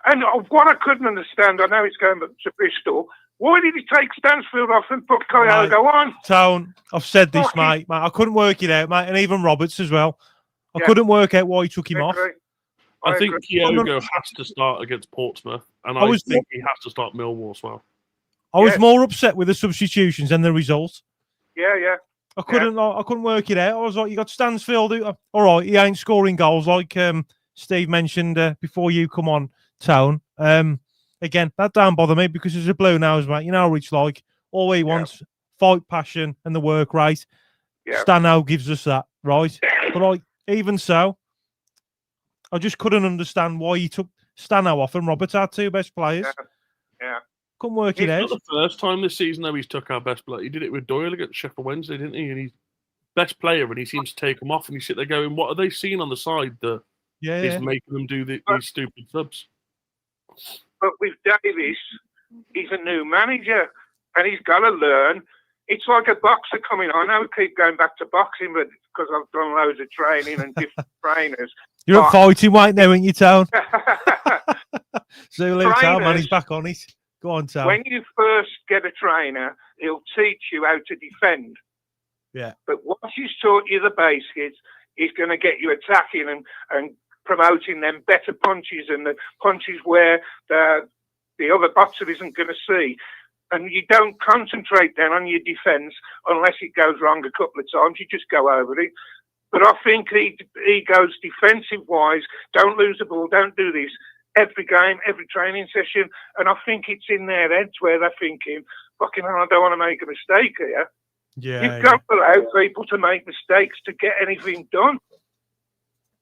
And what I couldn't understand, I know it's going to Bristol, why did he take Stansfield off and put Kyogo on? Town, I've said this, mate. I couldn't work it out, mate, and even Roberts as well. I couldn't work out why he took him off. I think Kyogo has to start against Portsmouth, and I think he has to start Millwall as well. I was more upset with the substitutions than the result. Yeah. I couldn't work it out. I was like, you got Stansfield. All right, he ain't scoring goals like Steve mentioned before you come on, Town. Again, that don't bother me because it's a blue nose, mate. You know what it's like. All he wants, fight, passion, and the work rate. Yeah. Stano gives us that, right? But even so, I just couldn't understand why he took Stano off and Roberts, our 2 best players. Yeah. Couldn't work it out. It's not the first time this season, though, he's took our best player. He did it with Doyle against Sheffield Wednesday, didn't he? And he's best player, and he seems to take them off, and you sit there going, what are they seeing on the side that is making them do these stupid subs? But with Davis, he's a new manager, and he's got to learn. It's like a boxer coming on. I know we keep going back to boxing, but because I've done loads of training and different trainers. You're at fighting right now, ain't you, Town? So Town, man, he's back on it. Go on, Town. When you first get a trainer, he'll teach you how to defend. Yeah. But once he's taught you the basics, he's going to get you attacking and promoting them better punches and the punches where the other boxer isn't going to see. And you don't concentrate then on your defence unless it goes wrong a couple of times. You just go over it. But I think he goes defensive-wise, don't lose the ball, don't do this, every game, every training session. And I think it's in their heads where they're thinking, fucking hell, I don't want to make a mistake here. Yeah, you don't allow people to make mistakes to get anything done.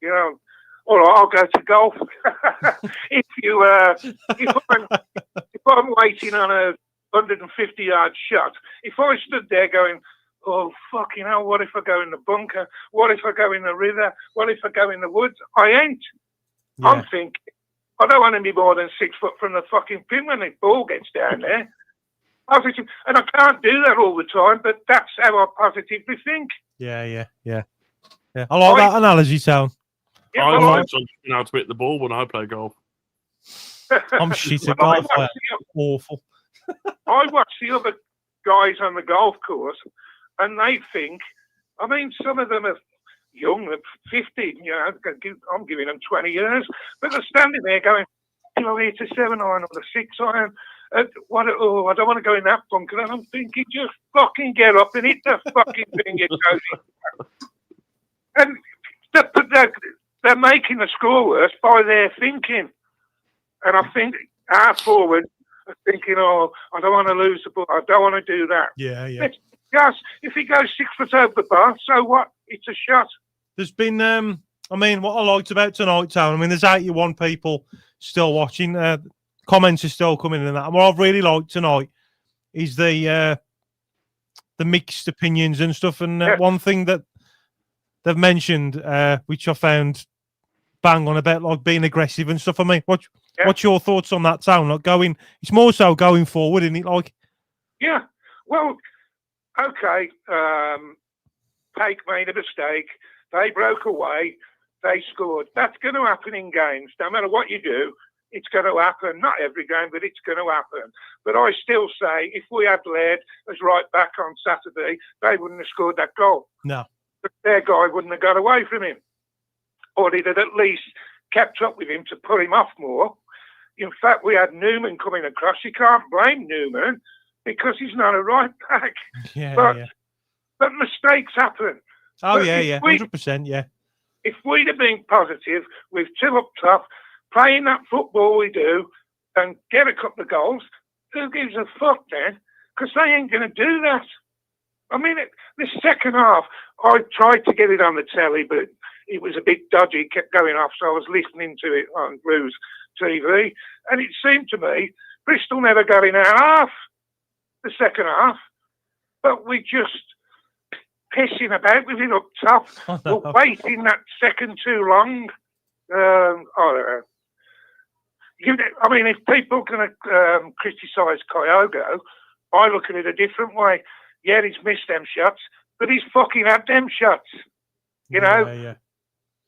You know, all right, I'll go to golf. if I'm waiting on a 150-yard shot, if I stood there going, oh, fucking hell, what if I go in the bunker? What if I go in the river? What if I go in the woods? I ain't. Yeah. I'm thinking, I don't want to be more than 6 foot from the fucking pin when the ball gets down there. Positive, and I can't do that all the time, but that's how I positively think. Yeah. I like that analogy, Sam. Yeah, I like how to hit the ball when I play golf. I'm shit at golf. Awful. I watch the other guys on the golf course, and they think, I mean, some of them are young, they're 50, you know, I'm giving them 20 years, but they're standing there going, you know, it's a 7-iron or a 6-iron. I don't want to go in that bunker. And I'm thinking, just fucking get up and hit the fucking thing you're going. And they're making the score worse by their thinking. And I think our forwards are thinking, oh, I don't want to lose the ball. I don't want to do that. Yeah. Yes, if he goes 6 foot over the bar, so what? It's a shot. There's been, I mean, what I liked about tonight, Town, I mean, there's 81 people still watching. Comments are still coming in and that. And what I've really liked tonight is the mixed opinions and stuff. And one thing that they've mentioned, which I found bang on about, like being aggressive and stuff. I mean, what's your thoughts on that, Town? Like it's more so going forward, isn't it? Like, yeah. Well, okay. Paik made a mistake. They broke away. They scored. That's going to happen in games. No matter what you do, it's going to happen. Not every game, but it's going to happen. But I still say, if we had led as right back on Saturday, they wouldn't have scored that goal. No. But their guy wouldn't have got away from him. Or he'd have at least kept up with him to put him off more. In fact, we had Newman coming across. You can't blame Newman because he's not a right back. But mistakes happen. Oh, But yeah, if yeah. we- 100%, yeah. If we'd have been positive with two up top, playing that football we do, and get a couple of goals, who gives a fuck then? Because they ain't going to do that. I mean, the second half, I tried to get it on the telly, but it was a bit dodgy. It kept going off, so I was listening to it on Blues TV, and it seemed to me Bristol never got in our half, the second half, but we just pissing about with it up top. We're waiting that second too long. I don't know. I mean, if people can criticise Kyogo, I look at it a different way. Yeah, he's missed them shots, but he's fucking had them shots. You know? Yeah.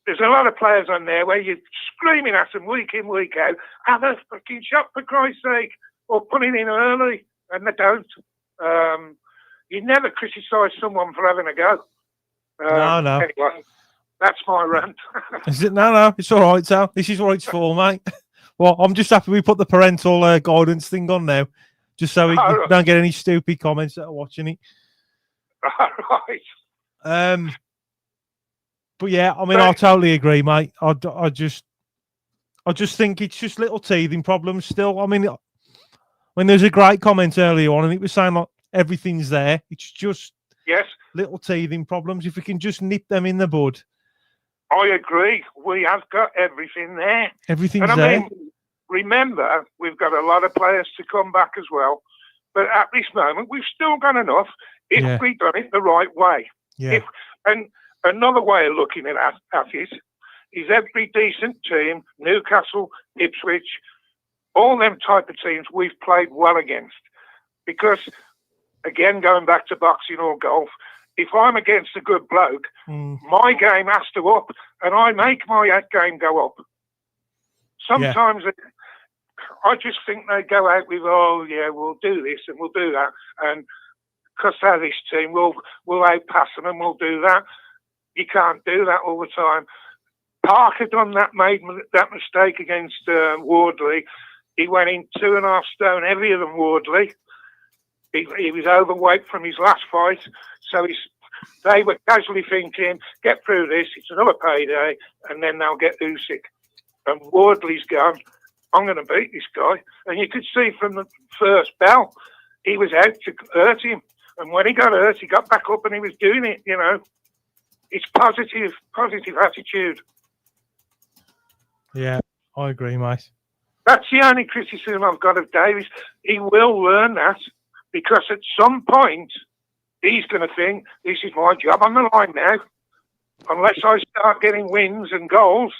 There's a lot of players on there where you're screaming at them week in, week out, have a fucking shot for Christ's sake, or put it in early, and they don't. You never criticise someone for having a go. No. Anyway, that's my rant. Is it? No, it's all right, Sal. This is what it's for, mate. Well, I'm just happy we put the parental guidance thing on now, just so we don't get any stupid comments that are watching it. Right. But yeah, I mean, I totally agree, mate. I just think it's just little teething problems still. I mean, when there's a great comment earlier on, and it was saying like everything's there, it's just little teething problems. If we can just nip them in the bud. I agree. We have got everything there. Everything's and there. Mean, remember, we've got a lot of players to come back as well. But at this moment, we've still got enough if we've done it the right way. Yeah. And another way of looking at it is every decent team, Newcastle, Ipswich, all them type of teams we've played well against. Because, again, going back to boxing or golf, if I'm against a good bloke, my game has to up, and I make my game go up. Sometimes I just think they go out with, oh, yeah, we'll do this and we'll do that. And because they're this team, we'll outpass them and we'll do that. You can't do that all the time. Parker made that mistake against Wardley. He went in 2.5 stone heavier than Wardley. He was overweight from his last fight, so they were casually thinking, get through this, it's another payday, and then they'll get Usyk. And Wardley's gone, I'm going to beat this guy. And you could see from the first bell, he was out to hurt him. And when he got hurt, he got back up and he was doing it, you know. It's positive attitude. Yeah, I agree, mate. That's the only criticism I've got of Davies. He will learn that, because at some point, he's going to think, this is my job on the line now. Unless I start getting wins and goals,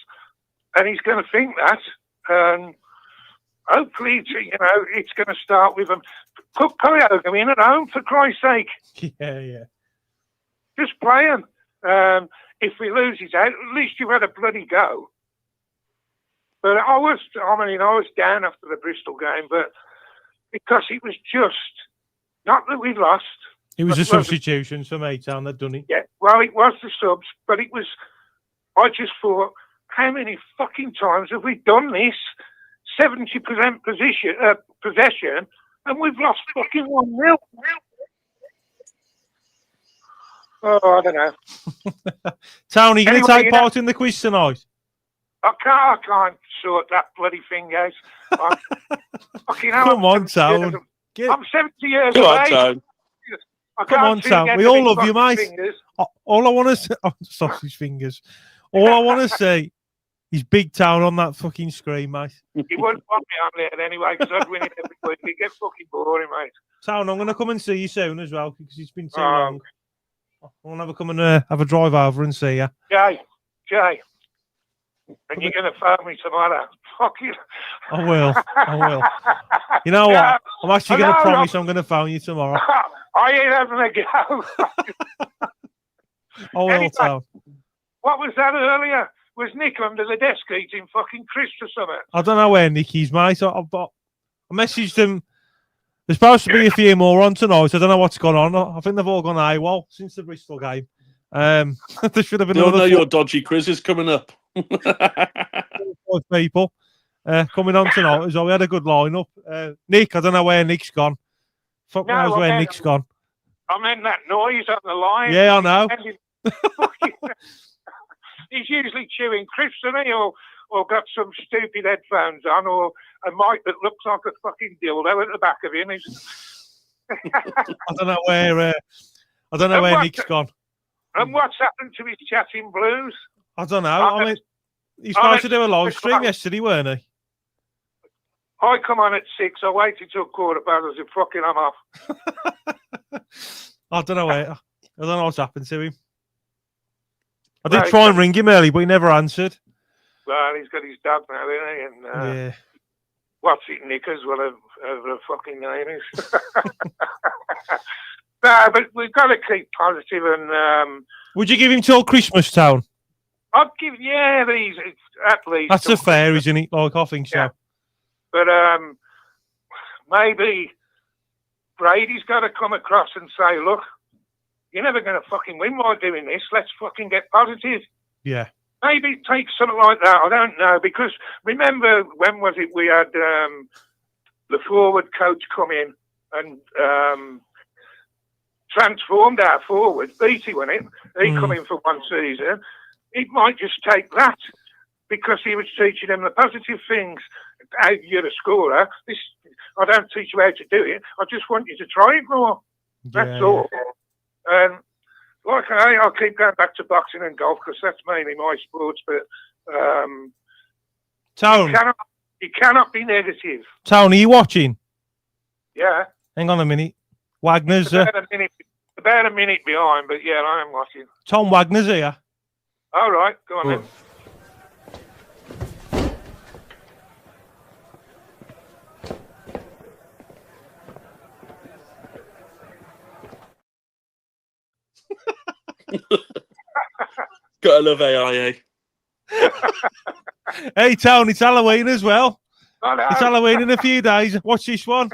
and he's going to think that. And hopefully, it's going to start with him. Put Kyogo in at home, for Christ's sake. Yeah. Just play him. If we lose his out, at least you had a bloody go. But I was down after the Bristol game, but because it was just, not that we lost. It was a substitution for me, Tom, that done it. Yeah, well, it was the subs, but it was, I just thought, how many fucking times have we done this? 70% possession, and we've lost fucking 1-0. Oh, I don't know. Tony, you going to take part in the quiz tonight? I can't sort that bloody thing out. Come on, Tone. I'm 70 years of age. Come on, Sam. We all love you, mate. All I want to say, sausage fingers. All I want to say is Big Town on that fucking screen, mate. He wouldn't want me on there anyway, because I'd win it every week. It'd get fucking boring, mate. Town, I'm going to come and see you soon as well, because it's been too long. I want to come and have a drive over and see you. Jay. And you're going to phone me tomorrow. Fuck you. I will. You know what? I'm actually going to promise I'm going to phone you tomorrow. I ain't having a go. I will, Tom. What was that earlier? Was Nick under the desk eating fucking crisps or something? I don't know where Nick is, mate. I messaged him. There's supposed to be a few more on tonight. I don't know what's gone on. I think they've all gone AWOL since the Bristol game. There should have been another. Your dodgy quiz is coming up. of people coming on tonight. So we had a good lineup. Nick, I don't know where Nick's gone. Fuck knows where Nick's gone. I meant that noise on the line. Yeah, I know. He's usually chewing crisps, isn't he? Or got some stupid headphones on, or a mic that looks like a fucking dildo at the back of him. I don't know where Nick's gone. And what's happened to his chatting blues? I don't know. I mean, he's supposed to do a live stream yesterday, weren't he? I come on at 6. I waited till 15:15. I said, "Fucking, I'm off." I don't know what's happened to him. I did try and ring him early, but he never answered. Well, he's got his dad now, isn't he? And yeah. What's it, Nick, as well as the fucking name is. No, but we've got to keep positive and. Would you give him till Christmas Town? I'd give, these at least. That's a fair, isn't it? Like, I think so. Yeah. But maybe Brady's got to come across and say, "Look, you're never going to fucking win by doing this. Let's fucking get positive." Yeah. Maybe take something like that. I don't know, because remember, when was it we had the forward coach come in and transformed our forward, Beatty, wasn't it? He come in for one season. He might just take that, because he was teaching them the positive things. How you're a scorer. I don't teach you how to do it. I just want you to try it more. That's all. And like I'll keep going back to boxing and golf, because that's mainly my sports. But Tone, you cannot be negative. Tone, are you watching? Yeah. Hang on a minute. Wagner's about a minute behind, but yeah, I am watching. Tom Wagner's here. All right, go on then. Gotta love AIA. Hey, Tony, it's Halloween as well. Oh, It's Halloween in a few days. Watch this one.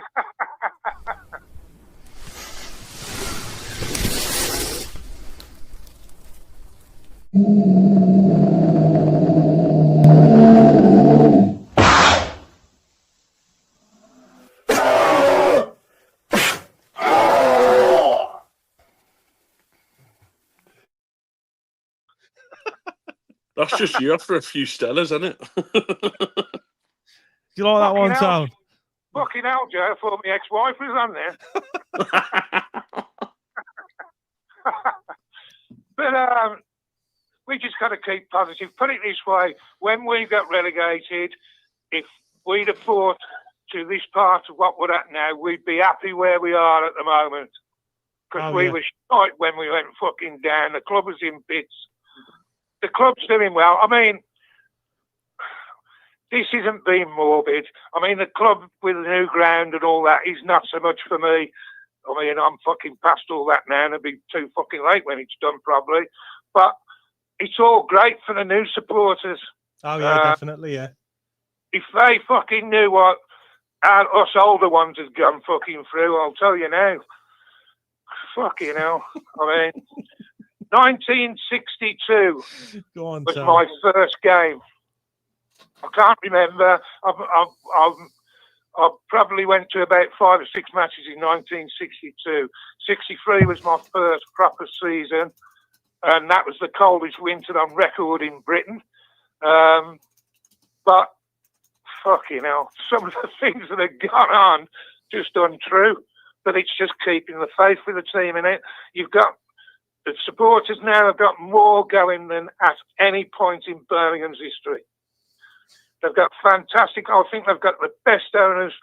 That's just you after a few Stellas, isn't it? Do you like that one, Tone? Fucking hell, Joe. I thought my ex-wife was on there. But we just got to keep positive. Put it this way. When we got relegated, if we'd have fought to this part of what we're at now, we'd be happy where we are at the moment. Because we were shite when we went fucking down. The club was in bits. The club's doing well. I mean, this isn't being morbid. I mean, the club with the new ground and all that is not so much for me. I mean, I'm fucking past all that now, and it'll be too fucking late when it's done, probably. But it's all great for the new supporters. Oh, yeah, definitely, yeah. If they fucking knew what us older ones has gone fucking through, I'll tell you now. Fucking hell. I mean, 1962 was my first game. I can't remember. I probably went to about 5 or 6 matches in 1962. 63 was my first proper season, and that was the coldest winter on record in Britain. But fucking hell, some of the things that have gone on just untrue. But it's just keeping the faith with the team in it. You've got the supporters now have got more going than at any point in Birmingham's history. They've got fantastic. I think they've got the best owners.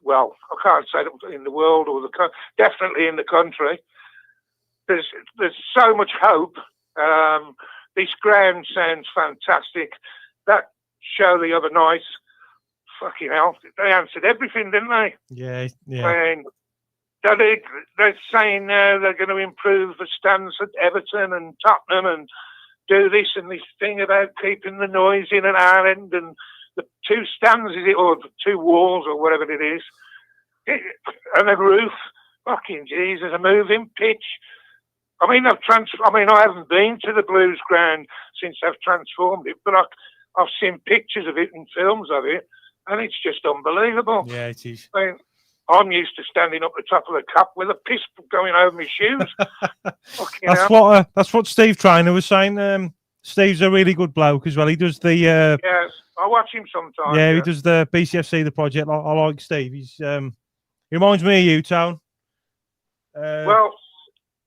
Well, I can't say that in the world or definitely in the country. There's so much hope. This ground sounds fantastic. That show the other night, fucking hell, they answered everything, didn't they? Yeah. And they're saying now they're going to improve the stands at Everton and Tottenham and do this and this thing about keeping the noise in at our end, and the 2 stands, is it, or the 2 walls or whatever it is, and the roof. Fucking Jesus, a moving pitch. I mean, I haven't been to the Blues ground since they've transformed it, but I've seen pictures of it and films of it, and it's just unbelievable. Yeah, it is. I mean, I'm used to standing up the top of the cup with a piss going over my shoes. That's what Steve Trainer was saying. Steve's a really good bloke as well. He does the Yes, I watch him sometimes. yeah, he does the BCFC the project. I like Steve. He's he reminds me of you, Town. Well,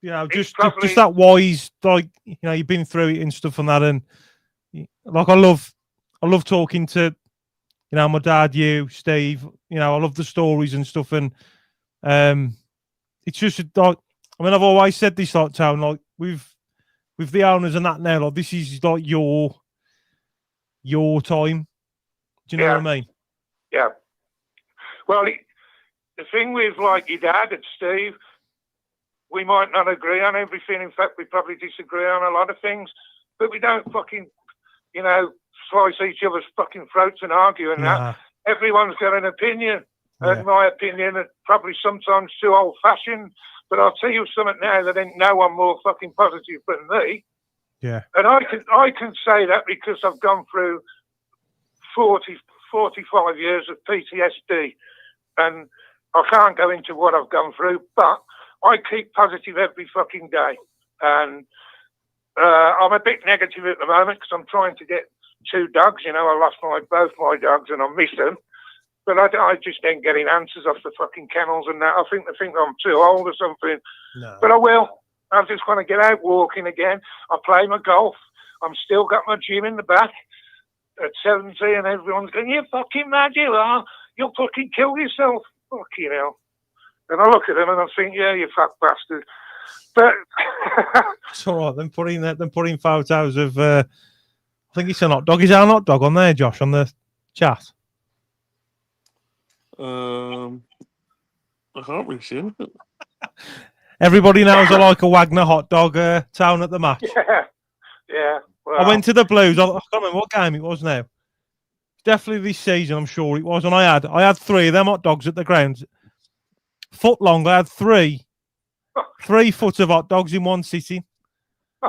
you know, he's just that wise, like, you know, you've been through it and stuff and that, and like I love talking to, you know, my dad, you, Steve. You know, I love the stories and stuff, and it's just like, I mean, I've always said this, like, Town, like with the owners and that now, like this is like your time. Do you know what I mean? Yeah. Well, the thing with like your dad and Steve, we might not agree on everything. In fact, we probably disagree on a lot of things, but we don't fucking, you know, slice each other's fucking throats and argue and that. Everyone's got an opinion. And my opinion is probably sometimes too old-fashioned, but I'll tell you something now that ain't no one more fucking positive than me. Yeah. And I can say that because I've gone through 45 years of PTSD, and I can't go into what I've gone through, but I keep positive every fucking day. And I'm a bit negative at the moment because I'm trying to get 2 dogs. You know, I lost both my dogs and I miss them. But I just ain't getting answers off the fucking kennels and that. I think they think I'm too old or something. No. But I will. I just want to get out walking again. I play my golf. I'm still got my gym in the back at 70, and everyone's going, "You fucking mad you are. You'll fucking kill yourself." Fucking hell. And I look at them and I think, "Yeah, you fat bastard." But it's all right. Them putting photos of I think it's a hot dog. Is there a hot dog on there, Josh, on the chat? I can't really see it. Everybody knows I like a Wagner hot dog. Town at the match. Yeah. Well, I went to the Blues. I can't remember what game it was now. Definitely this season, I'm sure it was. And I had 3 of them hot dogs at the ground. Foot long. I had 3 foot of hot dogs in one sitting.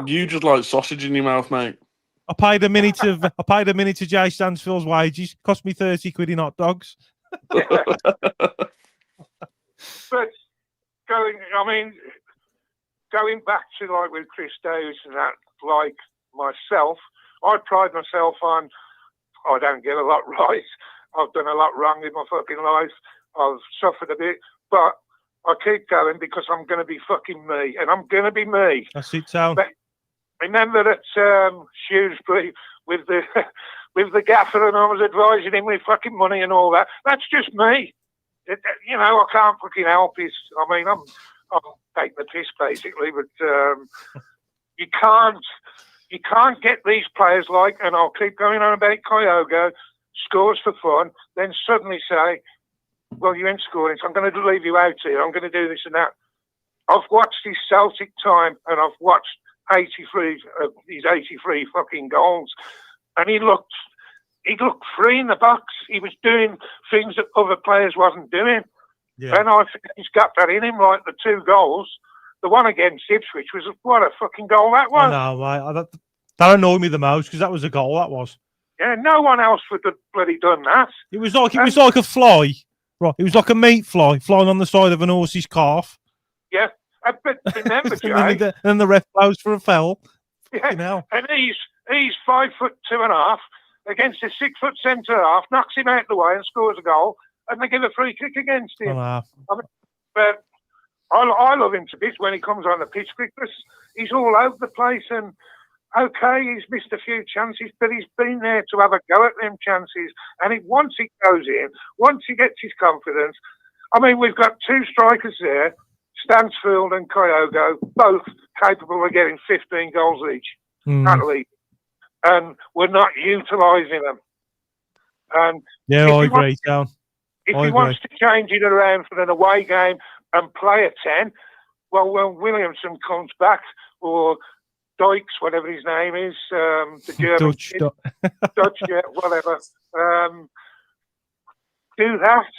You just like sausage in your mouth, mate. I paid a minute of Jay Stansfield's wages. Cost me 30 quid in hot dogs. But going back to like with Chris Davis and that, like myself, I pride myself on I don't get a lot right. I've done a lot wrong in my fucking life. I've suffered a bit, but I keep going because I'm going to be fucking me, and I'm going to be me. That's it, Town. Remember that Shrewsbury with the gaffer, and I was advising him with fucking money and all that. That's just me. You know, I can't fucking help it. I mean, I'm taking the piss basically, but you can't get these players like, and I'll keep going on about Kyogo, scores for fun, then suddenly say, well, you ain't scoring, so I'm going to leave you out here. I'm going to do this and that. I've watched his Celtic time, and I've watched 83 fucking goals, and he looked free in the box. He was doing things that other players wasn't doing. Yeah. And I think he's got that in him, like the 2 goals. The one against Ipswich was what a fucking goal that was. I know, mate. That annoyed me the most because that was a goal. That was. Yeah, no one else would have bloody done that. It was like a fly, right? It was like a meat fly flying on the side of an horse's calf. Yeah, but remember, Jay. and then the ref blows for a foul. Yeah, and he's 5'2.5" against a 6-foot centre half, knocks him out the way and scores a goal, and they give a free kick against him. But I love him to bits when he comes on the pitch because he's all over the place, and okay, he's missed a few chances, but he's been there to have a go at them chances. And once he goes in, once he gets his confidence, I mean, we've got 2 strikers there, Stansfield and Kyogo, both capable of getting 15 goals each, at least. And we're not utilising them. And yeah, I agree, Down. If he wants to change it around for an away game and play a 10, well, when Williamson comes back, or Dykes, whatever his name is, the German Dutch, yeah, whatever, do that.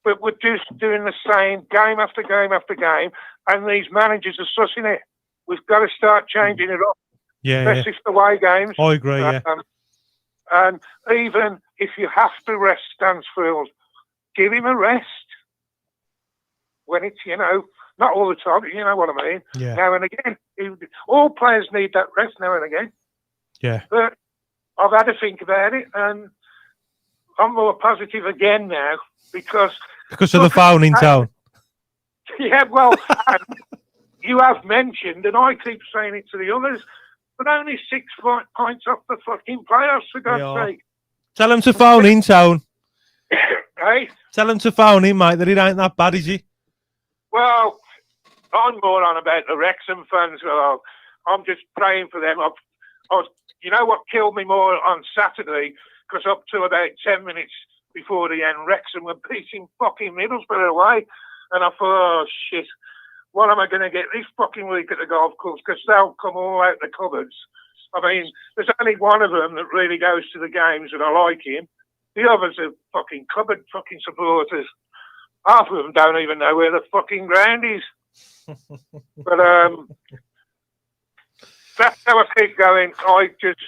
But we're just doing the same game after game after game, and these managers are sussing it. We've got to start changing it up. Yeah, especially for away games. I agree, yeah. And even if you have to rest Stansfield, give him a rest. When it's, not all the time, but you know what I mean. Yeah. Now and again. All players need that rest now and again. Yeah. But I've had to think about it, and I'm more positive again now because of the phone in town. Yeah, well, you have mentioned, and I keep saying it to the others, but only 6 points off the fucking playoffs, for God's sake. Tell them to phone in town. Hey? Tell them to phone in, mate, that it ain't that bad, is it? Well, I'm more on about the Wrexham fans. I'm just praying for them. You know what killed me more on Saturday? Because up to about 10 minutes before the end, Wrexham were beating fucking Middlesbrough away. And I thought, oh, shit, what am I going to get this fucking week at the golf course? Because they'll come all out the cupboards. I mean, there's only one of them that really goes to the games, and I like him. The others are fucking cupboard fucking supporters. Half of them don't even know where the fucking ground is. But that's how I keep going. I just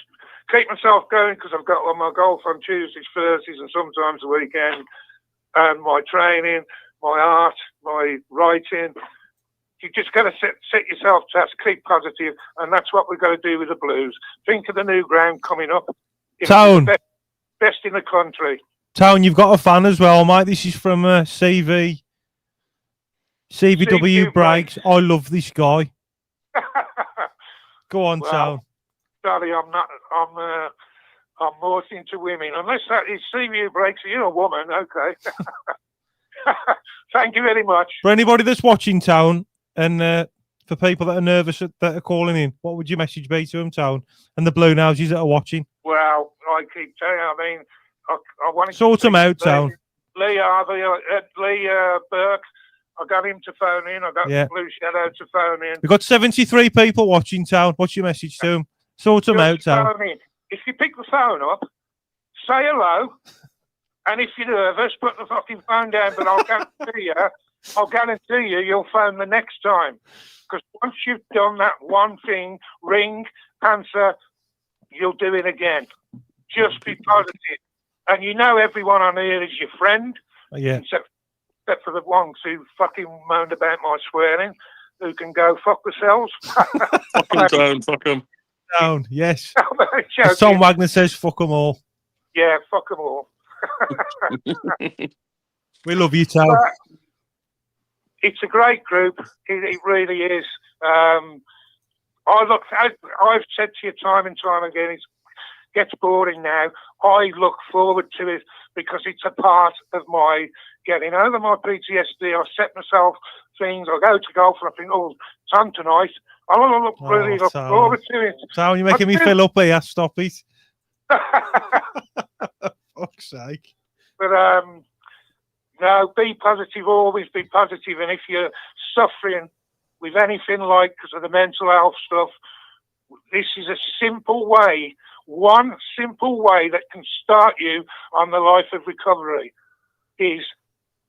keep myself going because I've got all my golf on Tuesdays, Thursdays, and sometimes the weekend, and my training, my art, my writing. You just got to set yourself tasks, keep positive, and that's what we've got to do with the Blues. Think of the new ground coming up. Town. Best in the country. Town, you've got a fan as well, mate. This is from 𝒂𝒊𝒔. I love this guy. Go on, Town. Sorry, I'm not. I'm more into women. Unless that is 𝒂𝒊𝒔, you're a woman, okay. Thank you very much. For anybody that's watching, Town, and for people that are nervous that are calling in, what would your message be to them, Town, and the Blue Noses that are watching? Well, I keep telling you, I mean, I wanted sort to them out, Town. Lee Burke, I got him to phone in. I got Blue Shadow to phone in. We've got 73 people watching, Town. What's your message to them? Sort them out, Town. If you pick the phone up, say hello, and if you're nervous, put the fucking phone down. But I'll guarantee you, you'll phone the next time. Because once you've done that one thing, ring, answer, you'll do it again. Just be positive. And you know everyone on here is your friend. Yeah. Except for the ones who fucking moaned about my swearing, who can go fuck themselves. Fuck them down, fuck them. Down, yes. As Tom Wagner says, fuck them all. Yeah, fuck them all. We love you, Tom. It's a great group. It really is. I've said to you time and time again, it gets boring now. I look forward to it because it's a part of my getting over my PTSD. I set myself things. I go to golf and I think, oh, it's on tonight. I look forward to it. Tom, you're making me fill up here. Stop it. Fuck's sake. But no, be positive, always be positive. And if you're suffering with anything like because of the mental health stuff, this is a simple way, one simple way that can start you on the life of recovery is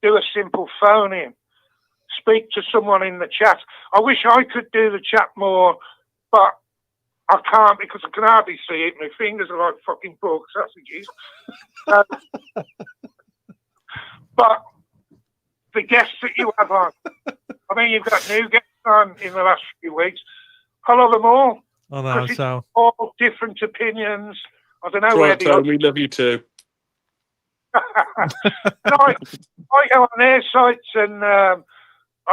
do a simple phone in. Speak to someone in the chat. I wish I could do the chat more, but I can't because I can hardly see it. My fingers are like fucking pork sausages. But the guests that you have on, I mean, you've got new guests on in the last few weeks. I love them all. I know, so. All different opinions. I don't know That's where right, Tom, we love you too. I go on their sites and I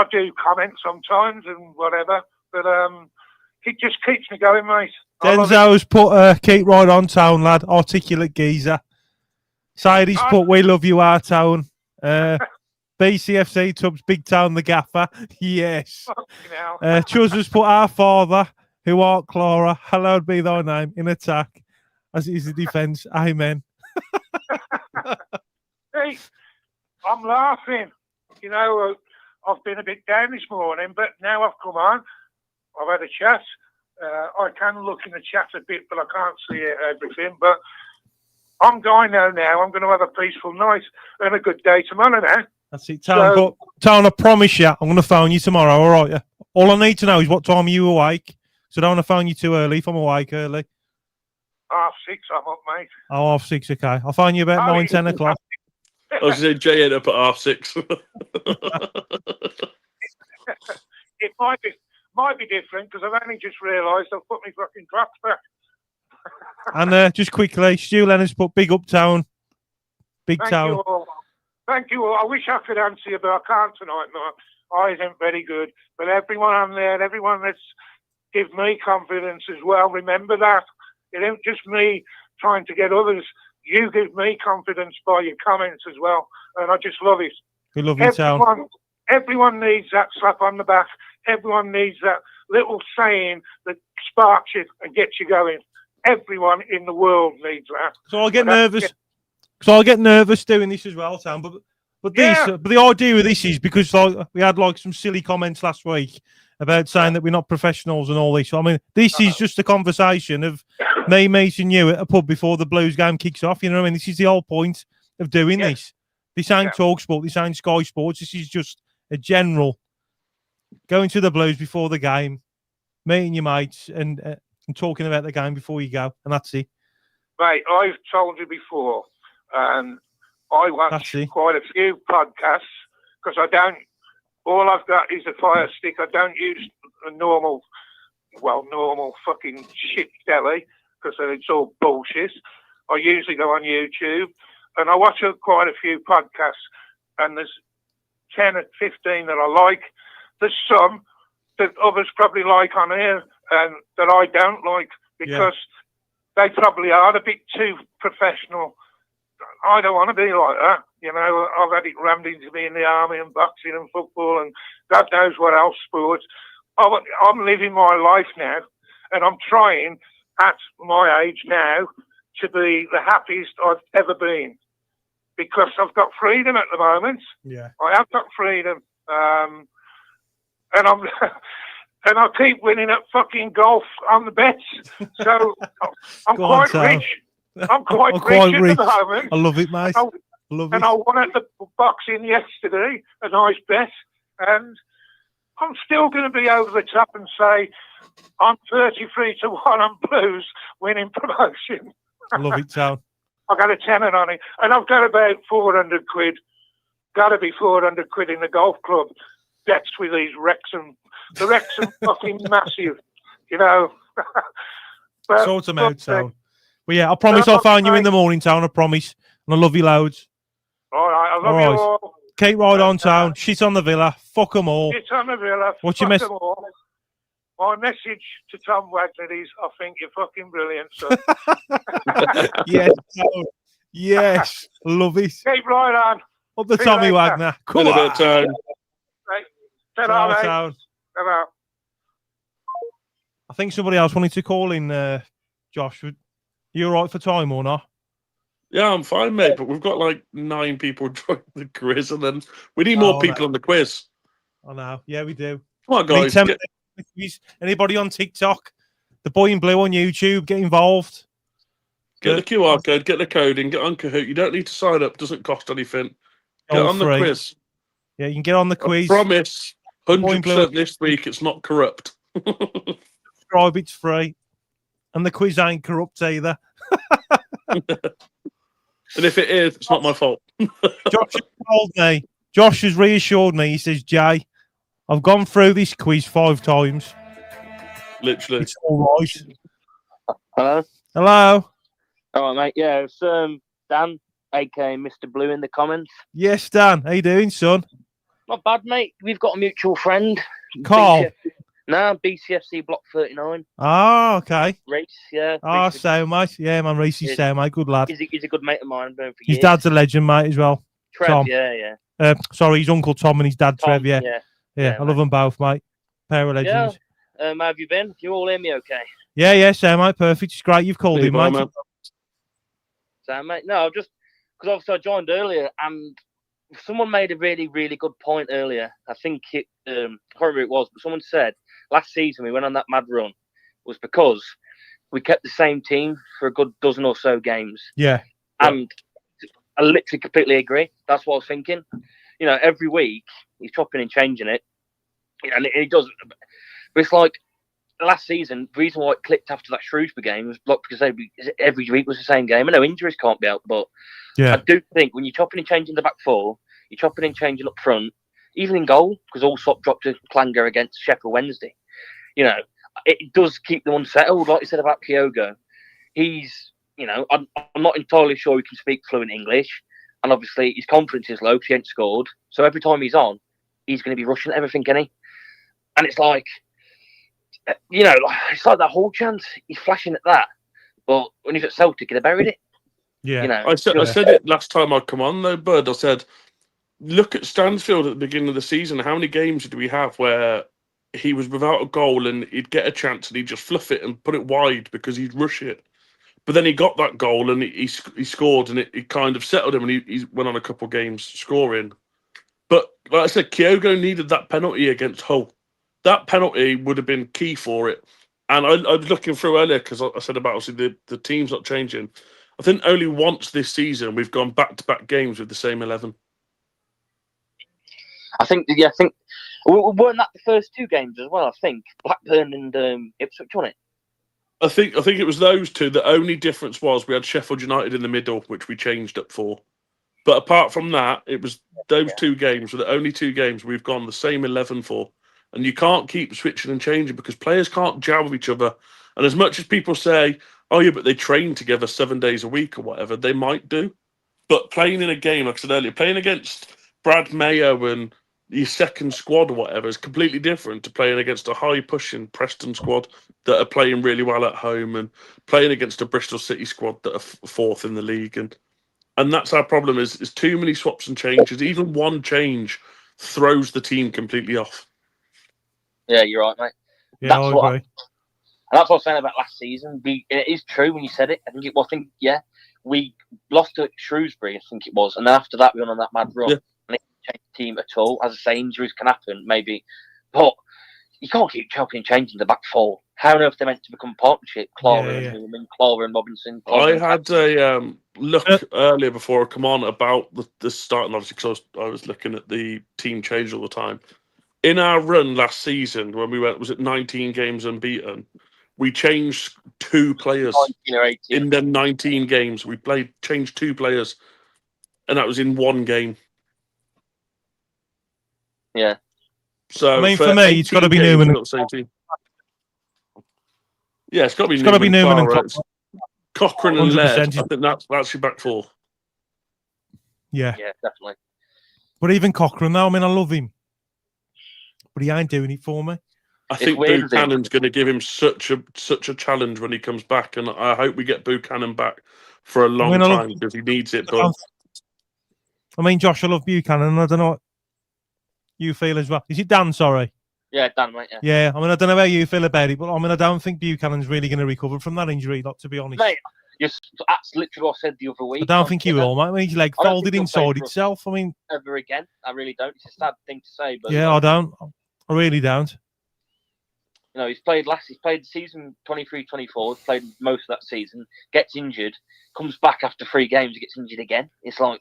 do comment sometimes and whatever, but it just keeps me going, mate. Denzo's put keep right on, Town lad. Articulate geezer. Sadie's put we love you, our Town. BCFC Tubbs, Big Town the Gaffer. Yes. Chuz has put our Father, who art Clara, hallowed be thy name, in attack, as it is the defence. Amen. Hey, I'm laughing. You know, I've been a bit down this morning, but now I've come on. I've had a chat. I can look in the chat a bit, but I can't see everything. But I'm going now. I'm going to have a peaceful night and a good day tomorrow now. That's it, Town. But, Town, I promise you, I'm going to phone you tomorrow, all right? Yeah? All I need to know is what time are you awake, so I don't want to phone you too early if I'm awake early. 6:30, I'm up, mate. Oh, 6:30, okay. I'll find you about 9, 10 o'clock. I was saying Jay ended up at 6:30. It might be different because I've only just realised I've put my fucking clocks back. And just quickly, Stu Leonard's put big uptown. Big Thank town. you all. Thank you all. I wish I could answer you, but I can't tonight. My eyes ain't very good. But everyone on there, everyone that's give me confidence as well, remember that. It ain't just me trying to get others. You give me confidence by your comments as well. And I just love it. We love you, town. Everyone needs that slap on the back. Everyone needs that little saying that sparks you and gets you going. Everyone in the world needs that. So I get nervous. So I get nervous doing this as well, Sam. But the idea of this is because we had some silly comments last week about saying that we're not professionals and all this. So, I mean, this is just a conversation of me meeting you at a pub before the Blues game kicks off. You know what I mean? This is the whole point of doing this. This ain't TalkSport. This ain't Sky Sports. This is just a general going to the Blues before the game, meeting your mates and talking about the game before you go. And that's it. Mate, I've told you before, and I watch quite a few podcasts because all I've got is a Fire Stick. I don't use a normal fucking shit telly because it's all bullshit. I usually go on YouTube and I watch quite a few podcasts, and there's 10 or 15 that I like. There's some that others probably like on here and that I don't like because they probably are a bit too professional. I don't want to be like that. You know, I've had it rammed into me in the army and boxing and football and God knows what else sports. I'm living my life now, and I'm trying at my age now to be the happiest I've ever been because I've got freedom at the moment. Yeah, I have got freedom, and and I keep winning at fucking golf on the bets. So I'm quite rich. I'm quite rich at the moment. I love it, mate. I love it. And I won at the boxing yesterday, a nice bet, and I'm still going to be over the top and say I'm 33 to 1 on Blues winning promotion. I love it, Town. I got a tenner on it, and I've got about 400 quid. Got to be 400 quid in the golf club. Bets with these Wrexham. The Wrexham fucking massive, you know. Sort them out, Town. Well, yeah, I promise I'll phone you in the morning, Town. I promise. And I love you loads. All right, I love you all. Keep right on, Town. Shit on the Villa. Fuck them all. Shit on the Villa. What's your message? My message to Tom Wagner is, I think you're fucking brilliant, son. Yes, Town. Yes. Love it. Keep right on. Up the Tommy Wagner. Come on. Bit of Town. Town. I think somebody else wanted to call in, Josh. You all right for time or not? Yeah, I'm fine, mate. But we've got 9 people joining the quiz, and then we need more people on the quiz. I know. Yeah, we do. Come on, guys. Anybody on TikTok? The Boy in Blue on YouTube, get involved. Get the QR code, get the coding, get on Kahoot. You don't need to sign up. Doesn't cost anything. Get on the quiz. Yeah, you can get on the quiz. I promise. 100% this week. It's not corrupt. Subscribe. It's free. And the quiz ain't corrupt either. And if it is, it's not my fault. Josh has told me. Josh has reassured me. He says, Jay, I've gone through this quiz 5 times. Literally. It's all right. Hello? Hello? All right, mate. Yeah, it's Dan, a.k.a. Mr. Blue in the comments. Yes, Dan. How you doing, son? Not bad, mate. We've got a mutual friend. Carl? BCFC Block 39. Oh, okay. Reese, yeah. Oh, so mate. Yeah, man, Reese is so mate. Good lad. He's a good mate of mine. Been for his years. Dad's a legend, mate, as well. Trev, Tom. yeah. Sorry, his Uncle Tom and his dad, Tom, Trev, yeah. I love them both, mate. Pair of legends. Yeah. How have you been? You all hear me okay? Yeah, so mate, perfect. It's great you've called in, mate. So, mate, no, just because obviously I joined earlier and someone made a really, really good point earlier. I think I can't remember who it was, but someone said last season we went on that mad run was because we kept the same team for a good dozen or so games. Yeah. And I literally completely agree. That's what I was thinking. You know, every week he's chopping and changing it. And he does. But it's like last season, the reason why it clicked after that Shrewsbury game was because every week was the same game. I know injuries can't be out, but I do think when you're chopping and changing the back four, you're chopping and changing up front, even in goal, because Allsop dropped a clanger against Sheffield Wednesday. You know, it does keep them unsettled. Like you said about Kyogo, he's, you know, I'm not entirely sure he can speak fluent English, and obviously his confidence is low because he ain't scored. So every time he's on, he's going to be rushing at everything, isn't he? And it's like, you know, it's like that whole chance. He's flashing at that, but when he's at Celtic, he'd have buried it. Yeah, you know, I said it last time I come on though, Bud. I said, look at Stansfield at the beginning of the season. How many games did we have where he was without a goal and he'd get a chance and he'd just fluff it and put it wide because he'd rush it? But then he got that goal and he scored, and it kind of settled him, and he went on a couple of games scoring. But like I said, Kyogo needed that penalty against Hull. That penalty would have been key for it. And I was looking through earlier because I said about obviously the team's not changing. I think only once this season we've gone back-to-back games with the same 11. I think weren't that the first two games as well? I think Blackburn and Ipswich won it. I think it was those two. The only difference was we had Sheffield United in the middle, which we changed up for. But apart from that, it was those two games were the only two games we've gone the same 11 for. And you can't keep switching and changing because players can't gel with each other. And as much as people say, oh yeah, but they train together 7 days a week or whatever, they might do. But playing in a game, like I said earlier, playing against Brad Mayo and your second squad or whatever is completely different to playing against a high-pushing Preston squad that are playing really well at home and playing against a Bristol City squad that are fourth in the league. And that's our problem is too many swaps and changes. Even one change throws the team completely off. Yeah, you're right, mate. Yeah, That's I what agree. And that's what I was saying about last season. It is true when you said it. I think we lost to Shrewsbury, I think it was, and then after that we went on that mad run. Yeah. And it didn't change the team at all. As I say, injuries can happen, maybe, but you can't keep chopping and changing the back four. How on earth they're meant to become a partnership? Clara and Newman, Clara and Robinson. I had a look earlier before I come on about the starting, obviously, because I was looking at the team change all the time. In our run last season, when we went, was it 19 games unbeaten? We changed 2 players 19 or 18. in them 19 games. We changed 2 players, and that was in one game. Yeah. So I mean, for me, it's got to be Newman. Yeah, it's got to be It's got to be Newman and Clara. Cochrane and 100%. Laird. I think that's your back four. Yeah. Yeah, definitely. But even Cochrane, though, I mean, I love him, but he ain't doing it for me. I think weird, Buchanan's going to give him such a challenge when he comes back, and I hope we get Buchanan back for a long time because he needs it. But I mean, Josh, I love Buchanan, and I don't know what you feel as well. Is it Dan? Sorry. Yeah, Dan, mate. Yeah, I mean, I don't know how you feel about it, but I mean, I don't think Buchanan's really going to recover from that injury, to be honest. Mate, that's literally what I said the other week. I don't think he will, mate. I mean, his leg folded inside itself. I mean, ever again. I really don't. It's a sad thing to say, but yeah, I don't. I really don't. You know, he's played the season 23-24, played most of that season, gets injured, comes back after 3 games, he gets injured again. It's like,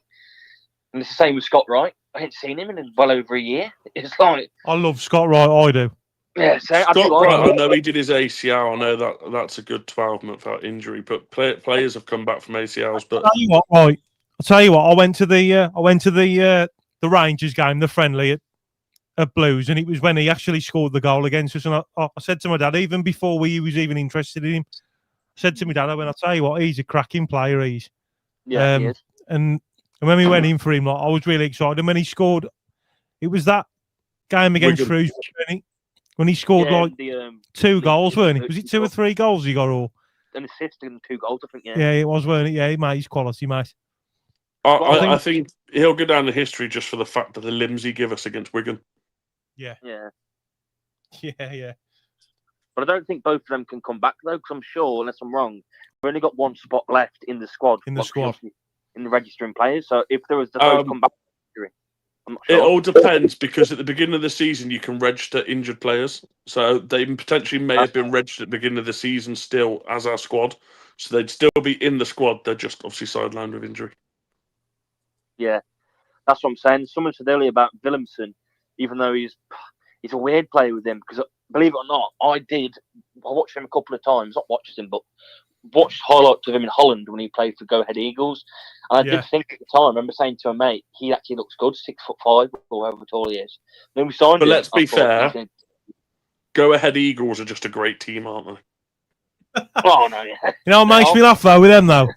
and it's the same with Scott Wright. I hadn't seen him in well over a year. It's like, I love Scott Wright, I do. Yeah, Scott Wright, I know he did his ACL. I know that's a good 12-month out injury, but players have come back from ACLs. But I'll tell you what, I went to the Rangers game, the friendly at Blues, and it was when he actually scored the goal against us. And I said to my dad, even before he was even interested in him, I said to my dad, I'll tell you what, he's a cracking player. He is. And when we went in for him, I was really excited. And when he scored, it was that game against Shrewsbury, when he scored 2 goals, weren't it? Was it 2 or 3 goals he got all? An assist and 2 goals, I think, yeah. Yeah, it was, weren't it? Yeah, mate, he's quality, mate. I think he'll go down in history just for the fact that the limbs he gave us against Wigan. Yeah. But I don't think both of them can come back, though, because I'm sure, unless I'm wrong, we've only got 1 spot left in the squad. In the registering players. So if there was the both come back, I'm not sure. It all depends, because at the beginning of the season, you can register injured players. So they potentially may have been registered at the beginning of the season still as our squad. So they'd still be in the squad. They're just obviously sidelined with injury. Yeah, that's what I'm saying. Someone said earlier about Willemsen, even though he's a weird player with him, because believe it or not, I watched him a couple of times, not watched him, but watched highlights of him in Holland when he played for Go Ahead Eagles. And I did think at the time, I remember saying to a mate, he actually looks good, 6'5" or however tall he is. Then we signed him. But let's be fair, Go Ahead Eagles are just a great team, aren't they? Oh, no, yeah. You know what makes me laugh, though, with them, though?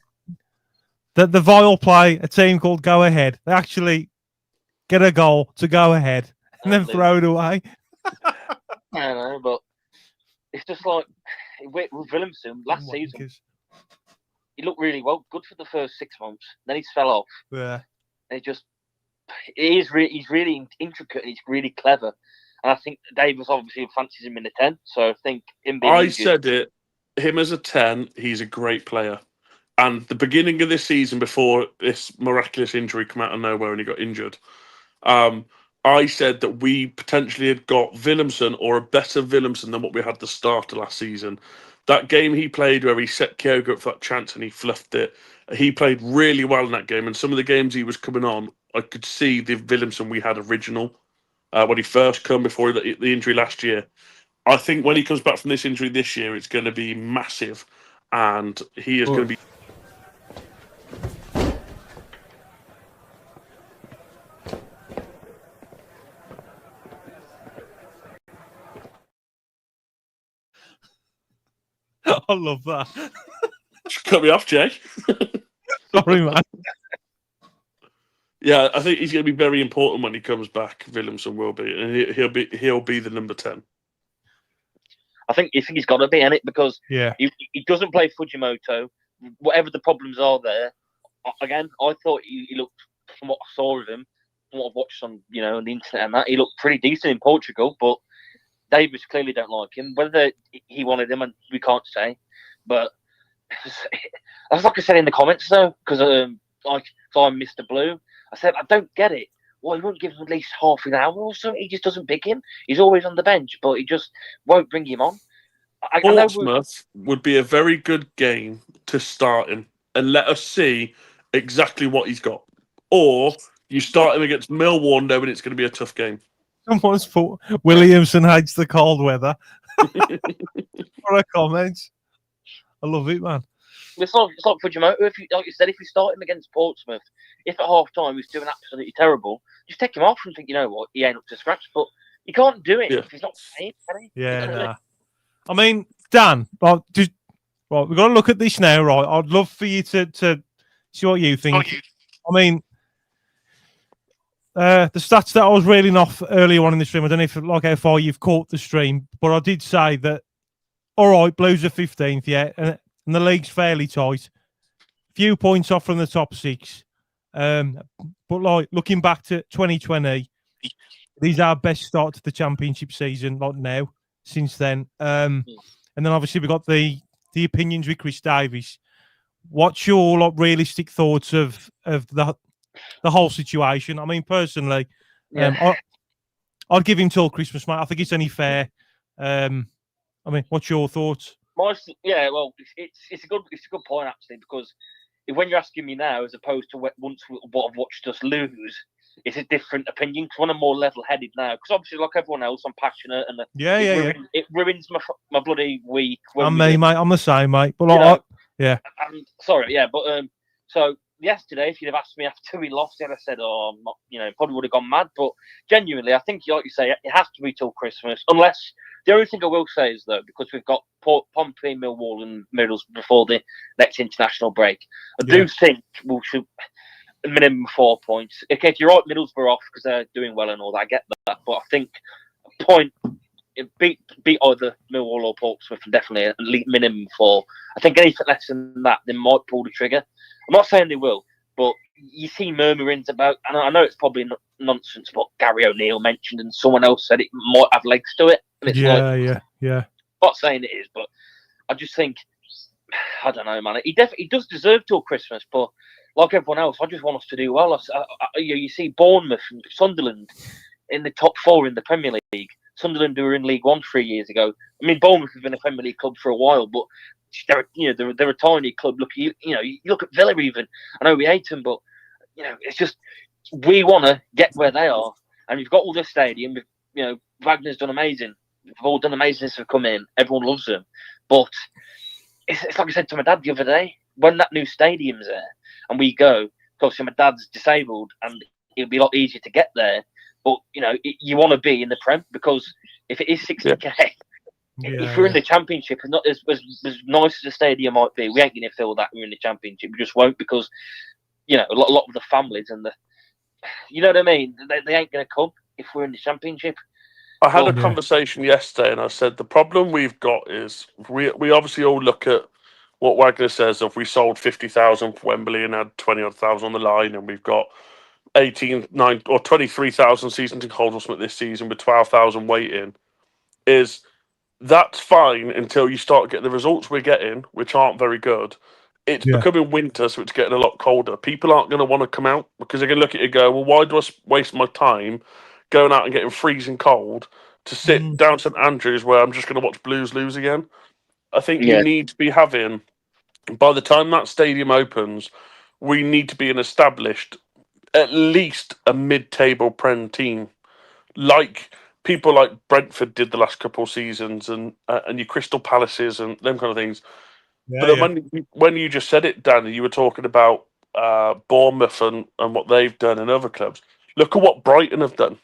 That the Vile play a team called Go Ahead. They actually get a goal to go ahead and then throw it away. I know, but it's just like with Williamson last season. He looked really good for the first 6 months. Then he's fell off. Yeah. And he's really intricate and he's really clever. And I think Davis obviously fancies him in the 10. So I think him being injured, said it. Him as a 10, he's a great player. And the beginning of this season, before this miraculous injury came out of nowhere and he got injured, I said that we potentially had got Williamson or a better Williamson than what we had the start of last season. That game he played where he set Kyogo up for that chance and he fluffed it, he played really well in that game. And some of the games he was coming on, I could see the Williamson we had original when he first come before the injury last year. I think when he comes back from this injury this year, it's going to be massive. And he is going to be... I love that. Cut me off, Jay. Sorry, man. Yeah, I think he's going to be very important when he comes back. Williamson will be, and he'll be the number 10. I think he's got to be in it because he doesn't play Fujimoto. Whatever the problems are there, again, I thought he looked, from what I saw of him, from what I've watched on on the internet and that, he looked pretty decent in Portugal, but Davis clearly don't like him. Whether he wanted him, and we can't say. But that's like I said in the comments, though, because I'm Mr. Blue. I said, I don't get it. Well, he won't give him at least half an hour or so. He just doesn't pick him. He's always on the bench, but he just won't bring him on. Portsmouth would be a very good game to start him and let us see exactly what he's got. Or you start him against Millwall knowing it's going to be a tough game. Someone's put Williamson hates the cold weather. What a comment. I love it, man. It's like Fujimoto. Like you said, if you start him against Portsmouth, if at half time he's doing absolutely terrible, just take him off and think, you know what, he ain't up to scratch. But you can't do it if he's not playing, can he? Yeah, nah. I mean, Dan, we've got to look at this now, right? I'd love for you to see what you think. I mean, the stats that I was reeling off earlier on in the stream, I don't know if how far you've caught the stream, but I did say that, all right, Blues are 15th, yeah, and the league's fairly tight. Few points off from the top 6. But looking back to 2020, these are our best start to the championship season, now, since then. And then obviously we've got the opinions with Chris Davies. What's your realistic thoughts of the whole situation? I mean, personally, I'd give him till Christmas, mate. I think it's only fair. I mean, what's your thoughts? It's a good point actually, because when you're asking me now, as opposed to what I've watched us lose, it's a different opinion. Because I'm more level-headed now. Because obviously, like everyone else, I'm passionate, and it ruins my bloody week. I'm me, mate. I'm the same, mate. But so yesterday, if you'd have asked me after we lost, I'd have said, "Oh, I'm not," probably would have gone mad. But genuinely, I think, like you say, it has to be till Christmas. Unless the only thing I will say is though, because we've got Pompey, Millwall, and Middlesbrough before the next international break, I do think we should a minimum 4 points. Okay, if you're right, Middlesbrough off because they're doing well and all that, I get that. But I think a point, beat either Millwall or Portsmouth, and definitely at least minimum 4. I think anything less than that, they might pull the trigger. I'm not saying they will, but you see murmurings about, and I know it's probably nonsense, but Gary O'Neill mentioned and someone else said it might have legs to it. And it's yeah. I'm not saying it is, but I just think, I don't know, man. He does deserve till Christmas, but like everyone else, I just want us to do well. You see Bournemouth and Sunderland in the top 4 in the Premier League. Sunderland were in League One 3 years ago. I mean, Bournemouth have been a Premier League club for a while, but they're a tiny club. Look, you look at Villa even. I know we hate them, but it's just we want to get where they are, and we've got all this stadium. Wagner's done amazing. they've all done amazing since they've come in. Everyone loves them. But it's like I said to my dad the other day, when that new stadium's there and we go, because my dad's disabled and it'll be a lot easier to get there. But, you know, you want to be in the Prem because if it is 60k, if we're in the Championship, and not as nice as the stadium might be, we ain't going to feel that we're in the Championship. We just won't because, you know, a lot of the families and the, you know what I mean? They ain't going to come if we're in the Championship. I had a conversation yesterday, and I said the problem we've got is we obviously all look at what Wagner says. If we sold 50,000 for Wembley and had 20,000 on the line, and we've got 23,000 season ticket holders this season with 12,000 waiting, is that's fine until you start getting the results we're getting, which aren't very good. It's becoming winter, so it's getting a lot colder. People aren't going to want to come out because they're going to look at it and go, well, why do I waste my time going out and getting freezing cold to sit down St Andrews where I'm just going to watch Blues lose again? I think you need to be having, by the time that stadium opens, we need to be an established, at least a mid-table Prem team, like people like Brentford did the last couple of seasons, and your Crystal Palaces and them kind of things. But when you just said it, Danny, you were talking about Bournemouth and what they've done and other clubs. Look at what Brighton have done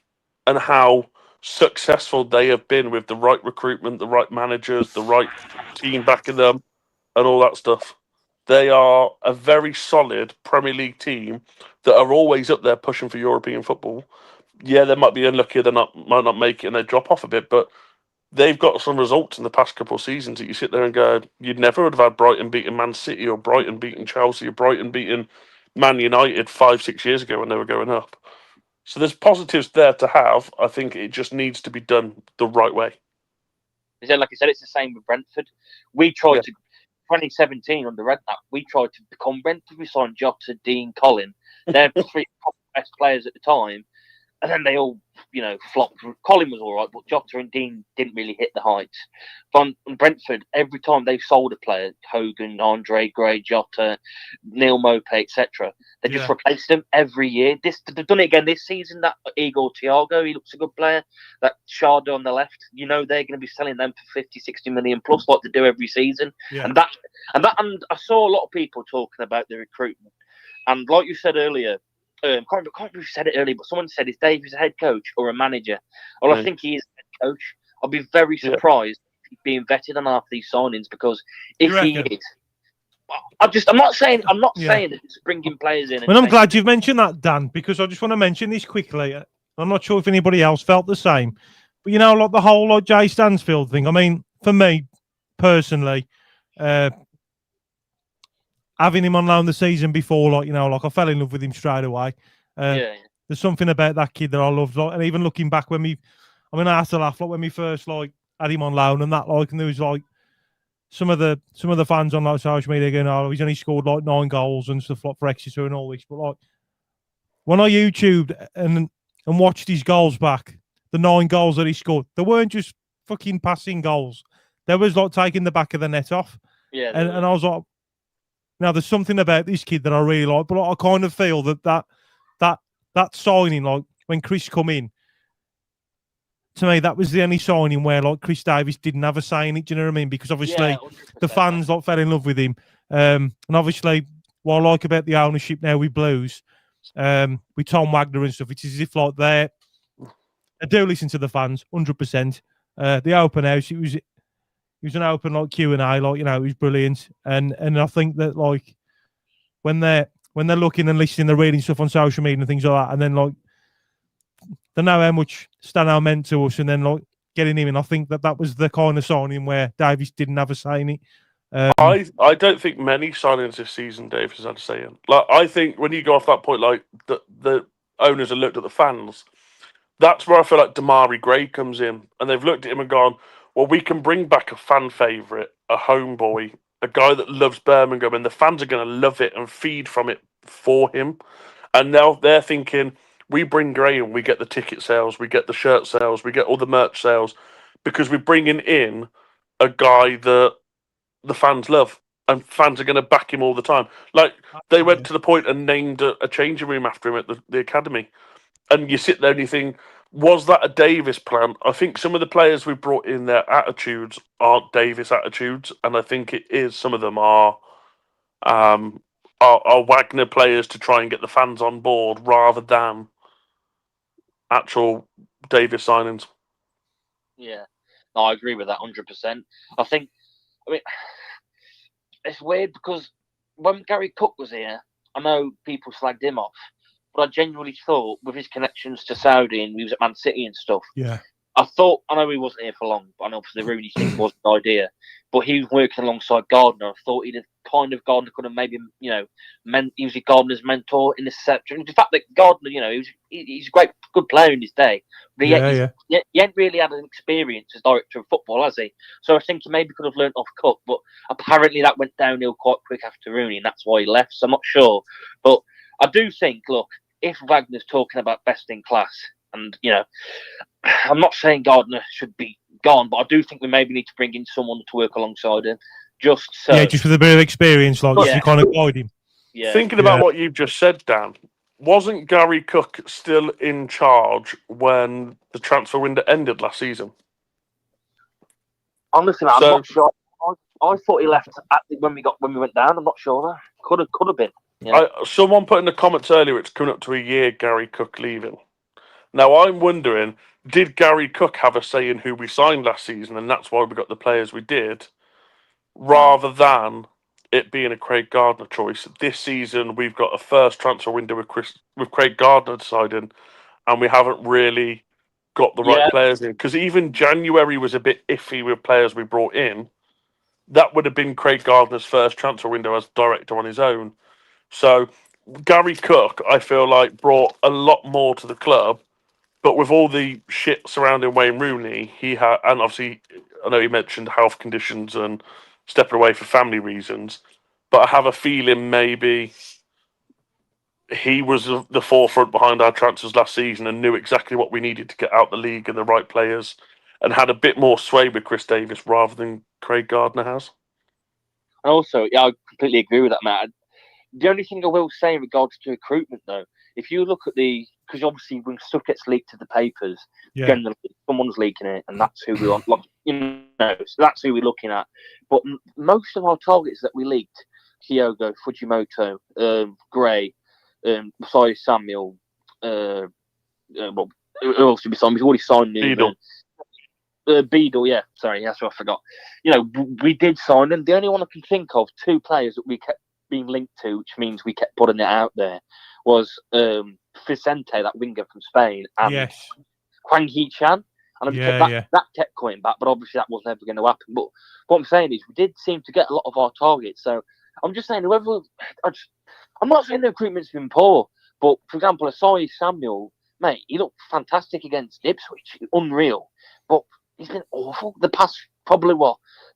and how successful they have been with the right recruitment, the right managers, the right team backing them, and all that stuff. They are a very solid Premier League team that are always up there pushing for European football. Yeah, they might be unlucky; might not make it, and they drop off a bit. But they've got some results in the past couple of seasons that you sit there and go, you'd never would have had Brighton beating Man City or Brighton beating Chelsea or Brighton beating Man United 5-6 years ago when they were going up. So there's positives there to have. I think it just needs to be done the right way. Like I said, it's the same with Brentford. We tried to, 2017 under Redknapp, we tried to become Brentford. We signed Jota, Dean, Colin. They're the three best players at the time. And then they all, you know, flopped. Colin was all right, but Jota and Dean didn't really hit the heights. From Brentford, every time they've sold a player, Hogan, Andre Gray, Jota, Neil Mopé, etc., they just replaced them every year. They've done it again this season. That Igor Thiago, he looks a good player. That Sharda on the left, you know, they're going to be selling them for 50, 60 million plus, like they do every season. Yeah. And I saw a lot of people talking about the recruitment. And like you said earlier, can't remember who said it earlier, but someone said, is Davies a head coach or a manager? Well, I think he is a head coach. I'll be very surprised if he's being vetted on half these signings, because if he is, I'm not saying that it's bringing players in. Well, I'm glad you've mentioned that, Dan, because I just want to mention this quickly. I'm not sure if anybody else felt the same, but you know, like the whole like Jay Stansfield thing. I mean, for me personally, having him on loan the season before, like, you know, like I fell in love with him straight away. There's something about that kid that I love, like, and even looking back when I had to laugh, like when we first like had him on loan and that, like, and there was like some of the fans on like social media going, "Oh, he's only scored like 9 goals and stuff like for Exeter and all this." But like when I YouTubed and watched his goals back, the 9 goals that he scored, they weren't just fucking passing goals. They was like taking the back of the net off. Yeah, and I was like, now, there's something about this kid that I really like, but I kind of feel that signing, like when Chris come in, to me, that was the only signing where like Chris Davies didn't have a say in it. Do you know what I mean? Because obviously the fans like fell in love with him, and obviously what I like about the ownership now with Blues, with Tom Wagner and stuff, it's as if like they do listen to the fans 100%. The open house, it was an open like Q&A, like, you know, it was brilliant. And I think that like when they're looking and listening, they're reading stuff on social media and things like that, and then like they know how much Stano meant to us, and then like getting him in, I think that was the kind of signing where Davies didn't have a say in it. I don't think many signings this season Davies had a say in. Like, I think when you go off that point, like the owners have looked at the fans. That's where I feel like Damari Gray comes in, and they've looked at him and gone, well, we can bring back a fan favourite, a homeboy, a guy that loves Birmingham, and the fans are going to love it and feed from it for him. And now they're thinking, we bring Gray in, we get the ticket sales, we get the shirt sales, we get all the merch sales, because we're bringing in a guy that the fans love, and fans are going to back him all the time. Like, they went to the point and named a changing room after him at the academy. And you sit there and you think, Was that a Davis plan? I think some of the players we brought in, their attitudes aren't Davis attitudes, and I think it is some of them are Wagner players to try and get the fans on board rather than actual Davis signings. Yeah, no, I agree with that 100%. I mean, it's weird because when Gary Cook was here, I know people slagged him off, but I genuinely thought with his connections to Saudi and he was at Man City and stuff, I know he wasn't here for long, but I know obviously the Rooney thing was an idea, but he was working alongside Gardner. I thought he'd have Gardner could have maybe, he was Gardner's mentor in this section. The fact that Gardner, he's a good player in his day, but he hadn't really had an experience as director of football, has he? So I think he maybe could have learnt off Cook, but apparently that went downhill quite quick after Rooney, and that's why he left. So I'm not sure, but I do think, look, if Wagner's talking about best in class, and I'm not saying Gardner should be gone, but I do think we maybe need to bring in someone to work alongside him, just with a bit of experience, to kind of guide him. Yeah. Thinking about what you've just said, Dan, wasn't Gary Cook still in charge when the transfer window ended last season? Honestly, I'm not sure. I thought he left when we went down. I'm not sure. Could have been. Yeah. Someone put in the comments earlier it's coming up to a year Gary Cook leaving. Now I'm wondering, did Gary Cook have a say in who we signed last season, and that's why we got the players we did, rather than it being a Craig Gardner choice? This season we've got a first transfer window with Craig Gardner deciding, and we haven't really got the right players in, because even January was a bit iffy with players we brought in. That would have been Craig Gardner's first transfer window as director on his own. So Gary Cook, I feel like, brought a lot more to the club, but with all the shit surrounding Wayne Rooney, and obviously, I know he mentioned health conditions and stepping away for family reasons, but I have a feeling maybe he was the forefront behind our transfers last season and knew exactly what we needed to get out the league and the right players, and had a bit more sway with Chris Davis rather than Craig Gardner has. And also, I completely agree with that, Matt. The only thing I will say in regards to recruitment, though, if you look at because obviously when stuff gets leaked to the papers, generally someone's leaking it, and that's who we want. So that's who we're looking at. But most of our targets that we leaked, Kyogo, Fujimoto, Gray, 𝒒𝒏𝒄𝒄𝒆𝒔, well, who else did we sign? We've already signed Beadle. Beadle, yeah. Sorry, that's what I forgot. We did sign them. The only one I can think of, two players that we kept being linked to, which means we kept putting it out there, was Vicente, that winger from Spain, and Hwang Hee-chan. And that kept coming back, but obviously that was never going to happen. But what I'm saying is we did seem to get a lot of our targets. So I'm just saying, I'm not saying the recruitment's been poor, but for example, 𝒒𝒏𝒄𝒆𝒔, mate, he looked fantastic against Ipswich, unreal. But he's been awful. The past probably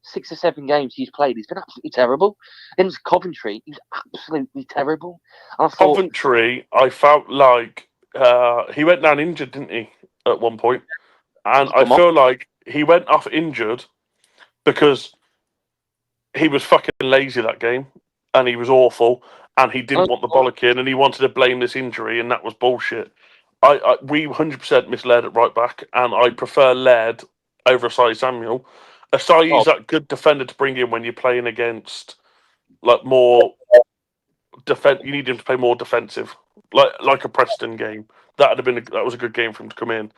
6 or 7 games he's played, he's been absolutely terrible. Against Coventry, he was absolutely terrible. And Coventry, I felt like he went down injured, didn't he, at one point? And I feel like he went off injured because he was fucking lazy that game, and he was awful, and he didn't want the bollocking, and he wanted to blame this injury, and that was bullshit. We 100% misled at right back, and I prefer Laird over Samuel. Asayi's that good defender to bring in when you're playing against more defense. You need him to play more defensive, like a Preston game. That was a good game for him to come in.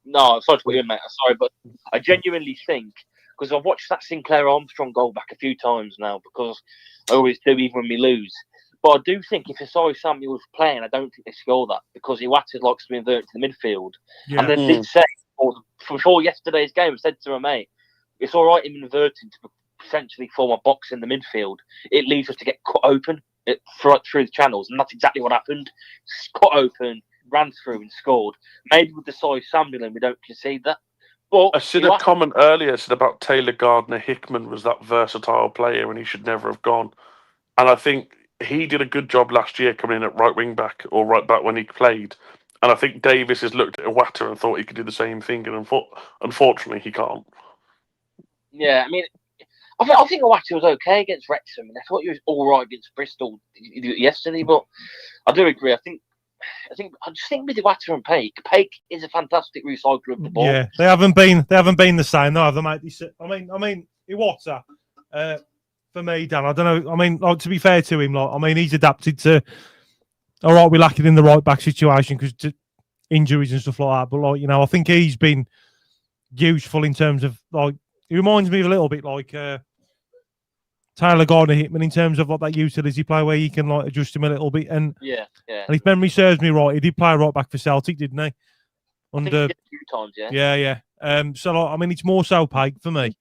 No, sorry to put you in, mate. I'm sorry, but I genuinely think, because I've watched that Sinclair Armstrong goal back a few times now, because I always do, even when we lose. But I do think if Samuel was playing, I don't think they score that, because Iwata likes to be inverted to the midfield. Yeah. And they did say, before yesterday's game, I said to my mate, it's all right him inverting to essentially form a box in the midfield. It leaves us to get cut open through the channels, and that's exactly what happened. Cut open, ran through and scored. Maybe with the Samuel, we don't concede that. But I said a comment earlier about Taylor Gardner-Hickman was that versatile player and he should never have gone. And I think he did a good job last year coming in at right wing back or right back when he played. And I think Davis has looked at Iwata and thought he could do the same thing, and unfortunately he can't. Yeah, I mean, I think Iwata was okay against Wrexham, and I thought he was all right against Bristol yesterday. But I do agree. I think I just think with Iwata and Peak is a fantastic recycler of the ball. Yeah, they haven't been the same though, have they, mate? I mean, Iwata, for me, Dan, I don't know. I mean, like, to be fair to him, like, I mean, he's adapted to. All right, we're lacking in the right back situation because injuries and stuff like that. But like, you know, I think he's been useful in terms of like. He reminds me of a little bit like Taylor Gardner-Hickman in terms of like that utility play where you can like adjust him a little bit. And yeah. And if memory serves me right, he did play right back for Celtic, didn't he? I think he did a few times, yeah. Yeah. So like, I mean, it's more so Pike for me.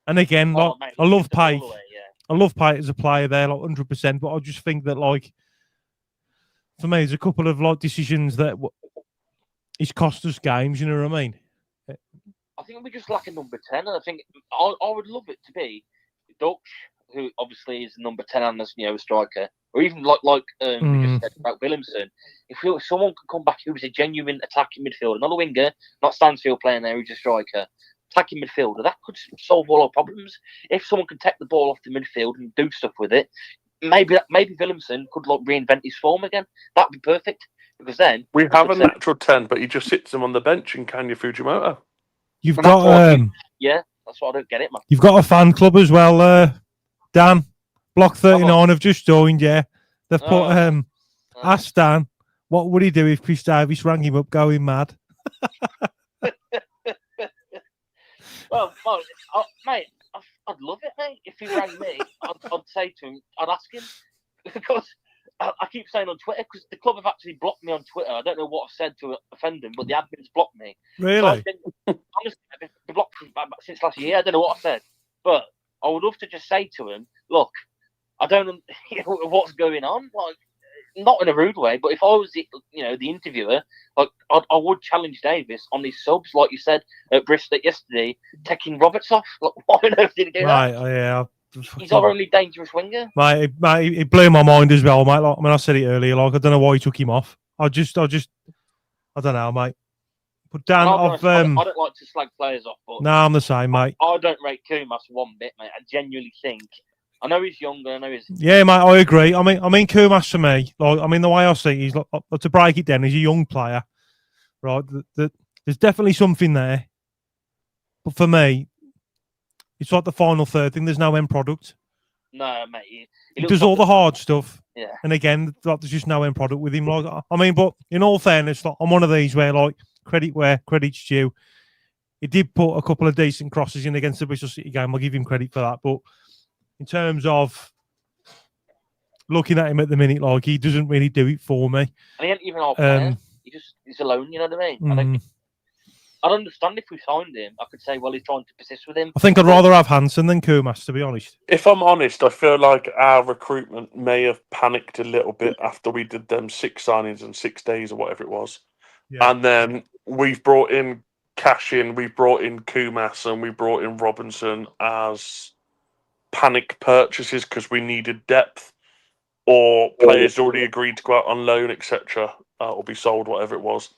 And again, like, mate, I love Pike. Yeah. I love Pike as a player there, like 100%. But I just think that like, for me, there's a couple of like decisions that it's cost us games. You know what I mean? I think we just lack a number 10, and I think I would love it to be Dutch, who obviously is the number 10 and as a striker, or even like we just said about Williamson. If someone could come back who was a genuine attacking midfielder, not a winger, not Stansfield playing there, who's a striker, attacking midfielder, that could solve all our problems. If someone could take the ball off the midfield and do stuff with it, maybe Williamson could like reinvent his form again. That'd be perfect because then we have a natural 10, but he just sits him on the bench in Kanya Fujimoto. You've got that's why I don't get it, man. You've got a fan club as well, Dan. Block 39 have just joined. Yeah, they've put ask Dan what would he do if Chris Davies rang him up going mad. well, mate, I'd love it, mate. If he rang me, I'd say to him, I'd ask him because I keep saying on Twitter because the club have actually blocked me on Twitter. I don't know what I've said to offend them, but the admin's blocked me. Really? So honestly, they've been blocked since last year. I don't know what I said, but I would love to just say to him, look, I don't know what's going on. Like, not in a rude way, but if I was the interviewer, like I would challenge Davis on these subs, like you said at Bristol yesterday, taking Roberts off. Like, why on earth did he do that? Right, yeah. He's our only dangerous winger. Mate, it blew my mind as well, mate. Like, I mean, I said it earlier. Like, I don't know why he took him off. I don't know, mate. But Dan, I don't like to slag players off, but no, I'm the same, mate. I don't rate Kumas one bit, mate. I genuinely think. I know he's young, I know he's. Yeah, mate, I agree. I mean, Kumas for me, like, I mean, the way I see it, he's like, to break it down, he's a young player, right? There's definitely something there, but for me, it's like the final third thing. There's no end product. No, mate. He does all the hard stuff. Yeah. And again, like, there's just no end product with him. Like, I mean, but in all fairness, like, I'm one of these where, like, credit where credit's due. He did put a couple of decent crosses in against the Bristol City game. I'll give him credit for that. But in terms of looking at him at the minute, like, he doesn't really do it for me. And he ain't even our player. He's alone, you know what I mean? I'd understand if we signed him. I could say, well, he's trying to persist with him. I think I'd rather have Hansen than Kumas, to be honest. If I'm honest, I feel like our recruitment may have panicked a little bit after we did them 6 signings in 6 days or whatever it was. Yeah. And then we've brought in Cashin, we've brought in Kumas, and we brought in Robinson as panic purchases because we needed depth, or players already agreed to go out on loan, etc., or be sold, whatever it was.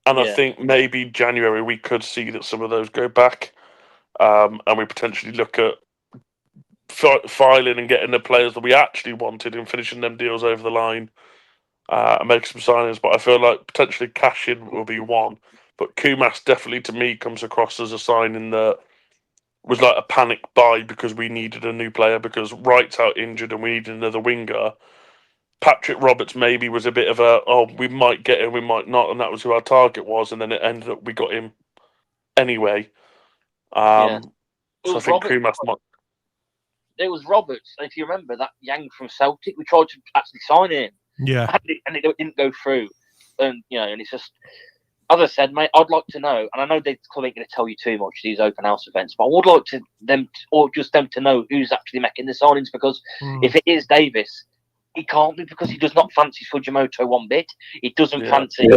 And I think maybe January we could see that some of those go back, and we potentially look at filing and getting the players that we actually wanted and finishing them deals over the line and making some signings. But I feel like potentially Cashin will be one. But Kumas definitely, to me, comes across as a signing that was like a panic buy because we needed a new player because Wright's out injured and we needed another winger. Patrick Roberts maybe was a bit of we might get him, we might not, and that was who our target was, and then it ended up we got him anyway. So I think Kumas might. It was Roberts, and if you remember that Yang from Celtic, we tried to actually sign him. Yeah. And it didn't go through. And and it's just, as I said, mate, I'd like to know, and I know they ain't going to tell you too much these open house events, but I would like them to know who's actually making the signings, because if it is Davis, he can't be, because he does not fancy Fujimoto one bit. He doesn't fancy.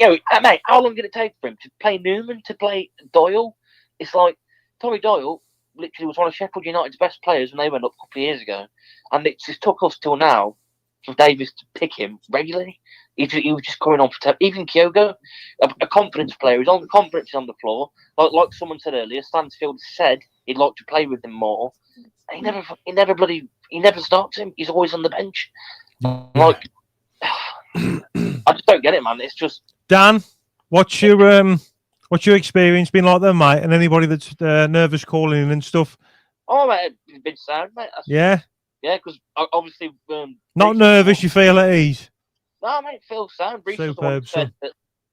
Yeah. Mate, how long did it take for him to play Newman, to play Doyle? It's like Tommy Doyle literally was one of Sheffield United's best players when they went up a couple of years ago, and it just took us till now for Davis to pick him regularly. He was just coming on for even Kyogo, a confidence player. He's on the confidence on the floor. Like someone said earlier, Stansfield said he'd like to play with him more. He never starts him. He's always on the bench. Like, I just don't get it, man. It's just Dan, what's your experience been like there, mate? And anybody that's nervous calling in and stuff? oh mate, it's been sound, mate. Yeah, Because obviously not Reece nervous. You feel at ease. No, mate, feel sound. Reece was the one that Superb,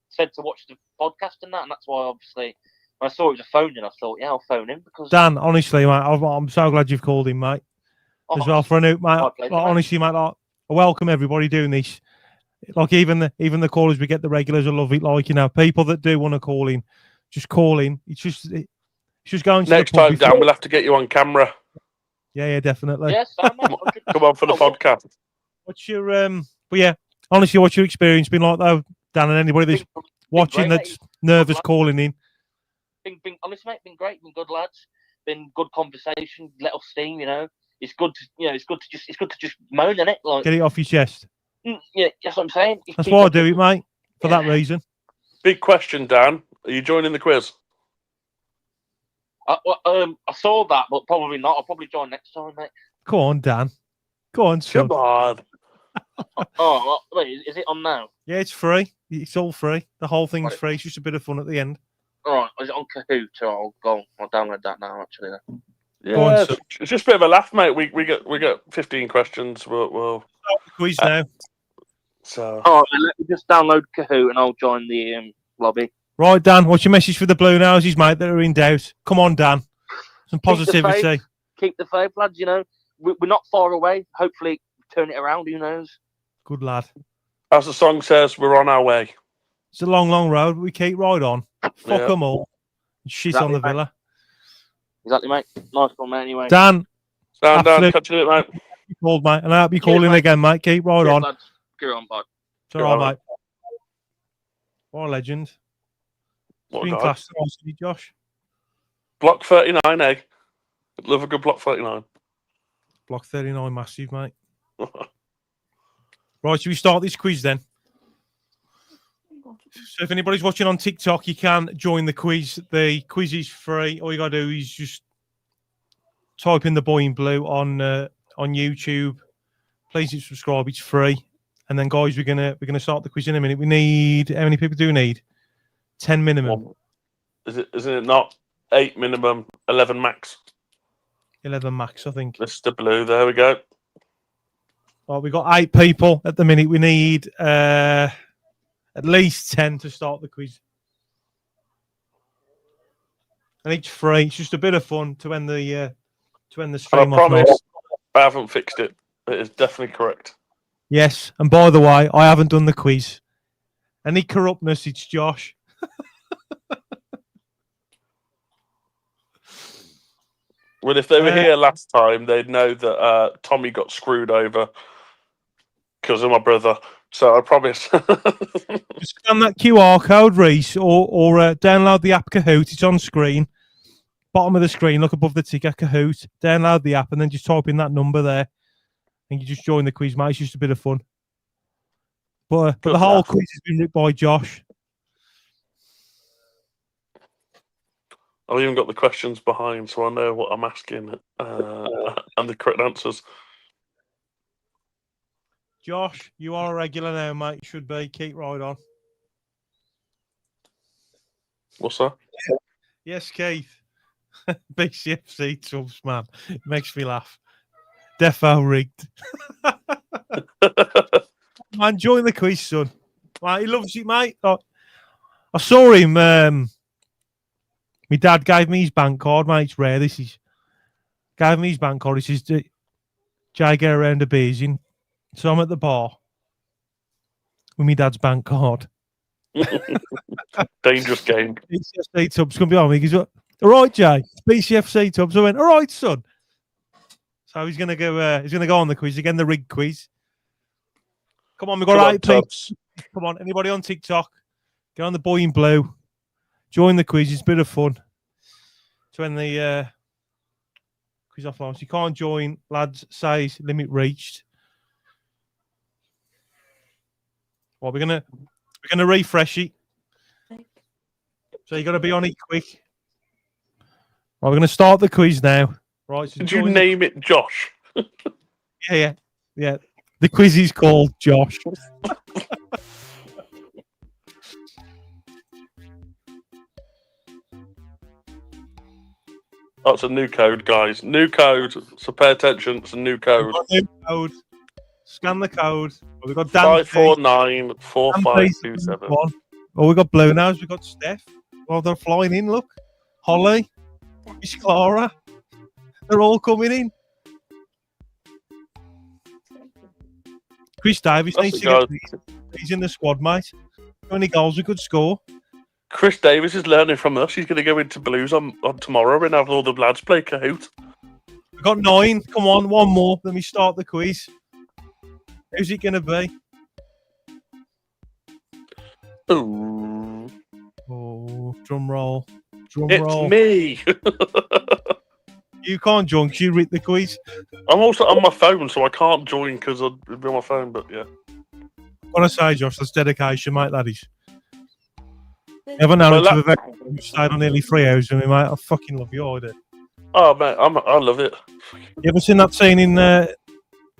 said to watch the podcast and that's why obviously when I saw it was a phone in, I thought, yeah, I'll phone him because Dan, honestly, mate, I'm so glad you've called him, mate. As well for a new, mate. pleasure, Like, mate. honestly, mate, like, I welcome everybody doing this. Like even the callers we get, the regulars, I love it. Like, you know, people that do want to call in, just call in. It's just going to Next the pub time, Dan, we'll have to get you on camera. Yeah, definitely. Yes, Sam, mate. Come on for the podcast. What's your but yeah, honestly, what's your experience been like though, Dan, and anybody that's watching great, that's nervous calling in? Been honestly, mate, been great, been good lads, been good conversation, let off steam, you know. It's good to it's good to just moan in it, like Get it off your chest. yeah, that's what I'm saying. That's why I do it, mate. For that reason. Big question, Dan. Are you joining the quiz? I saw that, but probably not. I'll probably join next time, mate. Go on, Dan. Go on, son. Come on. Oh, wait, is it on now? Yeah, it's free. It's all free. The whole thing's free. It's just a bit of fun at the end. All right, is it on Kahoot? I'll go. I'll download that now. Actually, Yeah, Go on, it's just a bit of a laugh, mate. We got 15 questions. We'll quiz now. So. All right, let me just download Kahoot and I'll join the lobby. Right, Dan. What's your message for the Blue Noses, mate, that are in doubt? Come on, Dan. Some positivity. Keep the faith, lads. You know, we're not far away. Hopefully, turn it around. Who knows? Good lad. As the song says, we're on our way. It's a long, long road. We keep right on. Fuck them all. Shit Exactly, on the mate. Villa. Exactly, mate. Nice one, mate. Anyway, Dan. Dan, catch you later, mate. You called, mate. And I hope you call in mate. again, mate. Keep right on. lads. Go on, bud. It's all right, mate. What a legend. It's What a been guy. classed tonight, hasn't it, Josh. Block 39, eh? Love a good block 39. Block 39, massive, mate. Right, should we start this quiz then? So if anybody's watching on TikTok, you can join the quiz. The quiz is free. All you got to do is just type in the boy in blue on YouTube. Please hit subscribe. It's free. And then, guys, we're gonna start the quiz in a minute. We need, how many people do we need? 10 minimum. Isn't it not 8 minimum, 11 max? 11 max, I think. Mr. Blue, there we go. Well, we've got 8 people at the minute. We need at least 10 to start the quiz. And it's free. It's just a bit of fun to end the stream I off. promise I haven't fixed it. It is definitely correct. Yes, and by the way, I haven't done the quiz. Any corruptness, it's Josh. Well, if they were here last time, they'd know that Tommy got screwed over because of my brother. So I promise. Just scan that QR code, Reece, or download the app Kahoot. It's on screen. Bottom of the screen, look above the ticker, Kahoot. Download the app and then just type in that number there. And you just join the quiz, mate. It's just a bit of fun. But the whole quiz has been written by Josh. I've even got the questions behind, so I know what I'm asking and the correct answers. Josh, you are a regular now, mate. You should be. Keep right on. What's that? Yes, Keith. BCFC tubs, man. It makes me laugh. Defo rigged. Man, join the quiz, son. Right, he loves it, mate. I saw him. My dad gave me his bank card, mate. It's rare. Gave me his bank card. He says, Jay, get around the beers in. So I'm at the bar with my dad's bank card. Dangerous game. BCFC tubs going to be on me. He goes, all right, Jay. BCFC tubs. I went, all right, son. So he's going to go. He's going to go on the quiz again, the rig quiz. Come on, we've got 8 people. Come on, anybody on TikTok? Get on the boy in blue. Join the quiz. It's a bit of fun. So when the quiz offline, so you can't join, lads. Says limit reached. Well, we're gonna refresh it. So you got to be on it quick. Right, we're gonna start the quiz now. Right. So Did you name it Josh? Yeah. The quiz is called Josh. That's a new code, guys. New code. So pay attention. It's a new code. New code. Scan the code. Oh, we've got Dan 549 4527. Oh, we got Blue now. We got Steph. Well, they're flying in. Look, Holly, Miss Clara. They're all coming in. Chris Davis needs to get. He's in the squad, mate. How many goals we could score? Chris Davis is learning from us. He's going to go into Blues on tomorrow and have all the lads play Kahoot. We've got 9. Come on, one more. Let me start the quiz. Who's it going to be? Ooh. Oh, drum roll. Drum It's roll. me. You can't join because you read the quiz. I'm also on my phone, so I can't join because I'll be on my phone, but yeah. What I say, Josh, that's dedication, mate, that is. You ever known to have stayed on nearly 3 hours with me, mate? I fucking love you, I do. Oh, mate, I love it. You ever seen that scene in The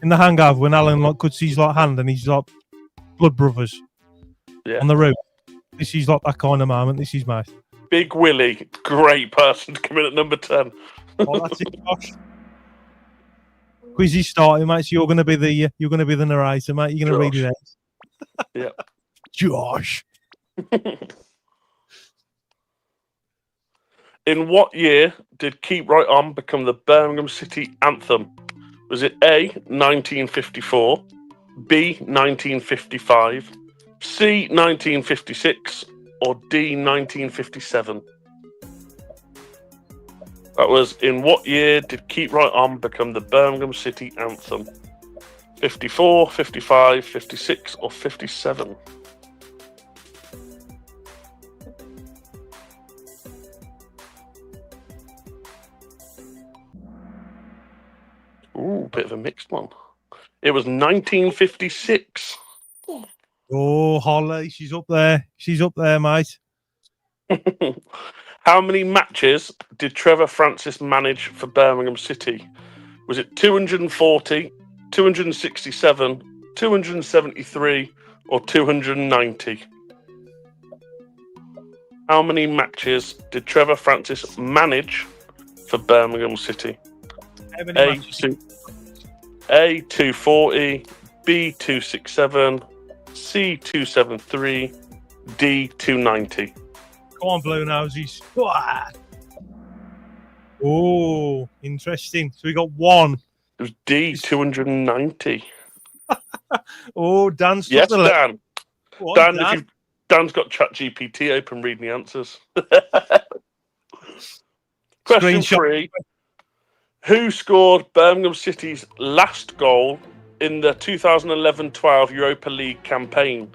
Hangover when Alan cuts his hand and he's like blood brothers on the roof? This is like that kind of moment. This is, mate. Big Willie, great person to come in at number 10. Oh, that's it, Josh. Quiz is starting, mate. So you're going to be the narrator, mate. You're going to read it out. Yeah, Josh. In what year did Keep Right On become the Birmingham City anthem? Was it A, 1954, B, 1955, C, 1956, or D, 1957? That was, in what year did Keep Right On become the Birmingham City anthem? 54, 55, 56, or 57? Ooh, bit of a mixed one. It was 1956. Oh, Holly, she's up there. She's up there, mate. How many matches did Trevor Francis manage for Birmingham City? Was it 240, 267, 273, or 290? How many matches did Trevor Francis manage for Birmingham City? A 240, B 267, C 273, D 290. Come on, Blue Nosies. Oh, interesting. So we got 1. It was D 290. Oh, Dan's yes, the Dan. What, Dan, Dan's got ChatGPT open reading the answers. Question 3. Who scored Birmingham City's last goal in the 2011-12 Europa League campaign?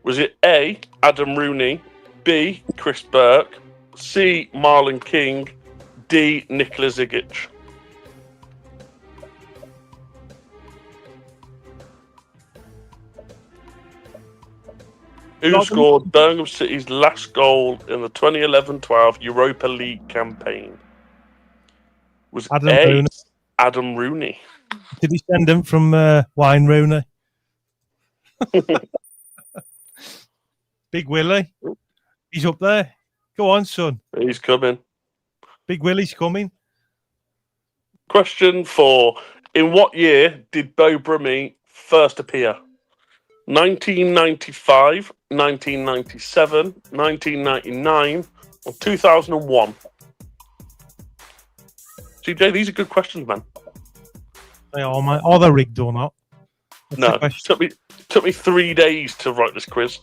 Was it A, Adam Rooney, B, Chris Burke, C, Marlon King, D, Nikola Zigic? Who scored Birmingham City's last goal in the 2011-12 Europa League campaign? Was Adam Rooney. Did he send him from Wayne Rooney? Big Willie. He's up there. Go on, son. He's coming. Big Willie's coming. Question 4. In what year did Beau Brummie first appear? 1995, 1997, 1999, or 2001? CJ, these are good questions, man. They are, mate. Are they rigged or not? No, it took me 3 days to write this quiz.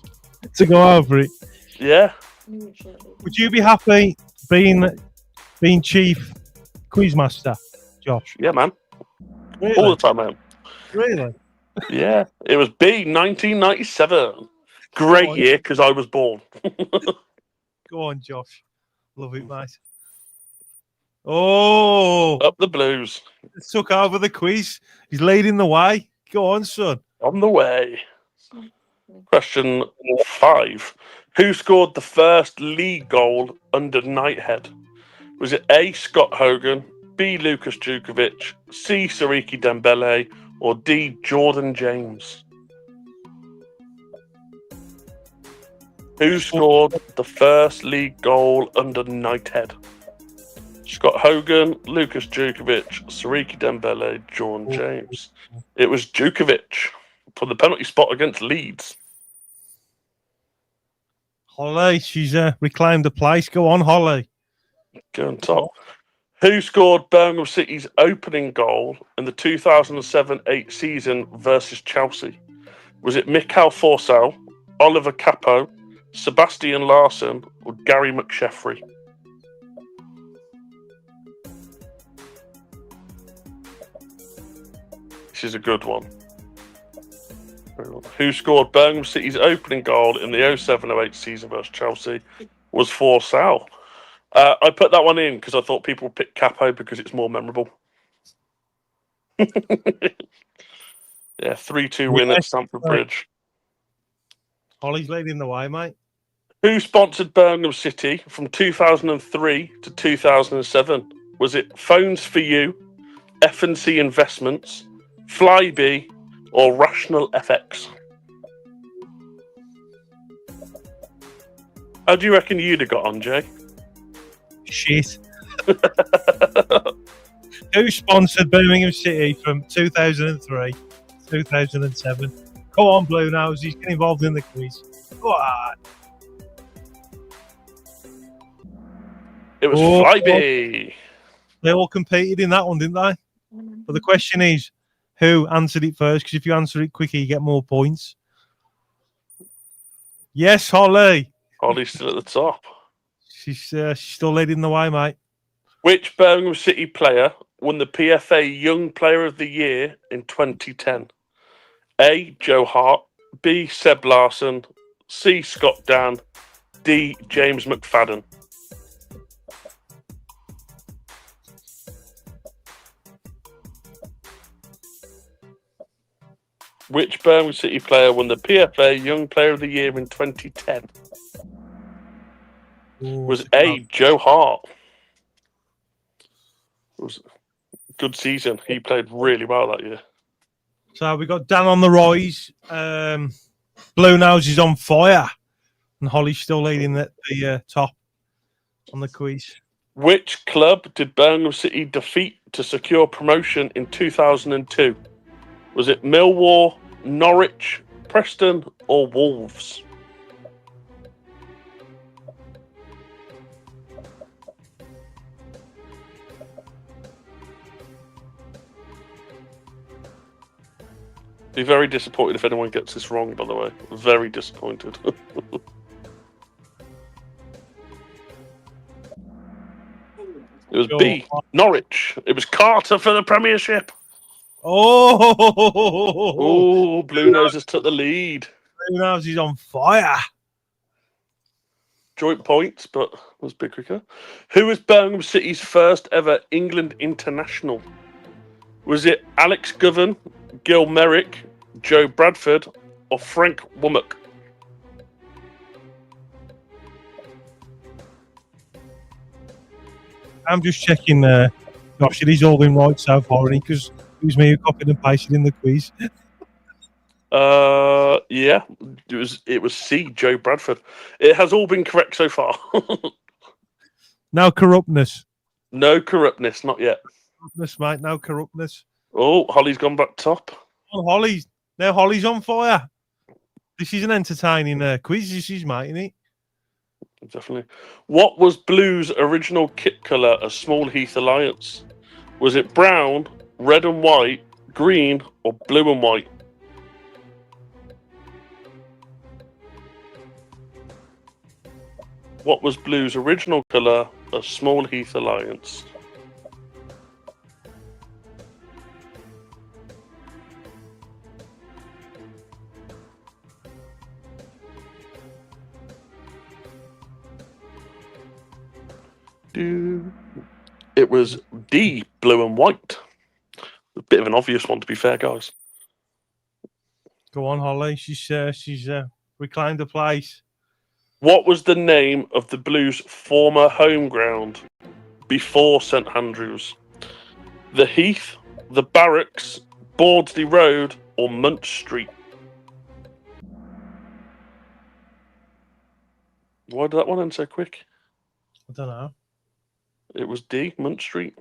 To go over it. Yeah. Would you be happy being chief quizmaster, Josh? Yeah, man. Really? All the time, man. Really? Yeah. It was B, 1997. Great year because I was born. Go on, Josh. Love it, mate. Oh, up the Blues. Took over the quiz. He's leading the way. Go on, son. On the way. Question 5. Who scored the first league goal under Knighthead? Was it A, Scott Hogan, B, Lucas Djukovic, C, Sariki Dembele, or D, Jordan James? Who scored the first league goal under Knighthead? Scott Hogan, Lucas Djokovic, Sariki Dembele, John James. It was Djokovic for the penalty spot against Leeds. Holly, she's reclaimed the place. Go on, Holly. Go on top. Who scored Birmingham City's opening goal in the 2007-8 season versus Chelsea? Was it Mikael Forsell, Oliver Capo, Sebastian Larsson, or Gary McSheffrey? This is a good one. Who scored Birmingham City's opening goal in the 07-08 season versus Chelsea? Was Forsell. I put that one in because I thought people would pick Capo because it's more memorable. Yeah, 3-2 win at Stamford Bridge. Holly's leading the way, mate. Who sponsored Birmingham City from 2003 to 2007? Was it Phones for You, F&C Investments, Flybe, or Rational FX? How do you reckon you'd have got on, Jay? Shit. Who sponsored Birmingham City from 2003 2007? Come on, Blue Noses, get involved in the quiz. Go on. It was Flybe. They all competed in that one, didn't they? But the question is, who answered it first? Because if you answer it quicker, you get more points. Yes, Holly. Holly's still at the top. She's still leading the way, mate. Which Birmingham City player won the PFA Young Player of the Year in 2010? A. Joe Hart, B. Seb Larson, C. Scott Dan, D. James McFadden. Which Birmingham City player won the PFA Young Player of the Year in 2010? Was A. Joe Hart. It was a good season. He played really well that year. So we got Dan on the rise. Blue Nose is on fire. And Holly's still leading the top on the quiz. Which club did Birmingham City defeat to secure promotion in 2002? Was it Millwall, Norwich, Preston, or Wolves? Be very disappointed if anyone gets this wrong, by the way. Very disappointed. It was B, Norwich. It was Carter for the Premiership. Oh, Blue Noses took the lead. Blue Nose is on fire. Joint points, but was a bit quicker. Who was Birmingham City's first ever England international? Was it Alex Govan, Gil Merrick, Joe Bradford, or Frank Womack? I'm just checking. Gosh, it is all been right so far, because it was me who copied and pasted in the quiz. Yeah, it was C, Joe Bradford. It has all been correct so far. No corruptness. No corruptness, not yet. Corruptness, mate. No corruptness. Oh, Holly's gone back top. Oh, Holly's on fire. This is an entertaining quiz. This is, mate, isn't it? Definitely. What was Blue's original kit colour as Small Heath Alliance? Was it brown, red and white, green, or blue and white? What was Blue's original colour as Small Heath Alliance? It was D, blue and white. A bit of an obvious one, to be fair, guys. Go on, Holly. She's reclaimed the place. What was the name of the Blues' former home ground before St Andrews? The Heath, the Barracks, Bawdsley Road, or Munch Street? Why did that one end so quick? I don't know. It was D, Munt Street.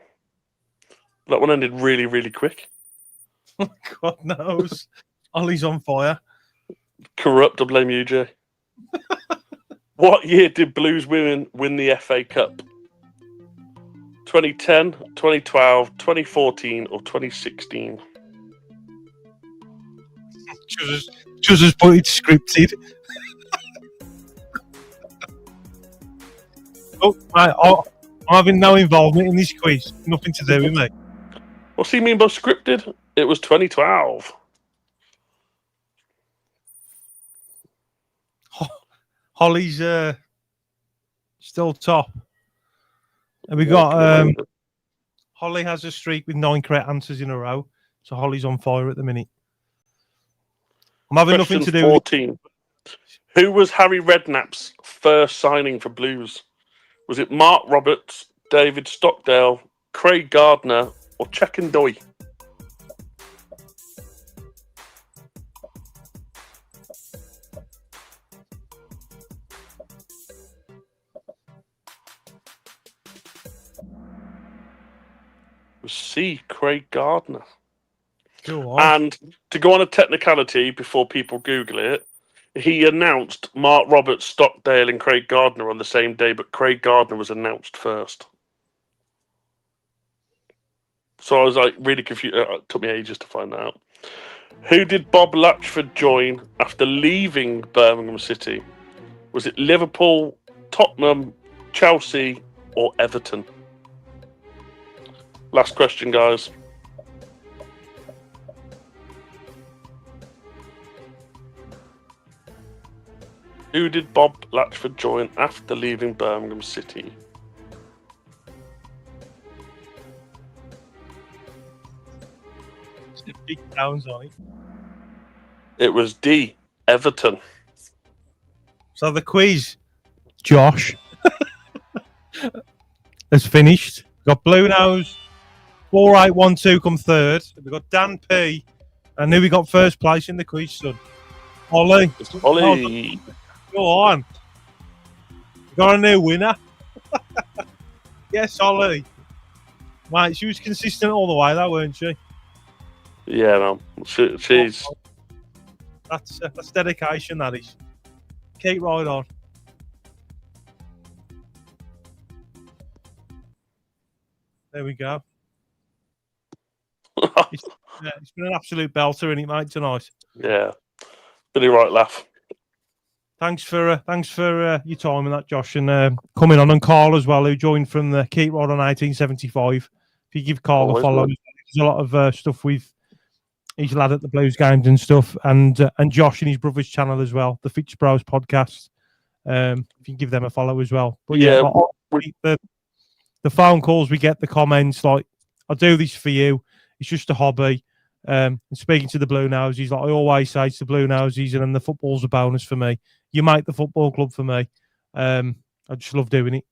That one ended really, really quick. God knows. Ollie's on fire. Corrupt, I blame you, Jay. What year did Blues women win the FA Cup? 2010, 2012, 2014, or 2016? Just as put it scripted. I'm having no involvement in this quiz. Nothing to do with me. What's he mean by scripted? It was 2012. Holly's still top. And we got Holly has a streak with 9 correct answers in a row. So Holly's on fire at the minute. I'm having Question nothing to do 14. Who was Harry Redknapp's first signing for Blues? Was it Mark Roberts, David Stockdale, Craig Gardner, or Checkendoi? It was C, Craig Gardner. Go on. And to go on a technicality before people Google it, he announced Mark Roberts, Stockdale, and Craig Gardner on the same day, but Craig Gardner was announced first. So I was like really confused. It took me ages to find that out. Who did Bob Latchford join after leaving Birmingham City? Was it Liverpool, Tottenham, Chelsea, or Everton? Last question, guys. Who did Bob Latchford join after leaving Birmingham City? Big towns on it. It was D, Everton. So the quiz, Josh, has finished. We've got Blue Nose, 4812 come third. We've got Dan P. And who we got first place in the quiz, son? Ollie. It's Ollie. Go on. We've got a new winner. Yes, Ollie. Mate, she was consistent all the way, though, weren't she? Yeah, man. She's... That's dedication, that is. Keep right on. There we go. It's been an absolute belter, isn't it, mate, tonight? Yeah. Pretty right laugh. Thanks for your time and that, Josh, and coming on, and Carl as well, who joined from the Keep Rod on 1875. If you give Carl a follow, there's a lot of stuff with his lad at the Blues games and stuff, and Josh and his brother's channel as well, the 𝒃𝒍𝒖𝒆 podcast. If you give them a follow as well. But yeah, the phone calls we get, the comments, like, I do this for you. It's just a hobby. And speaking to the Blue Noses, like I always say to the Blue Noses, and then the football's a bonus for me. You make the football club for me. I just love doing it.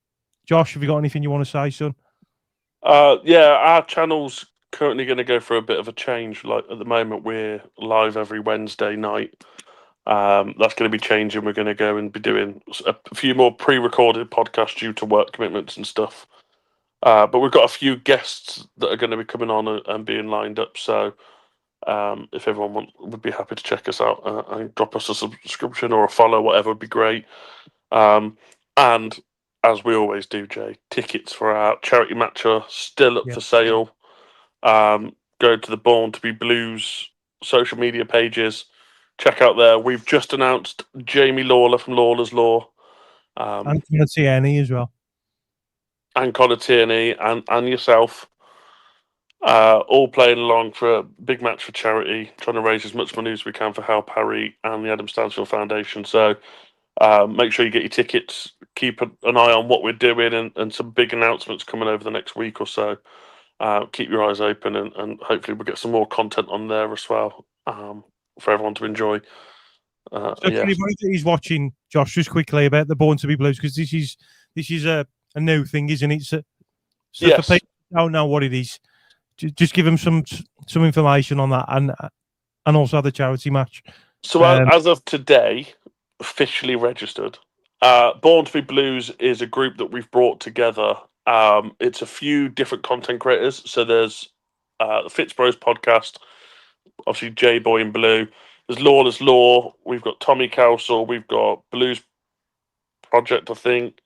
Josh, have you got anything you want to say, son? Yeah, our channel's currently going to go for a bit of a change. Like at the moment, we're live every Wednesday night. That's going to be changing. We're going to go and be doing a few more pre-recorded podcasts due to work commitments and stuff. But we've got a few guests that are going to be coming on and being lined up. So if everyone would be happy to check us out and drop us a subscription or a follow, whatever would be great. And as we always do, Jay, tickets for our charity match are still up for sale. Go to the Born to be Blues social media pages. Check out there. We've just announced Jamie Lawler from Lawler's Law. And Connor Tierney as well. And Connor Tierney and yourself. All playing along for a big match for charity, trying to raise as much money as we can for Help Harry and the Adam Stansfield Foundation. So make sure you get your tickets. Keep an eye on what we're doing and some big announcements coming over the next week or so. Keep your eyes open and hopefully we'll get some more content on there as well for everyone to enjoy. So for anybody that is watching, Josh, just quickly about the Born to be Blues, because this is a new thing, isn't it? So for people who don't know what it is, just give them some information on that and also the charity match. So as of today, officially registered, Born to be Blues is a group that we've brought together It's a few different content creators. So there's the 𝒂𝒐𝒏𝒆 podcast, obviously J Boy in Blue. There's Lawless Law. We've got Tommy Cowsall. We've got Blues Project, I think.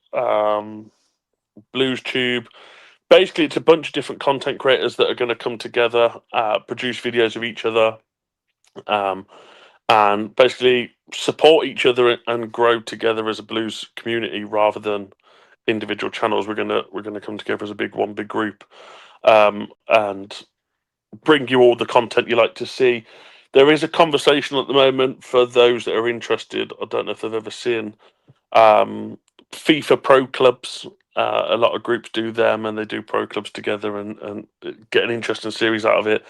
Blues Tube. Basically, it's a bunch of different content creators that are going to come together, produce videos of each other, and basically support each other and grow together as a blues community rather than individual channels. We're gonna come together as a big group, and bring you all the content you like to see. There is a conversation at the moment for those that are interested. I don't know if they've ever seen FIFA Pro Clubs. A lot of groups do them, and they do pro clubs together and get an interesting series out of it.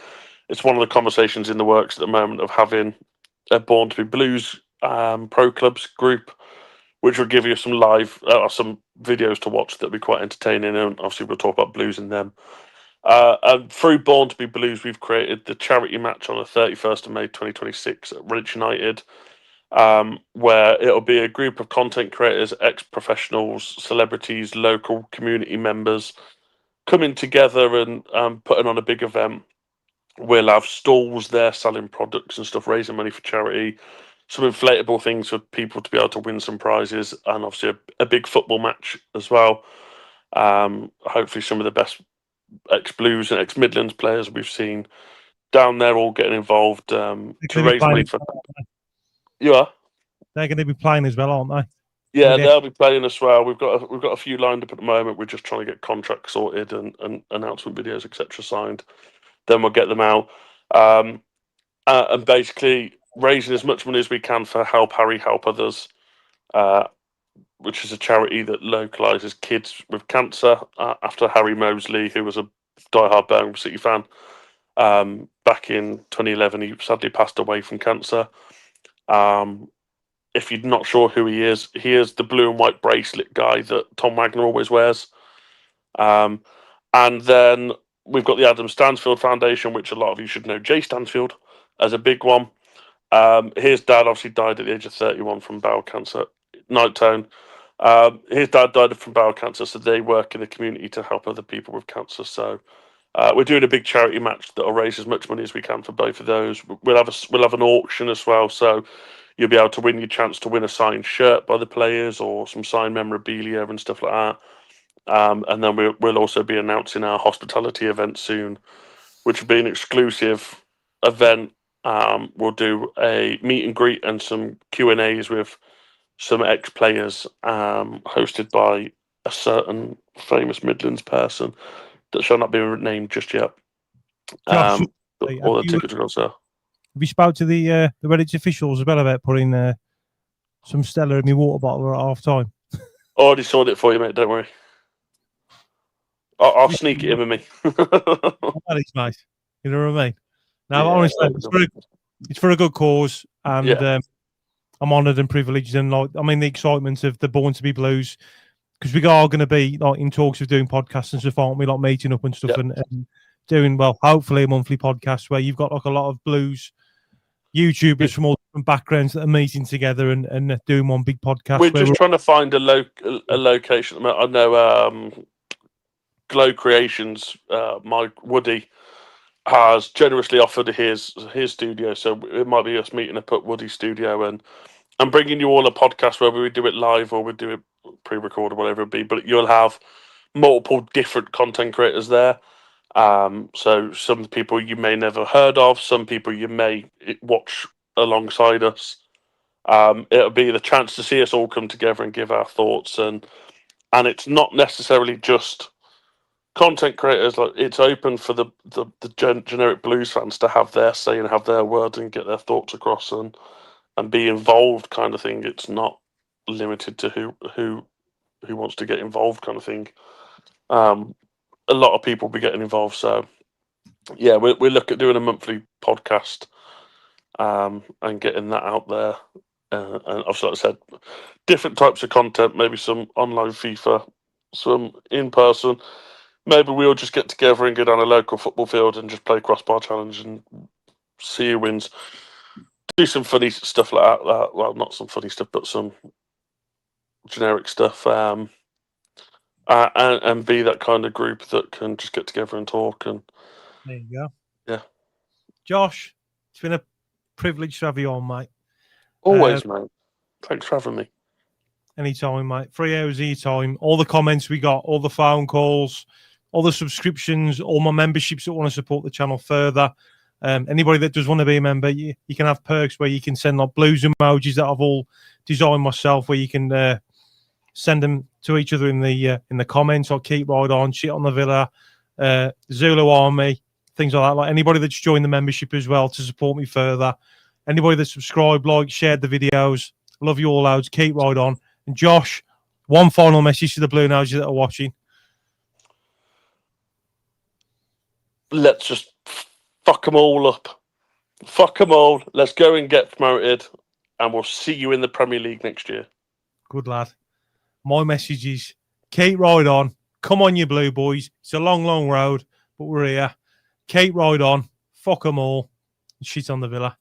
It's one of the conversations in the works at the moment of having a Born to Be Blues pro clubs group, which will give you some live, some videos to watch that'll be quite entertaining, and obviously we'll talk about blues in them. And through Born to Be Blues, we've created the charity match on the 31st of May 2026 at Redditch United, where it'll be a group of content creators, ex-professionals, celebrities, local community members coming together and putting on a big event. We'll have stalls there selling products and stuff, raising money for charity, some inflatable things for people to be able to win some prizes, and obviously a big football match as well. Hopefully some of the best ex-Blues and ex-Midlands players we've seen down there all getting involved to raise money for... You are? They're going to be playing as well, aren't they? Yeah, they'll be playing as well. We've got a few lined up at the moment. We're just trying to get contracts sorted and announcement videos, etc., signed. Then we'll get them out, and basically raising as much money as we can for Help Harry, Help Others, which is a charity that localises kids with cancer. After Harry Moseley, who was a diehard Birmingham City fan, back in 2011, he sadly passed away from cancer. If you're not sure who he is the blue and white bracelet guy that Tom Wagner always wears. And then we've got the Adam Stansfield Foundation, which a lot of you should know Jay Stansfield as a big one. His dad obviously died at the age of 31 from bowel cancer. Night Tone. His dad died from bowel cancer, so they work in the community to help other people with cancer. So we're doing a big charity match that'll raise as much money as we can for both of those. We'll have an auction as well, so you'll be able to win your chance to win a signed shirt by the players or some signed memorabilia and stuff like that. And then we'll also be announcing our hospitality event soon, which will be an exclusive event. We'll do a meet and greet and some Q&As with some ex-players, hosted by a certain famous Midlands person that shall not be named just yet. Josh, all the tickets are on sale. have you spoke to the Redditch officials as well about putting some Stella in my water bottle at half time? Already sorted it for you, mate. Don't worry. I'll sneak it in with me. That is nice. You know what I mean? No, Yeah, honestly, it's for a good cause, and Yeah. I'm honoured and privileged, and the excitement of the Born to Be Blues, because we are going to be in talks of doing podcasts and stuff, aren't we? Like meeting up and stuff, Yeah. and doing hopefully a monthly podcast where you've got a lot of blues YouTubers from all different backgrounds that are meeting together and doing one big podcast. We're just trying to find a location. I know Glow Creations, Mike Woody, has generously offered his studio, so it might be us meeting up at Woody's studio and bringing you all a podcast, whether we do it live or we do it pre-recorded, whatever it be. But you'll have multiple different content creators there. So some people you may never heard of, some people you may watch alongside us. It'll be the chance to see us all come together and give our thoughts, and it's not necessarily just content creators. Like, it's open for the generic blues fans to have their say and have their word and get their thoughts across and be involved, kind of thing. It's not limited to who wants to get involved, kind of thing. A lot of people will be getting involved, so yeah, we look at doing a monthly podcast and getting that out there. And obviously, like I said, different types of content, maybe some online FIFA, some in person. Maybe we'll just get together and go down a local football field and just play crossbar challenge and see who wins. Do some funny stuff like that. Well, not some funny stuff, but some generic stuff. And and be that kind of group that can just get together and talk. And There you go. Yeah. Josh, it's been a privilege to have you on, mate. Always, mate. Thanks for having me. Anytime, mate. 3 hours of your time. All the comments we got, all the phone calls, all the subscriptions, all my memberships that want to support the channel further. Anybody that does want to be a member, you can have perks where you can send like blues emojis that I've all designed myself, where you can send them to each other in the comments. I'll keep right on, shit on the Villa, Zulu Army, things like that. Like anybody that's joined the membership as well to support me further. Anybody that subscribed, shared the videos. Love you all loads. Keep right on. And Josh, one final message to the Blue Noses that are watching. Let's just fuck them all up. Fuck them all. Let's go and get promoted, and we'll see you in the Premier League next year. Good lad. My message is keep right on. Come on, you Blue Boys. It's a long, long road, but we're here. Keep right on. Fuck them all. And shit on the Villa.